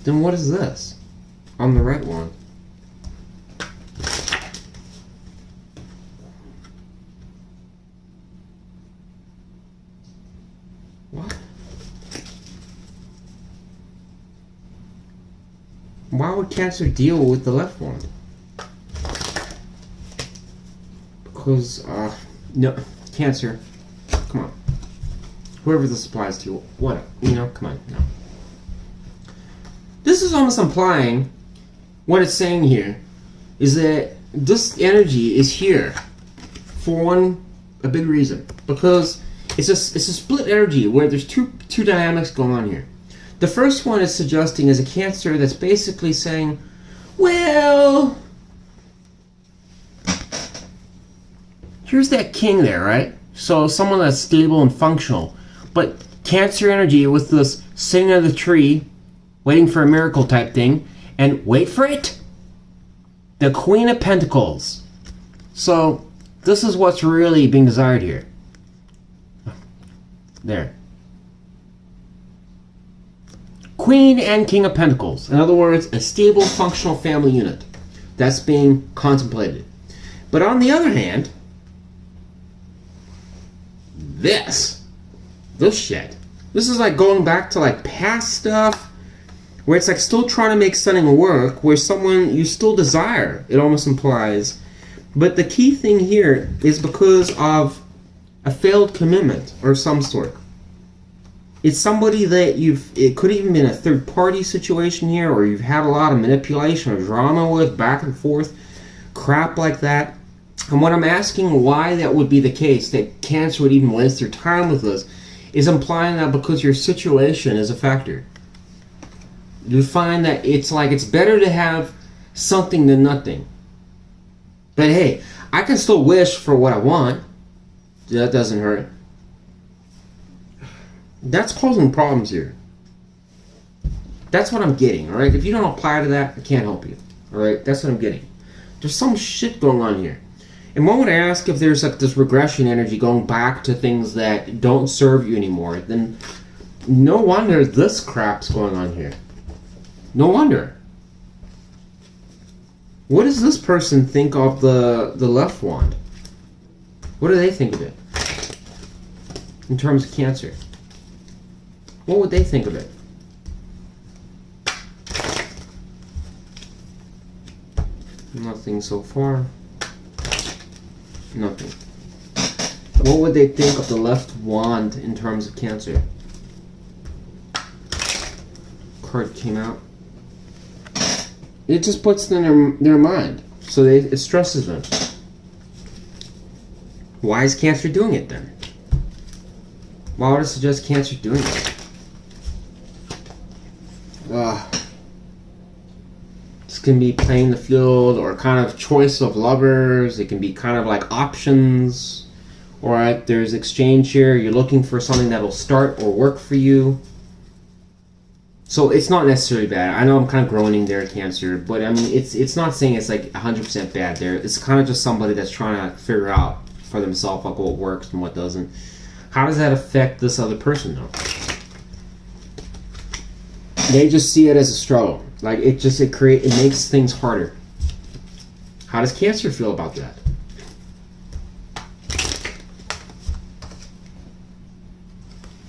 Then what is this? on the right one. What? Why would Cancer deal with the left one? Because, no, Cancer, come on. Whoever this applies to, what, you know, come on, no. This is almost implying, what it's saying here, is that this energy is here for a big reason. Because it's a split energy where there's two dynamics going on here. The first one is suggesting as a Cancer that's basically saying, well, here's that king there, right? So someone that's stable and functional. But Cancer energy with this sitting under the tree, waiting for a miracle type thing, and wait for it, the Queen of Pentacles. So this is what's really being desired here. There. Queen and King of Pentacles. In other words, a stable, functional family unit. That's being contemplated. But on the other hand, this shit. This is like going back to like past stuff, where it's like still trying to make something work, where someone you still desire, it almost implies. But the key thing here is because of a failed commitment or some sort. It's somebody that it could even been a third party situation here, or you've had a lot of manipulation or drama with, back and forth, crap like that. And what I'm asking why that would be the case, that Cancer would even waste their time with this, is implying that because your situation is a factor. You find that it's like it's better to have something than nothing. But hey, I can still wish for what I want. That doesn't hurt. That's causing problems here. That's what I'm getting, alright? If you don't apply to that, I can't help you. Alright? That's what I'm getting. There's some shit going on here. And one would ask if there's like this regression energy going back to things that don't serve you anymore. Then no wonder this crap's going on here. No wonder. What does this person think of the left wand? What do they think of it? In terms of Cancer. What would they think of it? Nothing so far. Nothing. What would they think of the left wand in terms of Cancer? Card came out. It just puts them in their mind. So it stresses them. Why is Cancer doing it then? Why would I suggest Cancer doing it? This can be playing the field or kind of choice of lovers. It can be kind of like options. Alright, there's exchange here. You're looking for something that will start or work for you. So it's not necessarily bad. I know I'm kind of groaning there, Cancer, but I mean, it's not saying it's like 100% bad there. It's kind of just somebody that's trying to figure out for themselves like what works and what doesn't. How does that affect this other person though? They just see it as a struggle. Like it makes things harder. How does Cancer feel about that?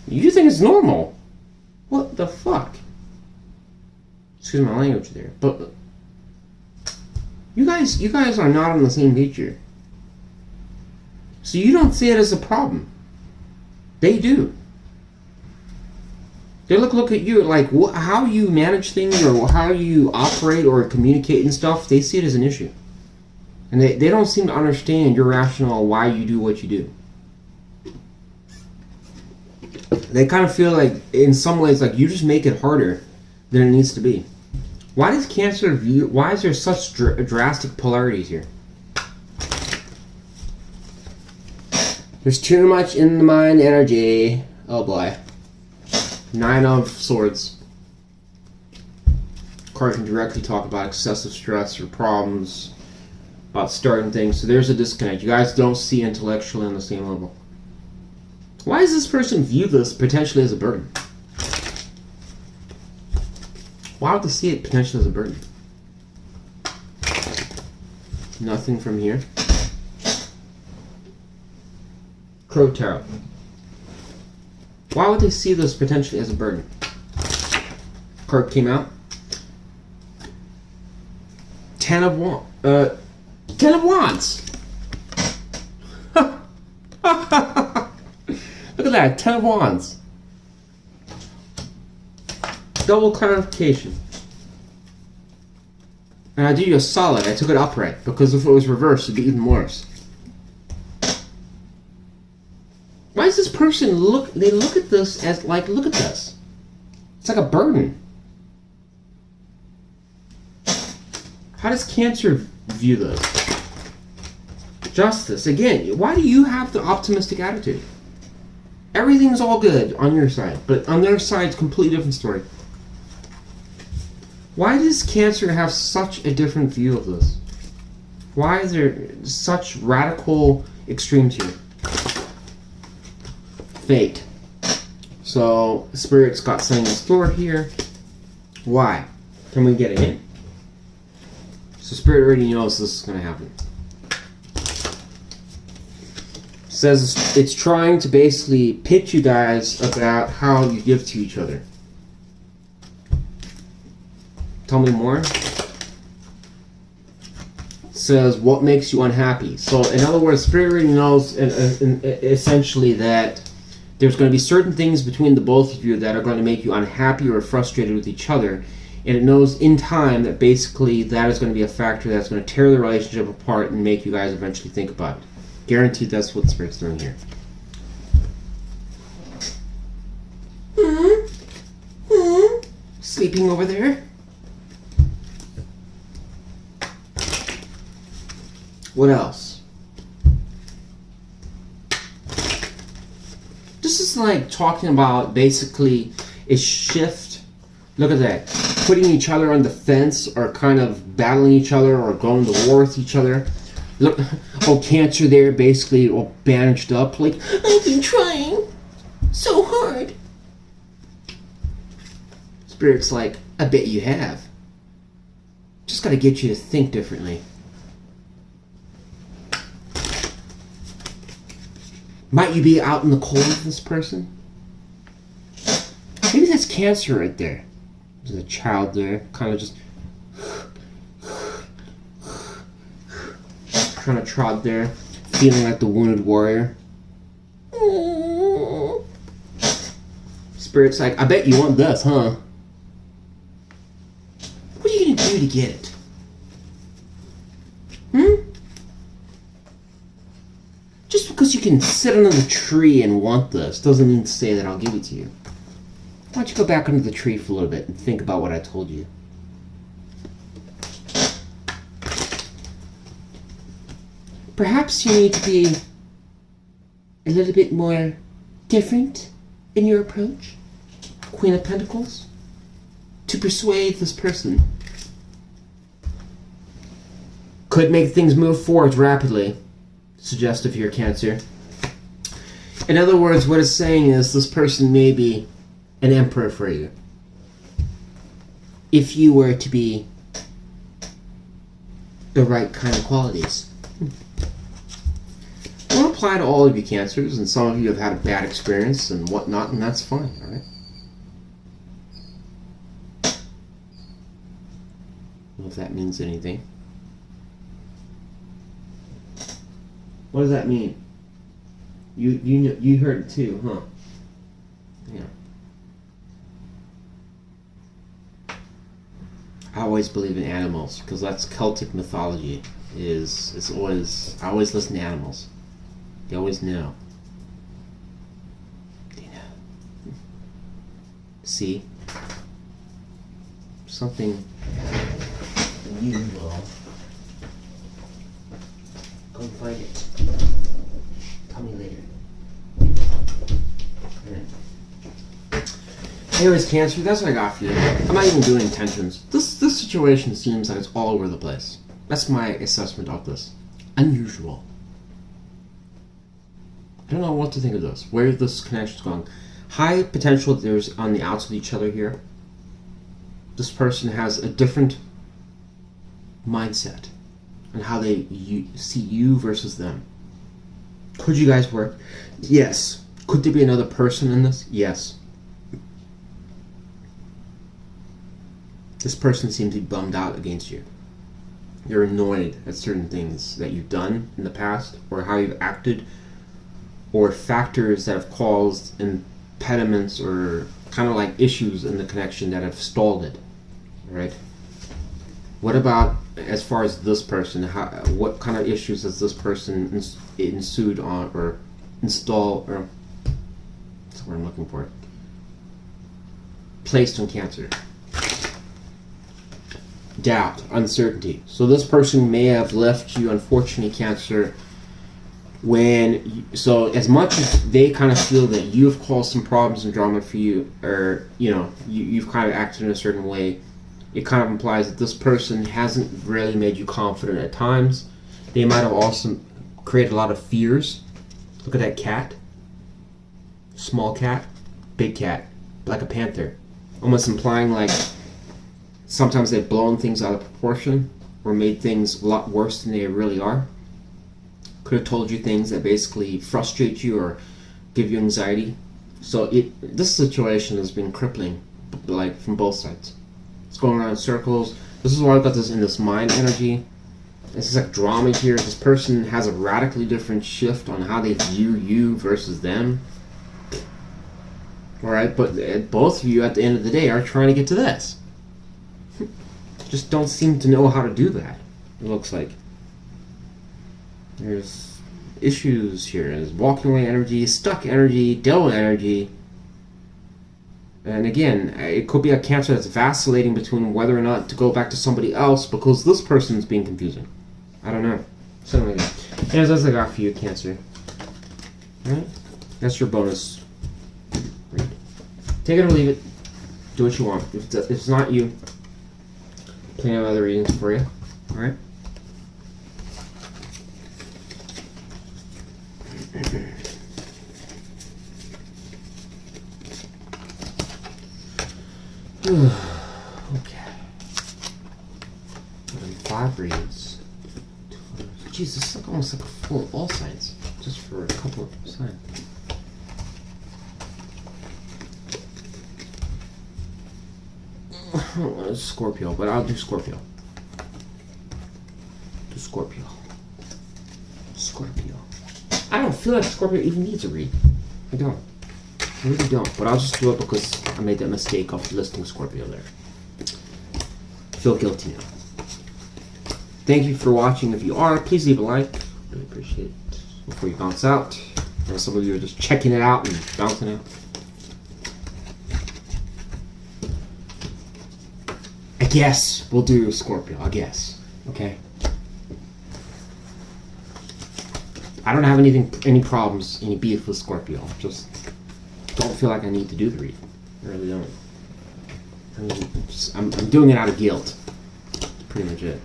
You think it's normal? What the fuck? Excuse my language there, but you guys are not on the same page here. So you don't see it as a problem. They do. They look at you like how you manage things or how you operate or communicate and stuff. They see it as an issue, and they don't seem to understand your rationale why you do what you do. They kind of feel like, in some ways, like you just make it harder than it needs to be. Why does Cancer view? Why is there such drastic polarities here? There's too much in the mind energy. Oh boy. 9 of Swords. Card can directly talk about excessive stress or problems, about starting things. So there's a disconnect. You guys don't see intellectually on the same level. Why does this person view this potentially as a burden? Why would they see it potentially as a burden? Nothing from here. Crow Tarot. Why would they see this potentially as a burden? Card came out. Ten of Wands. Ten of Wands. Look at that, Ten of Wands. Double clarification. And I do you a solid. I took it upright because if it was reversed, it'd be even worse. Why does this person look? They look at this as like, look at this. It's like a burden. How does Cancer view this? Justice. Again, why do you have the optimistic attitude? Everything's all good on your side, but on their side, it's a completely different story. Why does Cancer have such a different view of this? Why is there such radical extremes here? Fate. So, Spirit's got something in store here. Why? Can we get it in? So, Spirit already knows this is going to happen. Says it's trying to basically pitch you guys about how you give to each other. Tell me more. Says what makes you unhappy. So in other words, Spirit already knows essentially that there's going to be certain things between the both of you that are going to make you unhappy or frustrated with each other. And it knows in time that basically that is going to be a factor that's going to tear the relationship apart and make you guys eventually think about it. Guaranteed that's what the Spirit's doing here. Sleeping over there? What else? This is like talking about basically a shift. Look at that. Putting each other on the fence or kind of battling each other or going to war with each other. Look, oh, Cancer there basically all bandaged up. Like, I've been trying so hard. Spirit's like, I bet you have. Just gotta get you to think differently. Might you be out in the cold with this person? Maybe that's Cancer right there. There's a child there, kind of just kind of trod there, feeling like the wounded warrior. Spirit's like, I bet you want this, huh? What are you gonna do to get it? Just because you can sit under the tree and want this doesn't mean to say that I'll give it to you. Why don't you go back under the tree for a little bit and think about what I told you? Perhaps you need to be a little bit more different in your approach, Queen of Pentacles, to persuade this person. Could make things move forward rapidly. Suggestive here, Cancer. In other words, what it's saying is this person may be an emperor for you. If you were to be the right kind of qualities. Will apply to all of you Cancers, and some of you have had a bad experience and whatnot, and that's fine, alright? Well, if that means anything. What does that mean? You heard it too, huh? Yeah. I always believe in animals because that's Celtic mythology. I always listen to animals. They always know. They know. See? Something unusual. Go and find it. Tell me later. Anyways, Cancer, that's what I got for you. I'm not even doing intentions. This situation seems like it's all over the place. That's my assessment of this. Unusual. I don't know what to think of this. Where this connection's going. High potential that there's on the outs with each other here. This person has a different mindset. and how they see you versus them. Could you guys work? Yes. Could there be another person in this? Yes. This person seems to be bummed out against you. You're annoyed at certain things that you've done in the past, or how you've acted, or factors that have caused impediments or kind of like issues in the connection that have stalled it. Right? What about as far as this person? What kind of issues has this person ensued on or installed, or that's what I'm looking for, placed on Cancer? Doubt, uncertainty. So this person may have left you, unfortunately, Cancer, so as much as they kind of feel that you've caused some problems and drama for you, or you've kind of acted in a certain way, it kind of implies that this person hasn't really made you confident at times. They might have also created a lot of fears. Look at that cat. Small cat, big cat, like a panther. Almost implying like sometimes they've blown things out of proportion or made things a lot worse than they really are. Could have told you things that basically frustrate you or give you anxiety. So this situation has been crippling, like from both sides. It's going around in circles. This is why I've got this in this mind energy. This is like drama here. This person has a radically different shift on how they view you versus them. Alright, but both of you at the end of the day are trying to get to this. Just don't seem to know how to do that, it looks like. There's issues here. There's walking away energy, stuck energy, devil energy. And again, it could be a Cancer that's vacillating between whether or not to go back to somebody else because this person's being confusing. I don't know. Something like that. Here's what I got for you, Cancer. Alright? That's your bonus read. Take it or leave it. Do what you want. If it's not you, plenty of other readings for you. Alright? Okay. 5 reads. Jeez, this is like almost like full of all signs, just for a couple of signs. Scorpio, but I'll do Scorpio. Scorpio. I don't feel like Scorpio even needs a read. I don't. I really don't. But I'll just do it because I made that mistake of listing Scorpio there. I feel guilty now. Thank you for watching. If you are, please leave a like. Really appreciate it. Before you bounce out. Or some of you are just checking it out and bouncing out. I guess we'll do Scorpio. I guess. Okay? I don't have any problems, any beef with Scorpio. Just don't feel like I need to do the read. I really don't. I'm doing it out of guilt. That's pretty much it.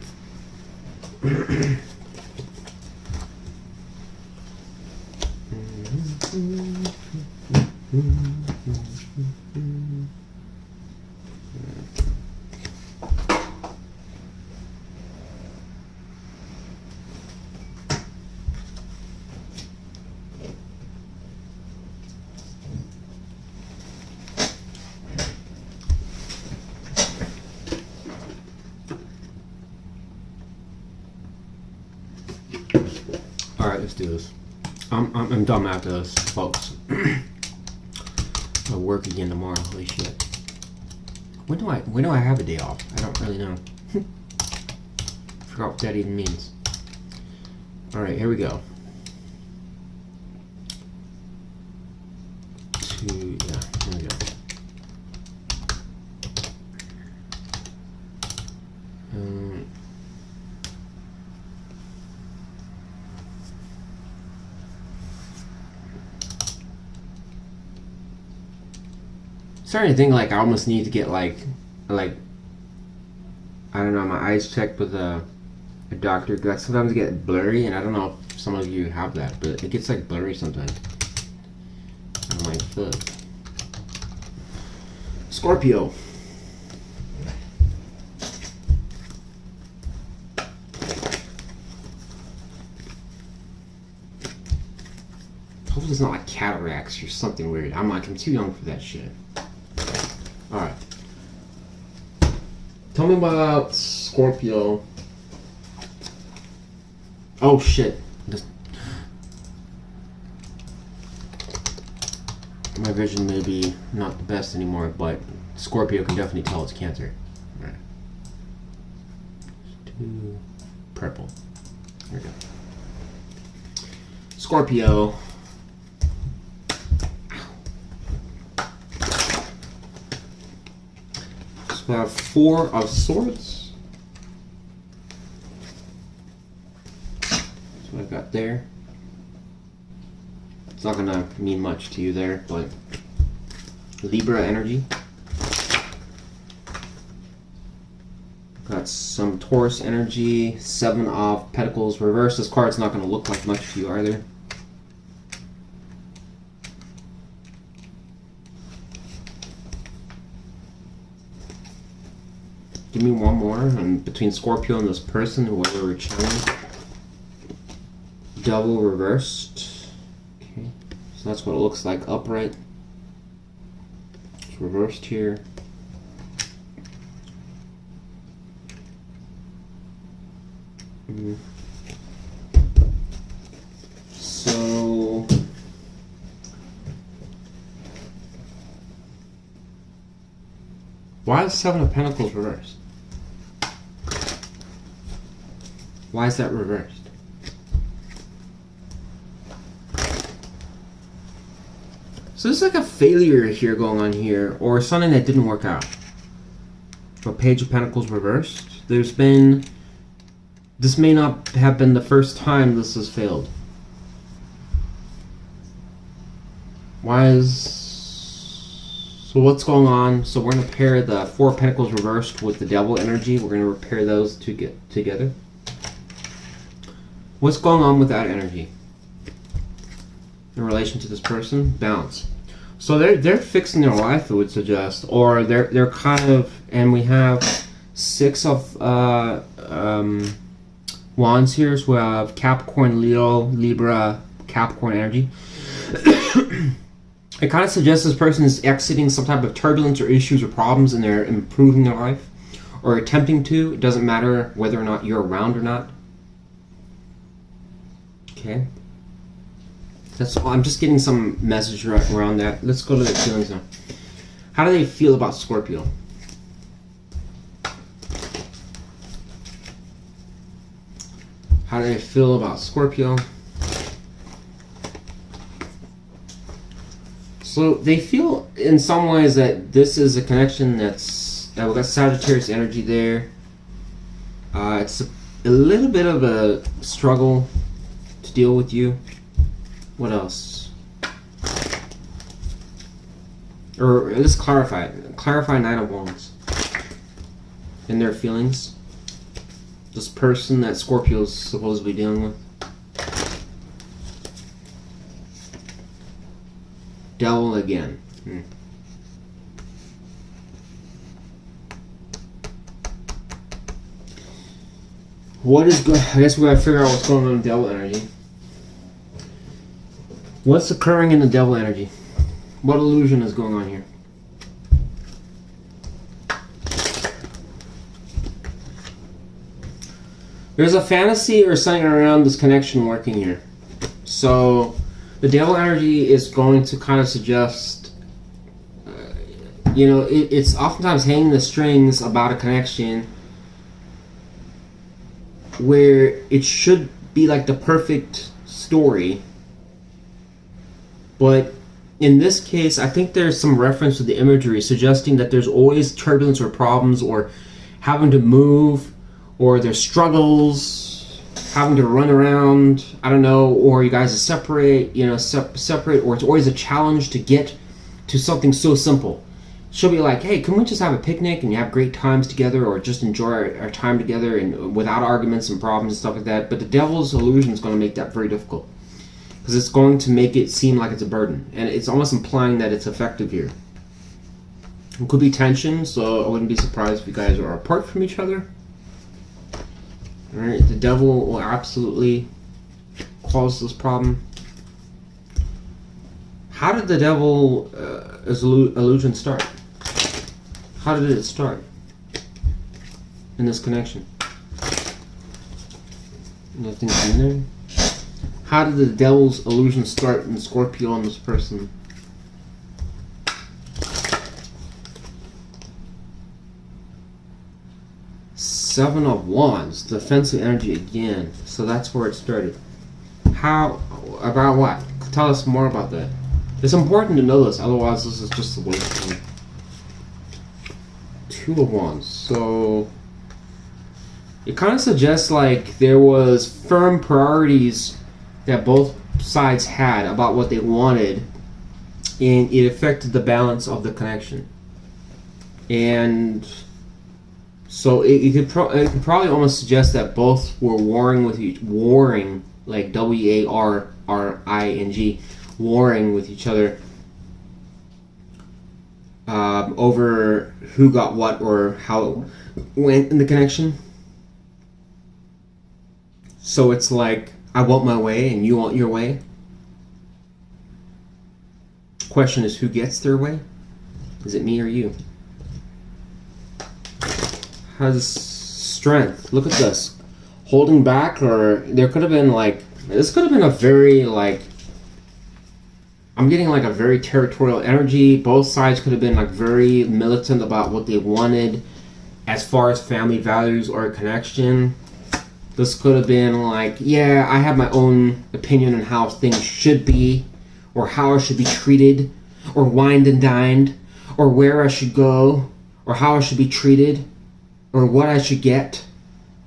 Alright, let's do this. I'm done after this, folks. I'll work again tomorrow. Holy shit. When do I have a day off? I don't really know. Forgot what that even means. Alright, here we go. Here we go. Starting to think like I almost need to get like I don't know, my eyes checked with a doctor, because I sometimes get blurry, and I don't know if some of you have that, but it gets like blurry sometimes. On my foot. Scorpio. hopefully it's not like cataracts or something weird. I'm too young for that shit. Alright. Tell me about Scorpio. Oh shit. My vision may be not the best anymore, but Scorpio can definitely tell it's Cancer. All right. Two purple. There we go. Scorpio. So we have 4 of Swords. That's what I got there. It's not gonna mean much to you there, but Libra energy. Got some Taurus energy, 7 of Pentacles reversed. This card's not gonna look like much to you either. Give me one more, and between Scorpio and this person, whoever we're channeling. Double reversed. Okay, so that's what it looks like upright. It's reversed here. So why is 7 of Pentacles reversed? Why is that reversed? So there's like a failure here going on here, or something that didn't work out. A Page of Pentacles reversed. There's been... This may not have been the first time this has failed. Why is... So what's going on? So we're going to pair the 4 of Pentacles reversed with the Devil energy. We're going to pair those to get together. What's going on with that energy in relation to this person? Balance. So they're fixing their life, it would suggest, or they're kind of, and we have 6 of Wands here. So we have Capricorn, Leo, Libra, Capricorn energy. It kind of suggests this person is exiting some type of turbulence or issues or problems, and they're improving their life or attempting to. It doesn't matter whether or not you're around or not. Okay. That's all. I'm just getting some message around that. Let's go to their feelings now. How do they feel about Scorpio? How do they feel about Scorpio? So they feel in some ways that this is a connection that we've got Sagittarius energy there. It's a little bit of a struggle to deal with you. What else? Or let's clarify. Clarify 9 of Wands. And their feelings. This person that Scorpio's supposed to be dealing with. Devil again. What is good? I guess we gotta figure out what's going on in Devil energy. What's occurring in the Devil energy? What illusion is going on here? There's a fantasy or something around this connection working here. So the Devil energy is going to kind of suggest, it's oftentimes hanging the strings about a connection where it should be like the perfect story. But in this case, I think there's some reference to the imagery suggesting that there's always turbulence or problems or having to move, or there's struggles, having to run around, I don't know, or you guys are separate, separate, or it's always a challenge to get to something so simple. She'll be like, hey, can we just have a picnic and have great times together, or just enjoy our time together and without arguments and problems and stuff like that. But the Devil's illusion is going to make that very difficult, because it's going to make it seem like it's a burden, and it's almost implying that it's effective here. It could be tension, so I wouldn't be surprised if you guys are apart from each other. Alright, the Devil will absolutely cause this problem. how did the devil illusion start? How did it start in this connection? Nothing's in there. How did the devil's illusion start in Scorpio on this person? Seven of Wands, defensive energy again. So that's where it started. How, about what? Tell us more about that. It's important to know this, otherwise this is just a waste of time. Two of Wands. So it kind of suggests like there was firm priorities that both sides had about what they wanted, and it affected the balance of the connection. And so it could probably almost suggest that both were warring, like W-A-R-R-I-N-G, warring with each other over who got what or how it went in the connection. So it's like, I want my way and you want your way. Question is, who gets their way? Is it me or you? Has strength. Look at this. Holding back, or there could have been like, this could have been a very like, I'm getting like a very territorial energy. Both sides could have been like very militant about what they wanted as far as family values or connection. This could have been like, yeah, I have my own opinion on how things should be, or how I should be treated, or wined and dined, or where I should go, or how I should be treated, or what I should get.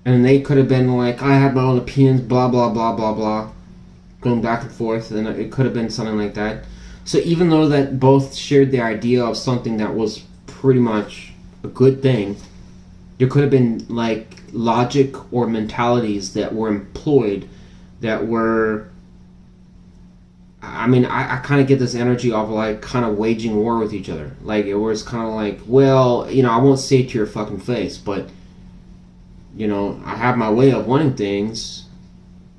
And they could have been like, I have my own opinions, blah, blah, blah, blah, blah, going back and forth, and it could have been something like that. So even though that both shared the idea of something that was pretty much a good thing, there could have been like logic or mentalities that were employed that were, I mean, I kind of get this energy of like kind of waging war with each other. Like it was kind of like, well, you know, I won't say it to your fucking face, but you know, I have my way of wanting things,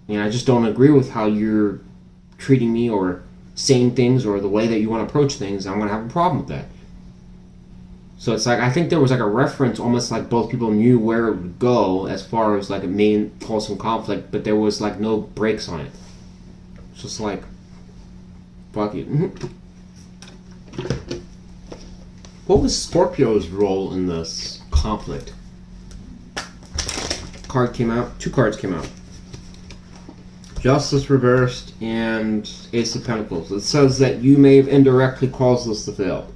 and I just don't agree with how you're treating me or saying things or the way that you want to approach things. I'm going to have a problem with that. So it's like, I think there was like a reference, almost like both people knew where it would go as far as like it may cause some conflict, but there was like no brakes on it. It's just like, fuck it. What was Scorpio's role in this conflict? Card came out, two cards came out. Justice reversed and Ace of Pentacles. It says that you may have indirectly caused this to fail.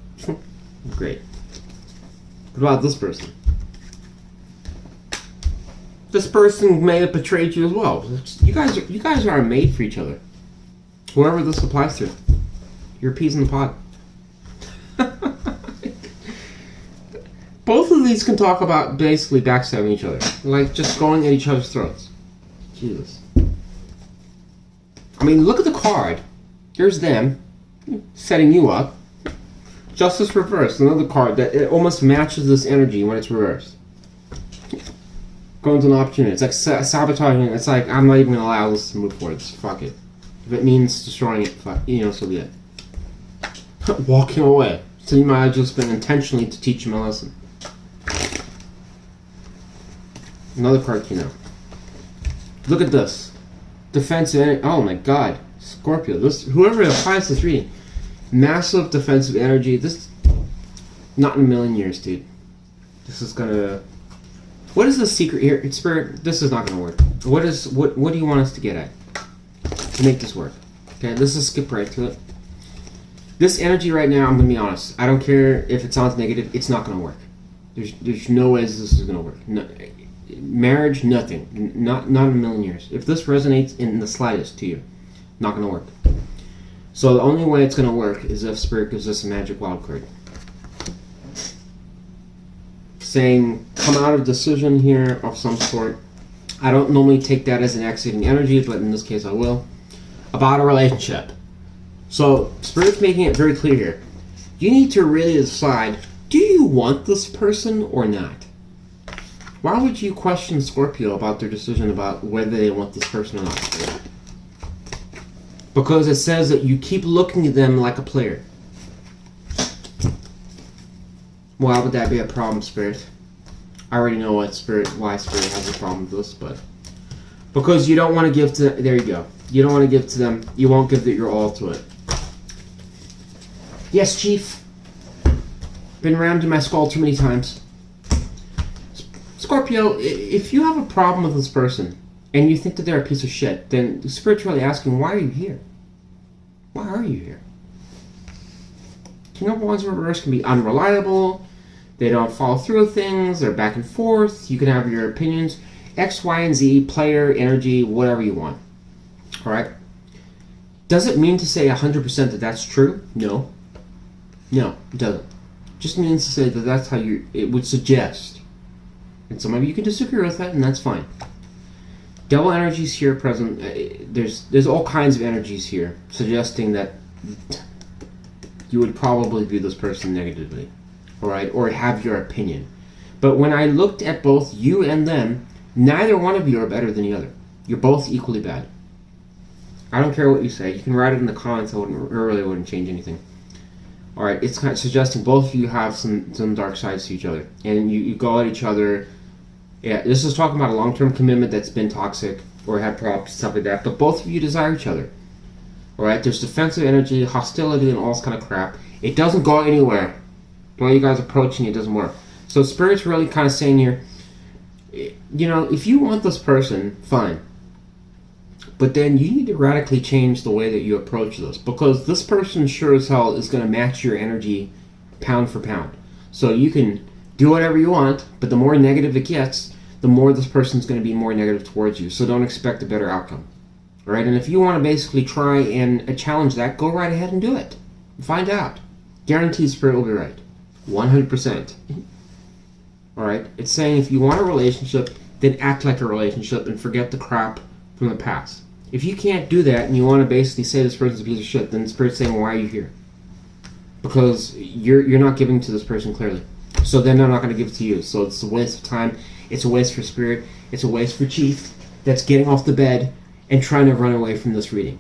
Great. What about this person? This person may have betrayed you as well. You guys are made for each other. Whoever this applies to, you're peas in the pod. Both of these can talk about basically backstabbing each other, like just going at each other's throats. Jesus. I mean, look at the card. Here's them setting you up. Justice reversed, another card that it almost matches this energy when it's reversed. Going to an opportunity. It's like sabotaging. It's like, I'm not even going to allow this to move forward. Fuck it. If it means destroying it, fuck, you know, so be it. Walking away. So you might have just been intentionally to teach him a lesson. Another card came out. Look at this. Defensive energy. Oh my god. Scorpio. This, whoever applies this reading. Massive defensive energy. This, not in a million years, dude. This is gonna. What is the secret here, Spirit? This is not gonna work. What do you want us to get at to make this work? Okay, let's just skip right to it. This energy right now, I'm gonna be honest. I don't care if it sounds negative. It's not gonna work. There's no ways this is gonna work. No, marriage, nothing. Not in a million years. If this resonates in the slightest to you, not gonna work. So the only way it's going to work is if Spirit gives us a magic wild card. Saying, come out of decision here of some sort. I don't normally take that as an exiting energy, but in this case I will. About a relationship. So Spirit's making it very clear here. You need to really decide, do you want this person or not? Why would you question Scorpio about their decision about whether they want this person or not? Because it says that you keep looking at them like a player. Why would that be a problem, Spirit? I already know why Spirit has a problem with this, but... Because you don't want to give to... There you go. You don't want to give to them. You won't give your all to it. Yes, Chief. Been rammed in my skull too many times. Scorpio, if you have a problem with this person, and you think that they're a piece of shit, then Spirit's really asking, why are you here? Why are you here? King of Wands in reverse can be unreliable. They don't follow through with things. They're back and forth. You can have your opinions. X, Y, and Z, player, energy, whatever you want. Alright? Does it mean to say 100% that that's true? No. No, it doesn't. Just means to say that that's how it would suggest. And some of you can disagree with that, and that's fine. Double energies here present. There's all kinds of energies here suggesting that you would probably view this person negatively, all right, or have your opinion. But when I looked at both you and them, neither one of you are better than the other. You're both equally bad. I don't care what you say. You can write it in the comments. I really wouldn't change anything. All right, it's kind of suggesting both of you have some dark sides to each other, and you go at each other. Yeah, this is talking about a long-term commitment that's been toxic or had problems, stuff like that. But both of you desire each other. All right, there's defensive energy, hostility, and all this kind of crap. It doesn't go anywhere. While you guys approaching, it doesn't work. So Spirit's really kind of saying here, you know, if you want this person, fine. But then you need to radically change the way that you approach this, because this person sure as hell is going to match your energy pound for pound. So you can do whatever you want, but the more negative it gets, the more this person's going to be more negative towards you. So don't expect a better outcome. All right? And if you want to basically try and challenge that, go right ahead and do it. Find out. Guaranteed Spirit will be right. 100%. All right? It's saying if you want a relationship, then act like a relationship and forget the crap from the past. If you can't do that and you want to basically say this person's a piece of shit, then Spirit's saying, why are you here? Because you're not giving to this person clearly. So then they're not going to give it to you. So it's a waste of time. It's a waste for Spirit. It's a waste for Chief that's getting off the bed and trying to run away from this reading.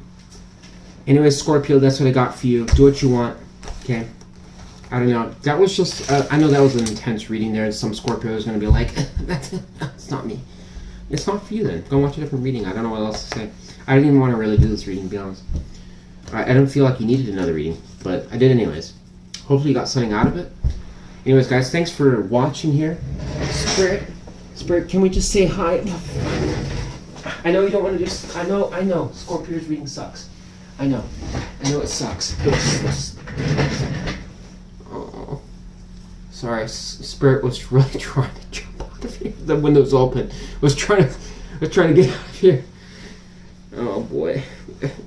Anyway, Scorpio, that's what I got for you. Do what you want. Okay? I don't know. That was just... I know that was an intense reading there. And some Scorpio is going to be like, that's not me. It's not for you then. Go watch a different reading. I don't know what else to say. I didn't even want to really do this reading, to be honest. I don't feel like you needed another reading, but I did anyways. Hopefully you got something out of it. Anyways, guys, thanks for watching here. Spirit, can we just say hi? I know you don't want to just... I know. Scorpio's reading sucks. I know it sucks. Oh. Sorry, Spirit was really trying to jump out of here. The window's open. Was trying to get out of here. Oh boy,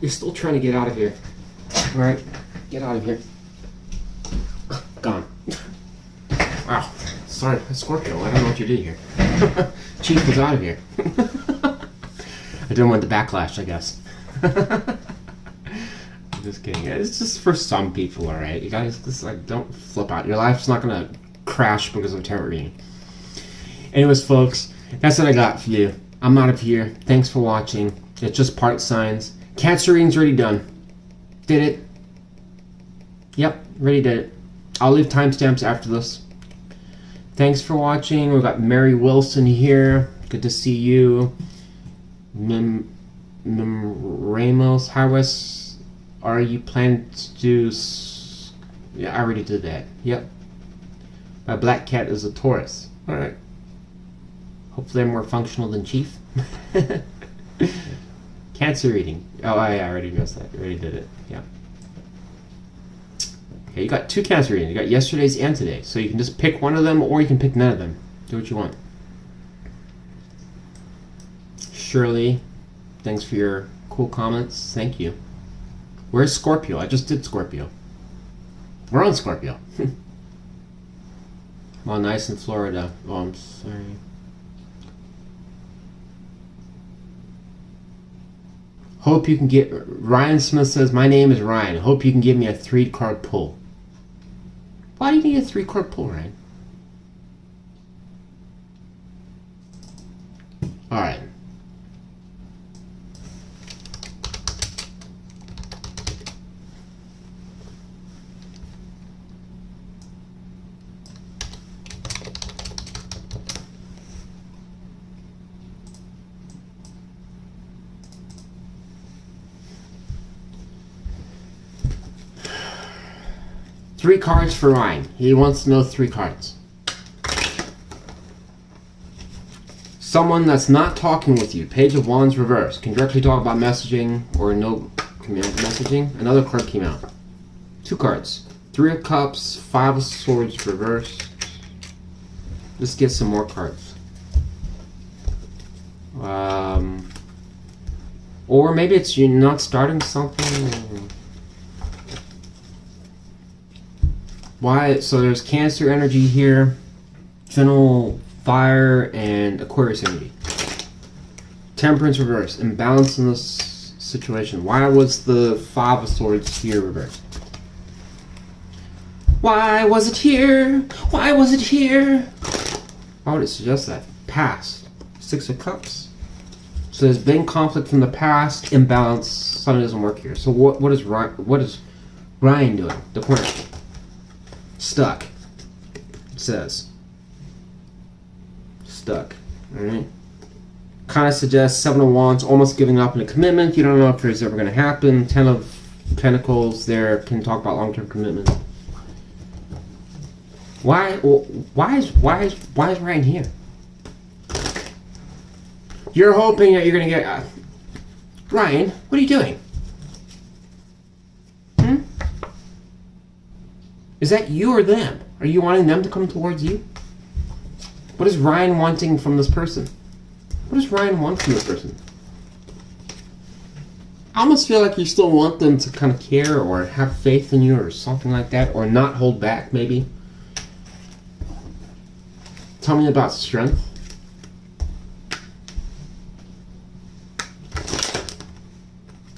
you're still trying to get out of here. All right, get out of here. Gone. Wow, sorry, Scorpio. I don't know what you did here. Chief was out of here. I didn't want the backlash, I guess. I'm just kidding. It's just for some people, all right. You guys, just like don't flip out. Your life's not gonna crash because of a tarot reading. Anyways, folks, that's what I got for you. I'm out of here. Thanks for watching. It's just part signs. Cancer reading's already done. Did it. Yep, already did it. I'll leave timestamps after this. Thanks for watching. We've got Mary Wilson here. Good to see you. Ramos, Aurawest, are you planning to do... Yeah, I already did that. Yep. My black cat is a Taurus. Alright. Hopefully I'm more functional than Chief. Cancer reading. Oh, I already addressed that. I already did it. Yeah. Okay, you got two Cancer readings. You got yesterday's and today. So you can just pick one of them or you can pick none of them. Do what you want. Shirley, thanks for your cool comments. Thank you. Where's Scorpio? I just did Scorpio. We're on Scorpio. Well, nice in Florida. Oh, I'm sorry. Hope you can get... Ryan Smith says, my name is Ryan. Hope you can give me a 3-card pull. Why do you need a 3-card pull, Ryan? Alright. 3 cards for Ryan. He wants to know 3 cards. Someone that's not talking with you. Page of Wands reverse. Can directly talk about messaging or no command messaging. Another card came out. 2 cards. 3 of Cups, 5 of Swords reverse. Let's get some more cards. Or maybe it's you not starting something. Why? So there's Cancer energy here, general fire, and Aquarius energy. Temperance reverse. Imbalance in this situation. Why was the 5 of Swords here reversed? Why was it here? Why was it here? Why would it suggest that? Past. 6 of Cups. So there's been conflict from the past, imbalance, something doesn't work here. So what is Ryan doing? The corner. Stuck. It says. Stuck. Alright. Kind of suggests 7 of Wands, almost giving up on a commitment. You don't know if it's ever going to happen. 10 of Pentacles there can talk about long-term commitment. Why is Ryan here? You're hoping that you're gonna get Ryan. What are you doing? Is that you or them? Are you wanting them to come towards you? What is Ryan wanting from this person? What does Ryan want from this person? I almost feel like you still want them to kind of care or have faith in you or something like that, or not hold back maybe. Tell me about strength.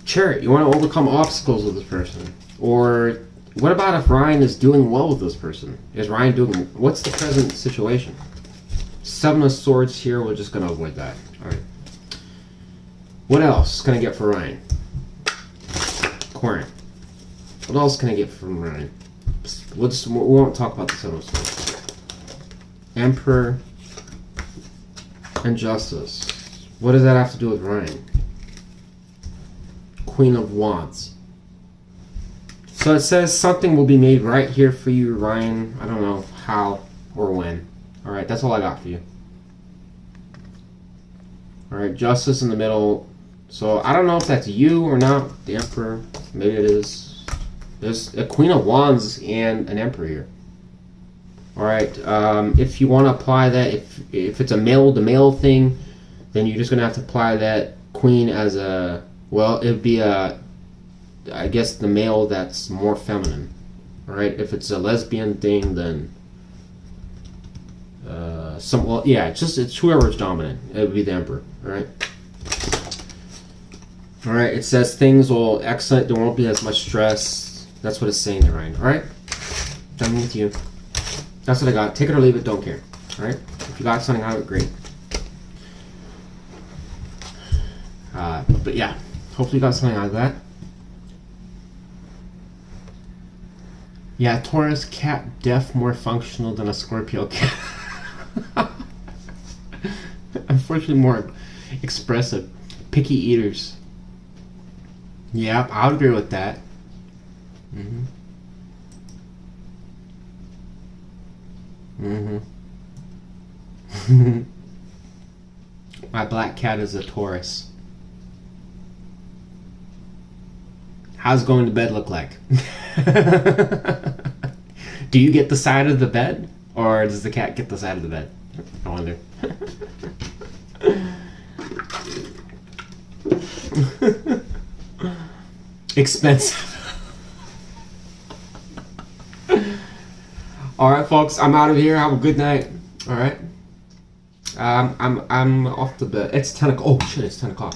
Sure, you want to overcome obstacles with this person. Or what about if Ryan is doing well with this person? Is Ryan doing... What's the present situation? 7 of Swords here, we're just going to avoid that. Alright. What else can I get for Ryan? Aquarian. What else can I get from Ryan? We won't talk about the 7 of Swords. Emperor and Justice. What does that have to do with Ryan? Queen of Wands. So it says something will be made right here for you, Ryan. I don't know how or when. Alright, that's all I got for you. Alright, Justice in the middle. So I don't know if that's you or not. The Emperor. Maybe it is. There's a Queen of Wands and an Emperor here. Alright, if you want to apply that, if it's a male-to-male thing, then you're just going to have to apply that Queen as a... Well, it would be I guess the male that's more feminine. Alright, if it's a lesbian thing, then it's whoever's dominant. It would be the Emperor. Alright. Alright, it says things will excellent, there won't be as much stress. That's what it's saying there, Ryan. Alright? Done with you. That's what I got. Take it or leave it, don't care. Alright? If you got something out of it, great. But yeah. Hopefully you got something out of that. Yeah, Taurus cat deaf more functional than a Scorpio cat. Unfortunately more expressive. Picky eaters. Yeah, I would agree with that. My black cat is a Taurus. How's going to bed look like? Do you get the side of the bed? Or does the cat get the side of the bed? I wonder. Expensive. Alright folks, I'm out of here. Have a good night. Alright. I'm off to bed. It's 10 o'clock. Oh shit, it's 10 o'clock.